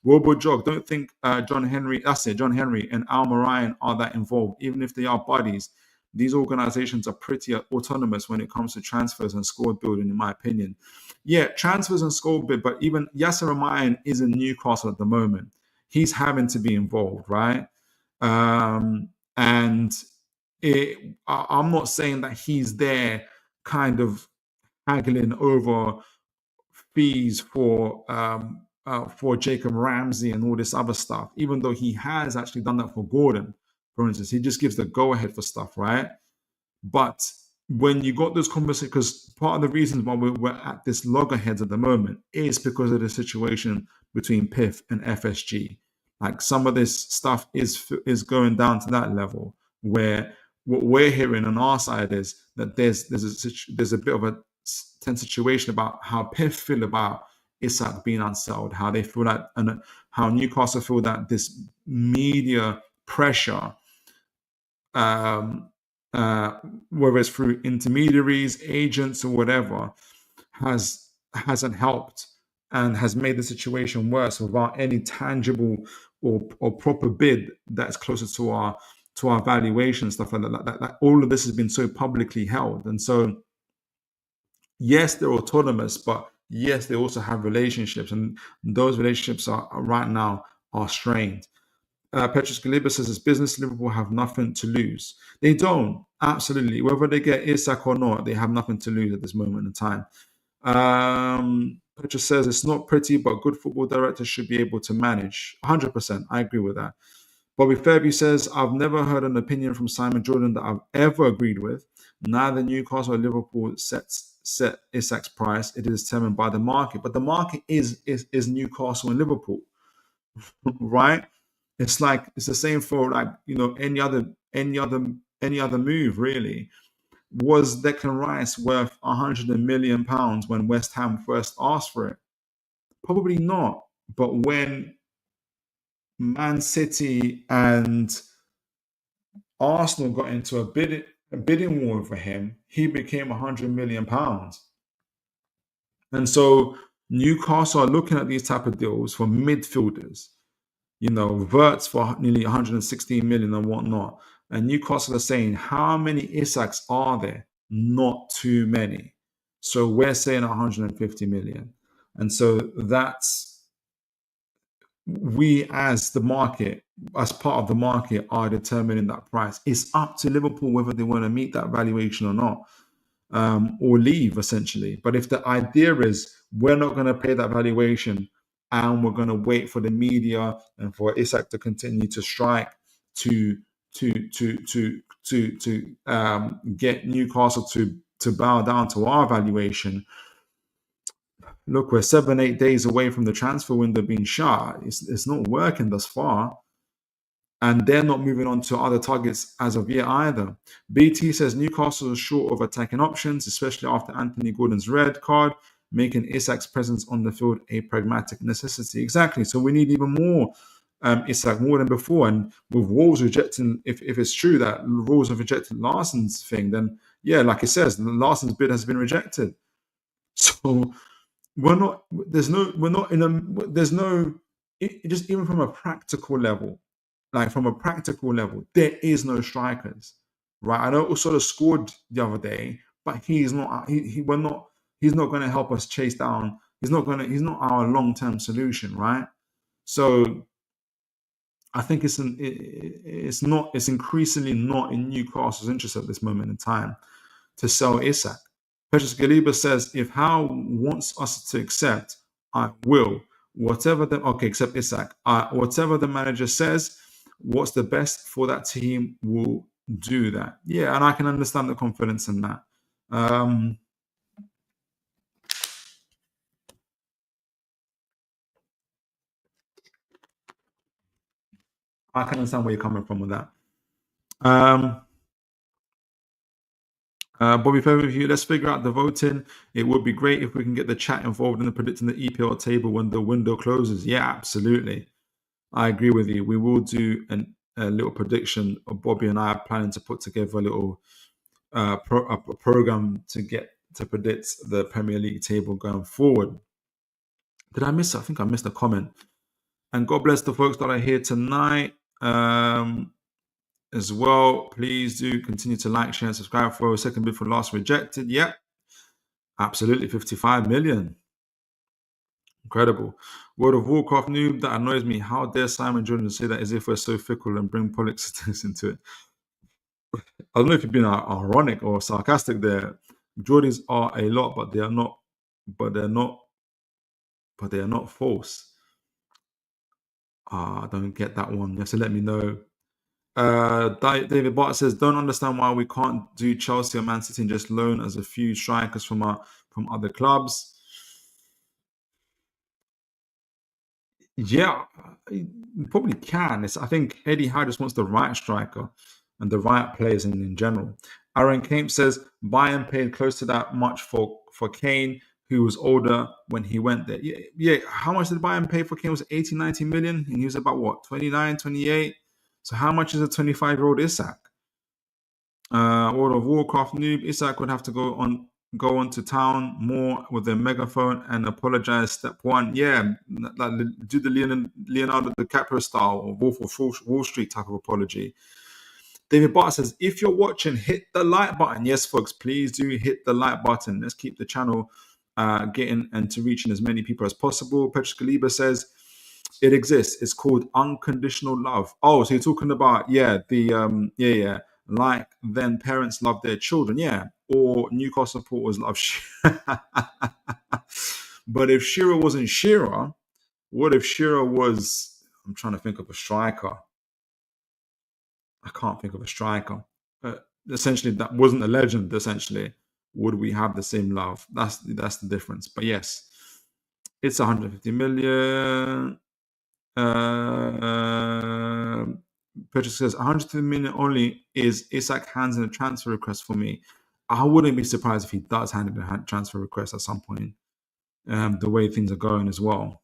Wilbur Jog, don't think John Henry and Al Morayan are that involved. Even if they are buddies, these organizations are pretty autonomous when it comes to transfers and squad building, in my opinion. Yeah, transfers and squad build, but even Yasser Ramayan is in Newcastle at the moment. He's having to be involved, right? I'm not saying that he's there kind of haggling over fees for Jacob Ramsey and all this other stuff, even though he has actually done that for Gordon, for instance. He just gives the go-ahead for stuff, right? But when you got those conversations, because part of the reasons why we're at this loggerheads at the moment is because of the situation between PIF and FSG. Like, some of this stuff is going down to that level, where what we're hearing on our side is that there's a bit of a tense situation about how PIF feel about Isak being unsold, how they feel that, and how Newcastle feel that this media pressure, whether it's through intermediaries, agents, or whatever, hasn't helped and has made the situation worse without any tangible or proper bid that's closer to our valuation, stuff like that. All of this has been so publicly held, and so yes, they're autonomous, but yes, they also have relationships, and those relationships are right now strained. Petrus Galiba says, it's business. Liverpool have nothing to lose. They don't. Absolutely. Whether they get Isak or not, they have nothing to lose at this moment in time. Petrus says, it's not pretty, but good football directors should be able to manage. 100%. I agree with that. Bobby Fairview says, I've never heard an opinion from Simon Jordan that I've ever agreed with. Neither Newcastle or Liverpool set Isak's price. It is determined by the market. But the market is Newcastle and Liverpool, right? It's like, it's the same for, like, you know, any other move, really. Was Declan Rice worth £100 million when West Ham first asked for it? Probably not. But when Man City and Arsenal got into a bidding war for him, he became £100 million. And so Newcastle are looking at these type of deals for midfielders, you know, Verts for nearly 116 million and whatnot. And Newcastle are saying, how many Isaks are there? Not too many. So we're saying 150 million. And so that's, we as the market, as part of the market, are determining that price. It's up to Liverpool whether they want to meet that valuation or not, or leave, essentially. But if the idea is we're not going to pay that valuation and we're going to wait for the media and for Isak to continue to strike to get Newcastle to bow down to our valuation. Look, we're 7-8 days away from the transfer window being shut. It's not working thus far. And they're not moving on to other targets as of yet either. BT says Newcastle is short of attacking options, especially after Anthony Gordon's red card, making Isak's presence on the field a pragmatic necessity. Exactly. So we need even more Isak, more than before. And with Wolves rejecting, if it's true that Wolves have rejected Larsson's thing, then yeah, like it says, Larsson's bid has been rejected. So just even from a practical level, there is no strikers, right? I know Osola scored the other day, but he's not going to help us chase down. He's not our long-term solution, right? So I think it's increasingly not in Newcastle's interest at this moment in time to sell Isak. Petrus Galiba says, if Howe wants us to accept, I will. Accept Isak. Whatever the manager says, what's the best for that team, will do that. Yeah, and I can understand the confidence in that. I can understand where you're coming from with that. Bobby Fairview, let's figure out the voting. It would be great if we can get the chat involved in the predicting the EPL table when the window closes. Yeah, absolutely. I agree with you. We will do a little prediction. Bobby and I are planning to put together a little program to predict the Premier League table going forward. Did I miss it? I think I missed a comment. And God bless the folks that are here tonight as well. Please do continue to like, share, and subscribe. For a second bid for last rejected. Yep, absolutely. 55 million. Incredible. World of Warcraft noob, that annoys me. How dare Simon Jordan say that as if we're so fickle and bring politics into it? I don't know if you're being ironic or sarcastic there. Jordans are a lot, but they are not. But they are not false. I don't get that one. You have to let me know. David Barton says, don't understand why we can't do Chelsea or Man City and just loan as a few strikers from other clubs. Yeah, you probably can. I think Eddie Howe just wants the right striker and the right players in general. Aaron Kemp says Bayern paid close to that much for Kane, who was older when he went there. Yeah. How much did Bayern pay for Kane? Was it 80, 90 million? And he was about what, 29, 28? So how much is a 25-year-old Isak? World of Warcraft noob, Isak would have to go on to town more with a megaphone and apologize. Step one. Yeah, like do the Leonardo DiCaprio style or Wolf of Wall Street type of apology. David Barton says, if you're watching, hit the like button. Yes, folks, please do hit the like button. Let's keep the channel getting and to reaching as many people as possible. Petrus Galiba says, It exists. It's called unconditional love. Oh, so you're talking about like then parents love their children, or Newcastle supporters love. But if Shearer wasn't Shearer, what if Shearer was? I'm trying to think of a striker. I can't think of a striker. Essentially, that wasn't a legend. Essentially, would we have the same love? That's the difference. But yes, it's 150 million. Purchase says 150 million only is Isak hands in a transfer request for me. I wouldn't be surprised if he does hand in a transfer request at some point. The way things are going as well.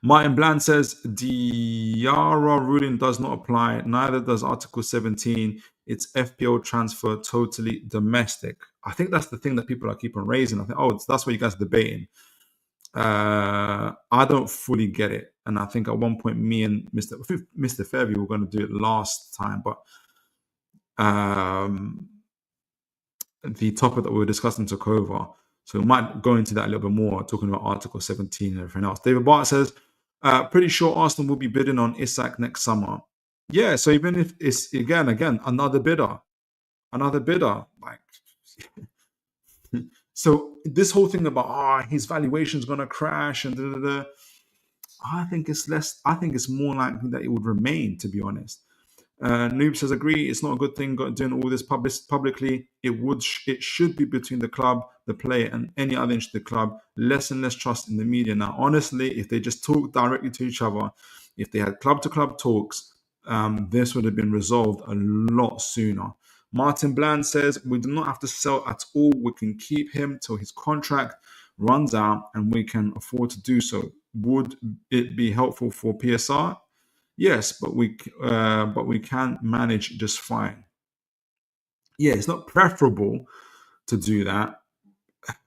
Martin Bland says Diarra ruling does not apply. Neither does Article 17. It's FPL transfer totally domestic. I think that's the thing that people are keep on raising. I think, that's what you guys are debating. I don't fully get it, and I think at one point me and Mr. Fairview were going to do it last time, but the topic that we were discussing took over, so we might go into that a little bit more, talking about Article 17 and everything else. David Bart says, pretty sure Arsenal will be bidding on Isak next summer. Yeah, so even if it's again another bidder, like. So this whole thing about his valuation is going to crash and I think it's less. I think it's more likely that it would remain. To be honest, Noob says agree. It's not a good thing doing all this publicly. It should be between the club, the player, and any other interested club. Less and less trust in the media now. Honestly, if they just talk directly to each other, if they had club to club talks, this would have been resolved a lot sooner. Martin Bland says, we do not have to sell at all. We can keep him till his contract runs out and we can afford to do so. Would it be helpful for PSR? Yes, but we can manage just fine. Yeah, it's not preferable to do that.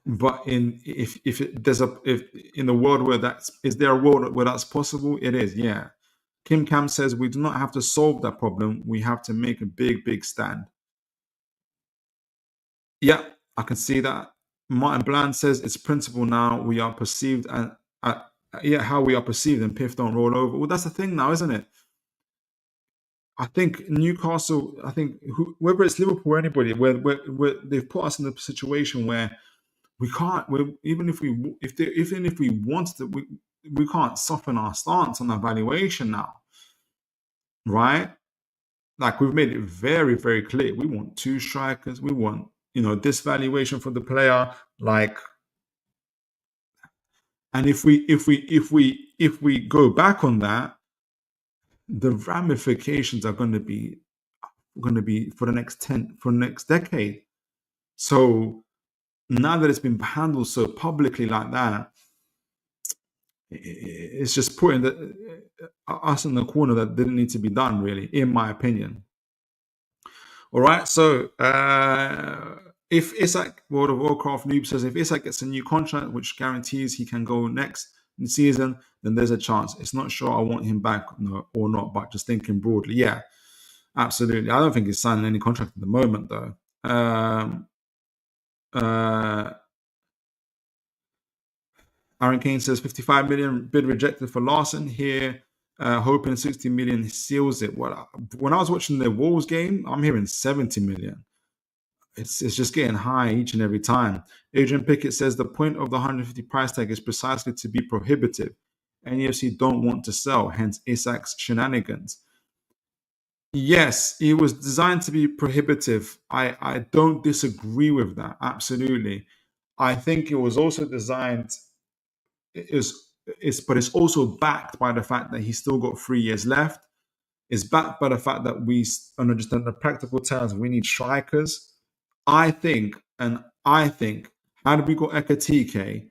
But in the world where is there a world where that's possible? It is, yeah. Kim Cam says, we do not have to solve that problem. We have to make a big stand. Yeah, I can see that. Martin Bland says it's principle now. We are perceived and how we are perceived, and Piff don't roll over. Well, that's the thing now, isn't it? I think Newcastle. I think whether it's Liverpool or anybody, where they've put us in a situation where we can't. Even if we wanted to, we can't soften our stance on our valuation now, right? Like we've made it very very clear. We want 2 strikers. We want this valuation for the player, like, and if we go back on that, the ramifications are going to be for the next decade. So now that it's been handled so publicly like that, it's just putting us in the corner that didn't need to be done, really, in my opinion. All right, so if Isak, World of Warcraft Noob says, if Isak gets a new contract which guarantees he can go next season, then there's a chance. It's not sure I want him back or not, but just thinking broadly, yeah, absolutely. I don't think he's signing any contract at the moment, though. Aaron Kane says 55 million bid rejected for Larson here. Hoping 60 million seals it. Well, when I was watching the Wolves game, I'm hearing 70 million. It's just getting high each and every time. Adrian Pickett says the point of the 150 price tag is precisely to be prohibitive. NUFC don't want to sell, hence Isak's shenanigans. Yes, it was designed to be prohibitive. I don't disagree with that. Absolutely. I think it was also designed. But it's also backed by the fact that he's still got 3 years left. It's backed by the fact that we, just in the practical terms, we need strikers. I think, had we got Ekatike,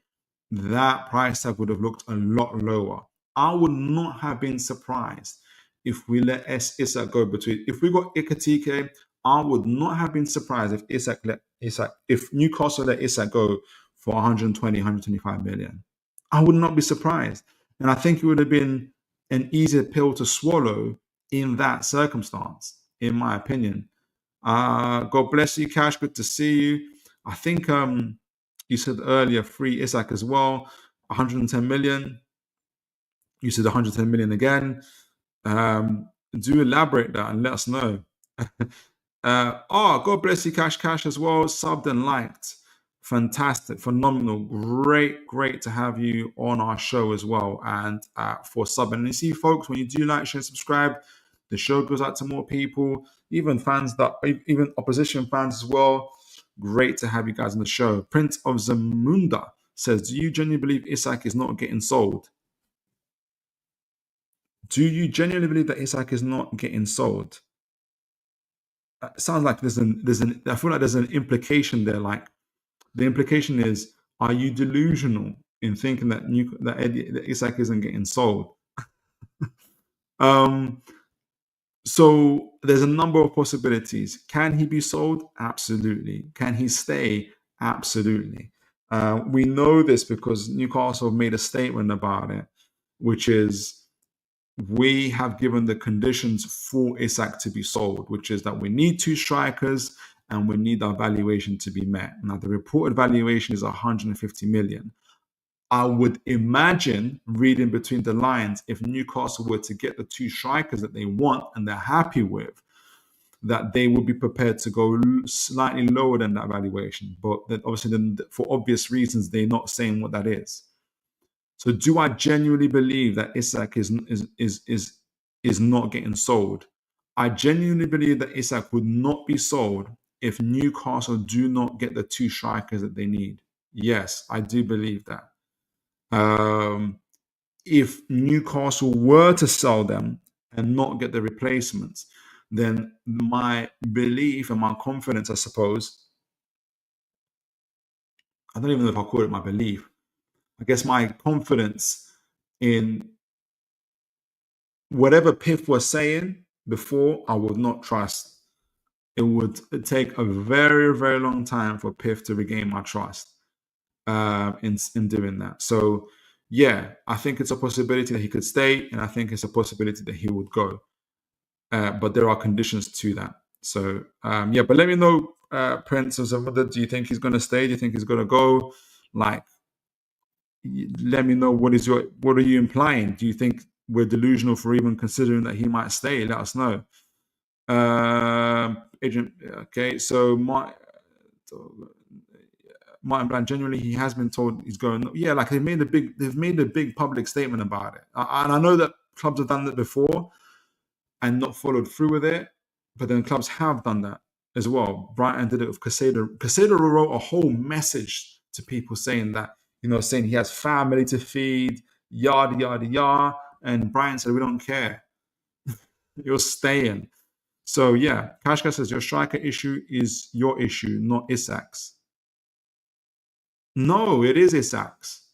that price tag would have looked a lot lower. I would not have been surprised if we let Isak go if we got Ekatike, I would not have been surprised if Newcastle let Isak go for 120, 125 million. I would not be surprised. And I think it would have been an easier pill to swallow in that circumstance, in my opinion. God bless you, Cash. Good to see you. I think you said earlier, free Isak as well, 110 million. You said 110 million again. Do elaborate that and let us know. God bless you, Cash as well. Subbed and liked. Fantastic, phenomenal, great to have you on our show as well. And for subbing, and you see, folks, when you do like, share, subscribe, the show goes out to more people, even opposition fans as well. Great to have you guys on the show. Prince of Zamunda says, do you genuinely believe Isak is not getting sold? Do you genuinely believe that Isak is not getting sold? It sounds like I feel like there's an implication there. Like the implication is, are you delusional in thinking that Isak isn't getting sold? So there's a number of possibilities. Can he be sold? Absolutely. Can he stay? Absolutely. We know this because Newcastle made a statement about it, which is, we have given the conditions for Isak to be sold, which is that we need 2 strikers and we need our valuation to be met. Now, the reported valuation is 150 million. I would imagine, reading between the lines, if Newcastle were to get the 2 strikers that they want and they're happy with, that they would be prepared to go slightly lower than that valuation. But then obviously, for obvious reasons, they're not saying what that is. So do I genuinely believe that Isak is not getting sold? I genuinely believe that Isak would not be sold if Newcastle do not get the 2 strikers that they need. Yes, I do believe that. If Newcastle were to sell them and not get the replacements, then my belief and my confidence, I suppose, I don't even know if I call it my belief, I guess my confidence in whatever Piff was saying before, I would not trust. It would take a very, very long time for Piff to regain my trust in doing that. So, yeah, I think it's a possibility that he could stay, and I think it's a possibility that he would go. But there are conditions to that. So, yeah, but let me know, Prince, do you think he's going to stay? Do you think he's going to go? Like, let me know what are you implying? Do you think we're delusional for even considering that he might stay? Let us know. Agent, okay, so Martin Bland, generally he has been told he's going. Yeah, like they've made a big public statement about it, and I know that clubs have done that before and not followed through with it, but then clubs have done that as well. Brighton did it with Casado. Casado wrote a whole message to people saying that, saying he has family to feed, yada, yada, yada. And Brian said, we don't care. You're staying. So, yeah, Kashka says your striker issue is your issue, not Isak's. No, it is Isak's.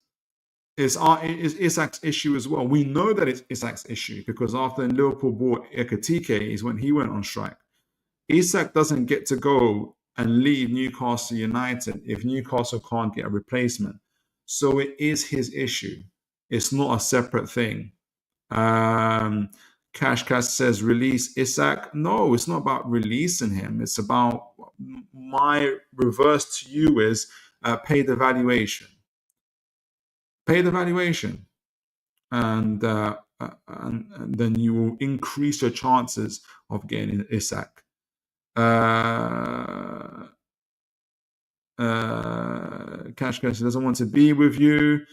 It's Isak's issue as well. We know that it's Isak's issue because after Liverpool bought Ekatike is when he went on strike. Isak doesn't get to go and leave Newcastle United if Newcastle can't get a replacement. So it is his issue. It's not a separate thing. Cashcast says release Isak. No, it's not about releasing him. It's about, my reverse to you is pay the valuation. Pay the valuation. And then you will increase your chances of getting Isak. Cashcast doesn't want to be with you.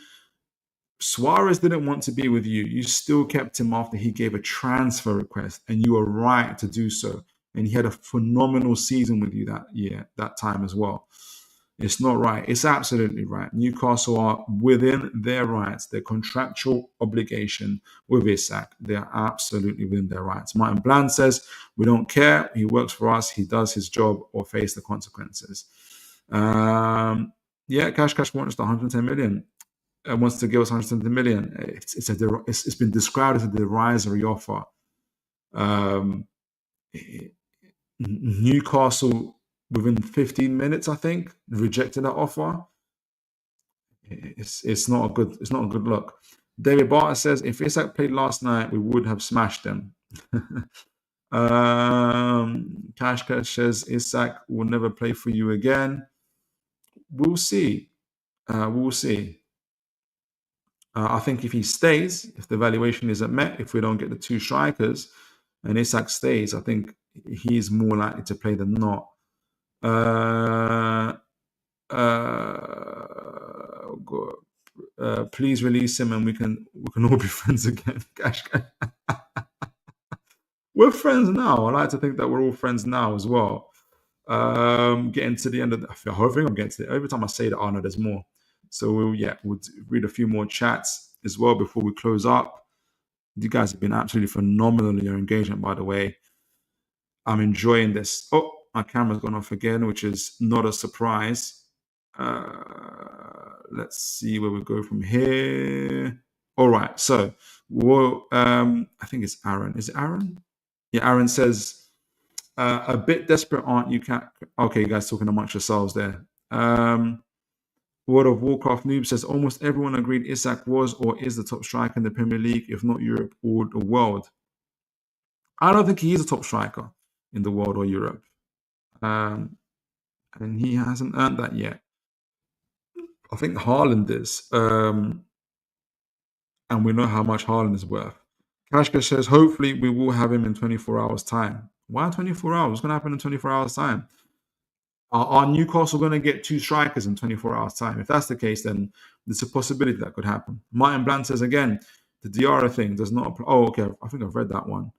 Suarez didn't want to be with you. You still kept him after he gave a transfer request, and you were right to do so. And he had a phenomenal season with you that time as well. It's not right. It's absolutely right. Newcastle are within their rights, their contractual obligation with Isak. They're absolutely within their rights. Martin Bland says, we don't care. He works for us. He does his job or face the consequences. Yeah, Cash wants the 110 million. Wants to give us 110 million. It's been described as a derisory offer. Newcastle, within 15 minutes, I think, rejected that offer. It's not a good look. David Barter says, if Isak played last night, we would have smashed them. Cash says Isak will never play for you again. We'll see. I think if he stays, if the valuation isn't met, if we don't get the 2 strikers, and Isak stays, I think he's more likely to play than not. Please release him, and we can all be friends again. Gosh. We're friends now. I like to think that we're all friends now as well. Getting to the end of the whole thing, I'm getting to every time I say that, oh no, there's more. So we'll read a few more chats as well before we close up. You guys have been absolutely phenomenal in your engagement, by the way. I'm enjoying this. Oh, my camera's gone off again, which is not a surprise. Let's see where we go from here. All right, so I think it's Aaron. Is it Aaron? Yeah, Aaron says, a bit desperate, aren't you? Okay, you guys talking amongst yourselves there. World of Warcraft Noob says, almost everyone agreed Isak was or is the top striker in the Premier League, if not Europe or the world. I don't think he is a top striker in the world or Europe. And he hasn't earned that yet. I think Haaland is. And we know how much Haaland is worth. Kashka says, hopefully we will have him in 24 hours' time. Why 24 hours? What's going to happen in 24 hours' time? Are Newcastle going to get 2 strikers in 24 hours' time? If that's the case, then there's a possibility that could happen. Martin Bland says, again, the Diarra thing does not apply. Oh, okay. I think I've read that one.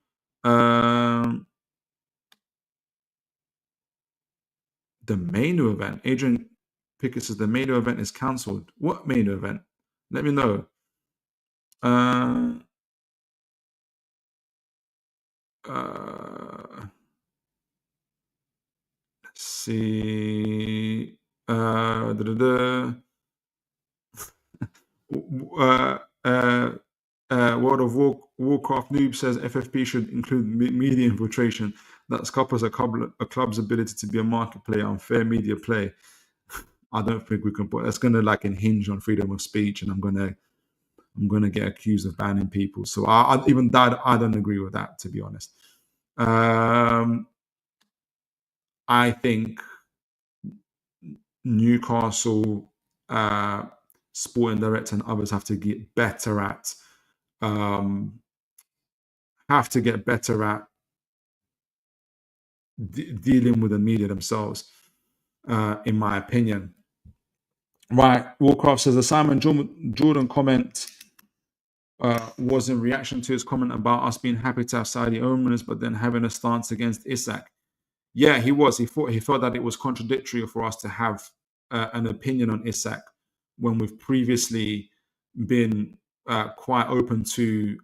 The Manu event. Adrian Pickett says the Manu event is cancelled. What Manu event? Let me know. Let's see. World of Warcraft Noob says FFP should include media infiltration that scuppers a club's ability to be a market player on fair media play. I don't think we can put that's going to like hinge on freedom of speech, and I'm going to get accused of banning people. So I don't agree with that, to be honest. I think Newcastle sporting director and others have to get better at dealing with the media themselves, in my opinion. Right, Warcraft says the Simon Jordan comment was in reaction to his comment about us being happy to have Saudi owners, but then having a stance against Isak. Yeah, he was. He felt that it was contradictory for us to have an opinion on Isak when we've previously been quite open to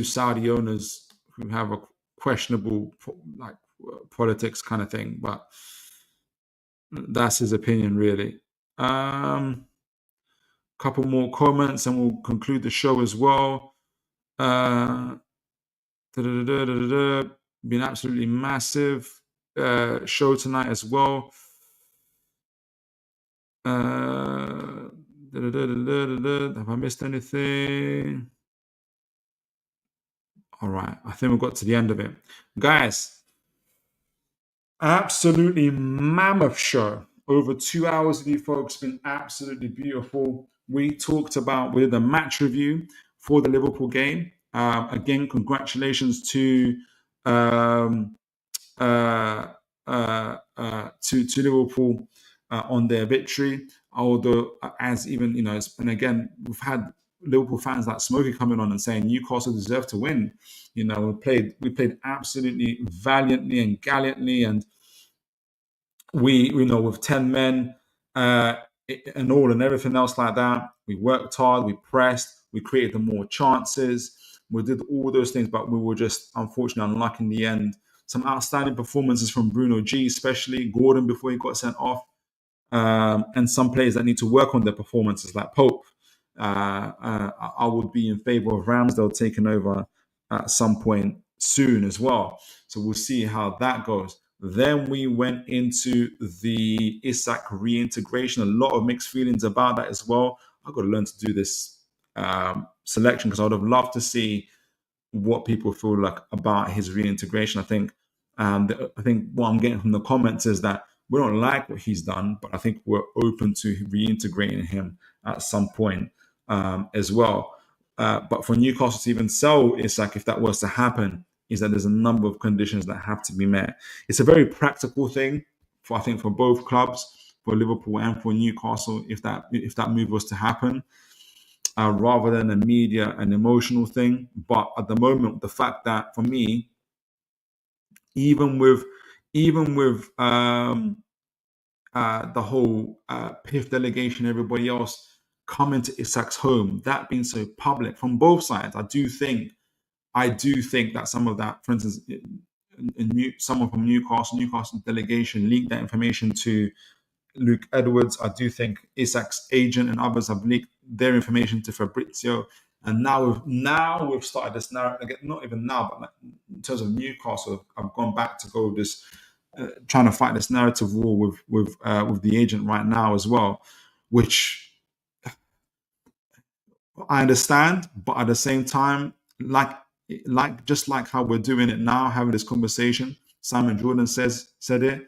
Saudi owners who have a questionable politics kind of thing. But that's his opinion, really. Couple more comments and we'll conclude the show as well. Been absolutely massive show tonight as well. Have I missed anything? All right, I think we got to the end of it. Guys, absolutely mammoth show. Over 2 hours with you folks. Been absolutely beautiful. We did a match review for the Liverpool game. Again, congratulations to Liverpool on their victory. Although, and again, we've had Liverpool fans like Smokey coming on and saying Newcastle deserved to win. We played absolutely valiantly and gallantly, and we with 10 men and all and everything else like that. We worked hard, we pressed, we created more chances, we did all those things, but we were just unfortunately unlucky in the end. Some outstanding performances from Bruno G, especially Gordon before he got sent off, and some players that need to work on their performances like Pope. I would be in favour of Ramsdale taking over at some point soon as well. So we'll see how that goes. Then we went into the Isak reintegration. A lot of mixed feelings about that as well. I've got to learn to do this selection because I would have loved to see what people feel like about his reintegration. I think what I'm getting from the comments is that we don't like what he's done, but I think we're open to reintegrating him at some point as well. But for Newcastle to even sell Isak, if that was to happen, is that there's a number of conditions that have to be met. It's a very practical thing I think for both clubs, for Liverpool and for Newcastle, if that move was to happen, rather than a media and emotional thing. But at the moment, the fact that for me, even with the whole PIF delegation, everybody else coming to Isak's home, that being so public from both sides, I do think that some of that, for instance, someone from Newcastle delegation leaked that information to Luke Edwards. I do think Isak's agent and others have leaked their information to Fabrizio. And now we've started this narrative. Again, not even now, but like in terms of Newcastle, I've gone back to go this trying to fight this narrative war with the agent right now as well, which I understand, but at the same time, like how we're doing it now, having this conversation, Simon Jordan said it.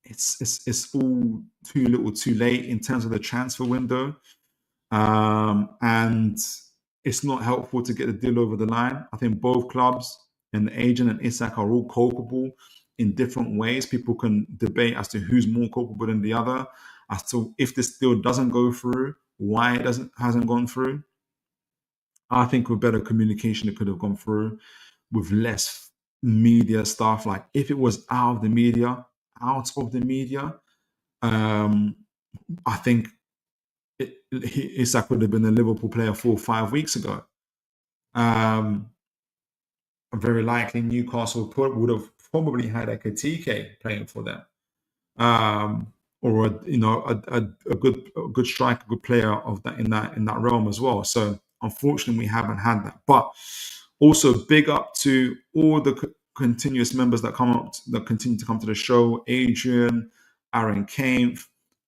It's all too little, too late in terms of the transfer window, and it's not helpful to get the deal over the line. I think both clubs and the agent and Isak are all culpable in different ways. People can debate as to who's more culpable than the other, as to if this deal doesn't go through, why it hasn't gone through. I think with better communication, it could have gone through with less media stuff. Like if it was out of the media, I think Isak would have been a Liverpool player 4 or 5 weeks ago. Very likely Newcastle would have probably had a Ekitike playing for them, or a good striker, good player of that in that realm as well. So unfortunately, we haven't had that. But also big up to all the continuous members that continue to come to the show. Adrian, Aaron Kane,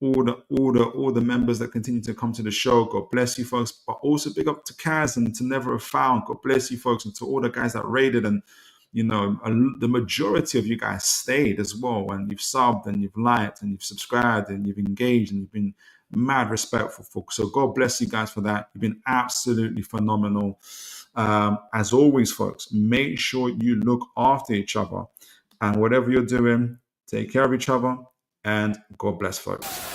all the members that continue to come to the show. God bless you folks. But also big up to Kaz and to Never Have Found. God bless you folks, and to all the guys that raided, and the majority of you guys stayed as well, and you've subbed and you've liked and you've subscribed and you've engaged and you've been mad respectful folks. So God bless you guys for that. You've been absolutely phenomenal. As always, folks, make sure you look after each other, and whatever you're doing, take care of each other, and God bless, folks.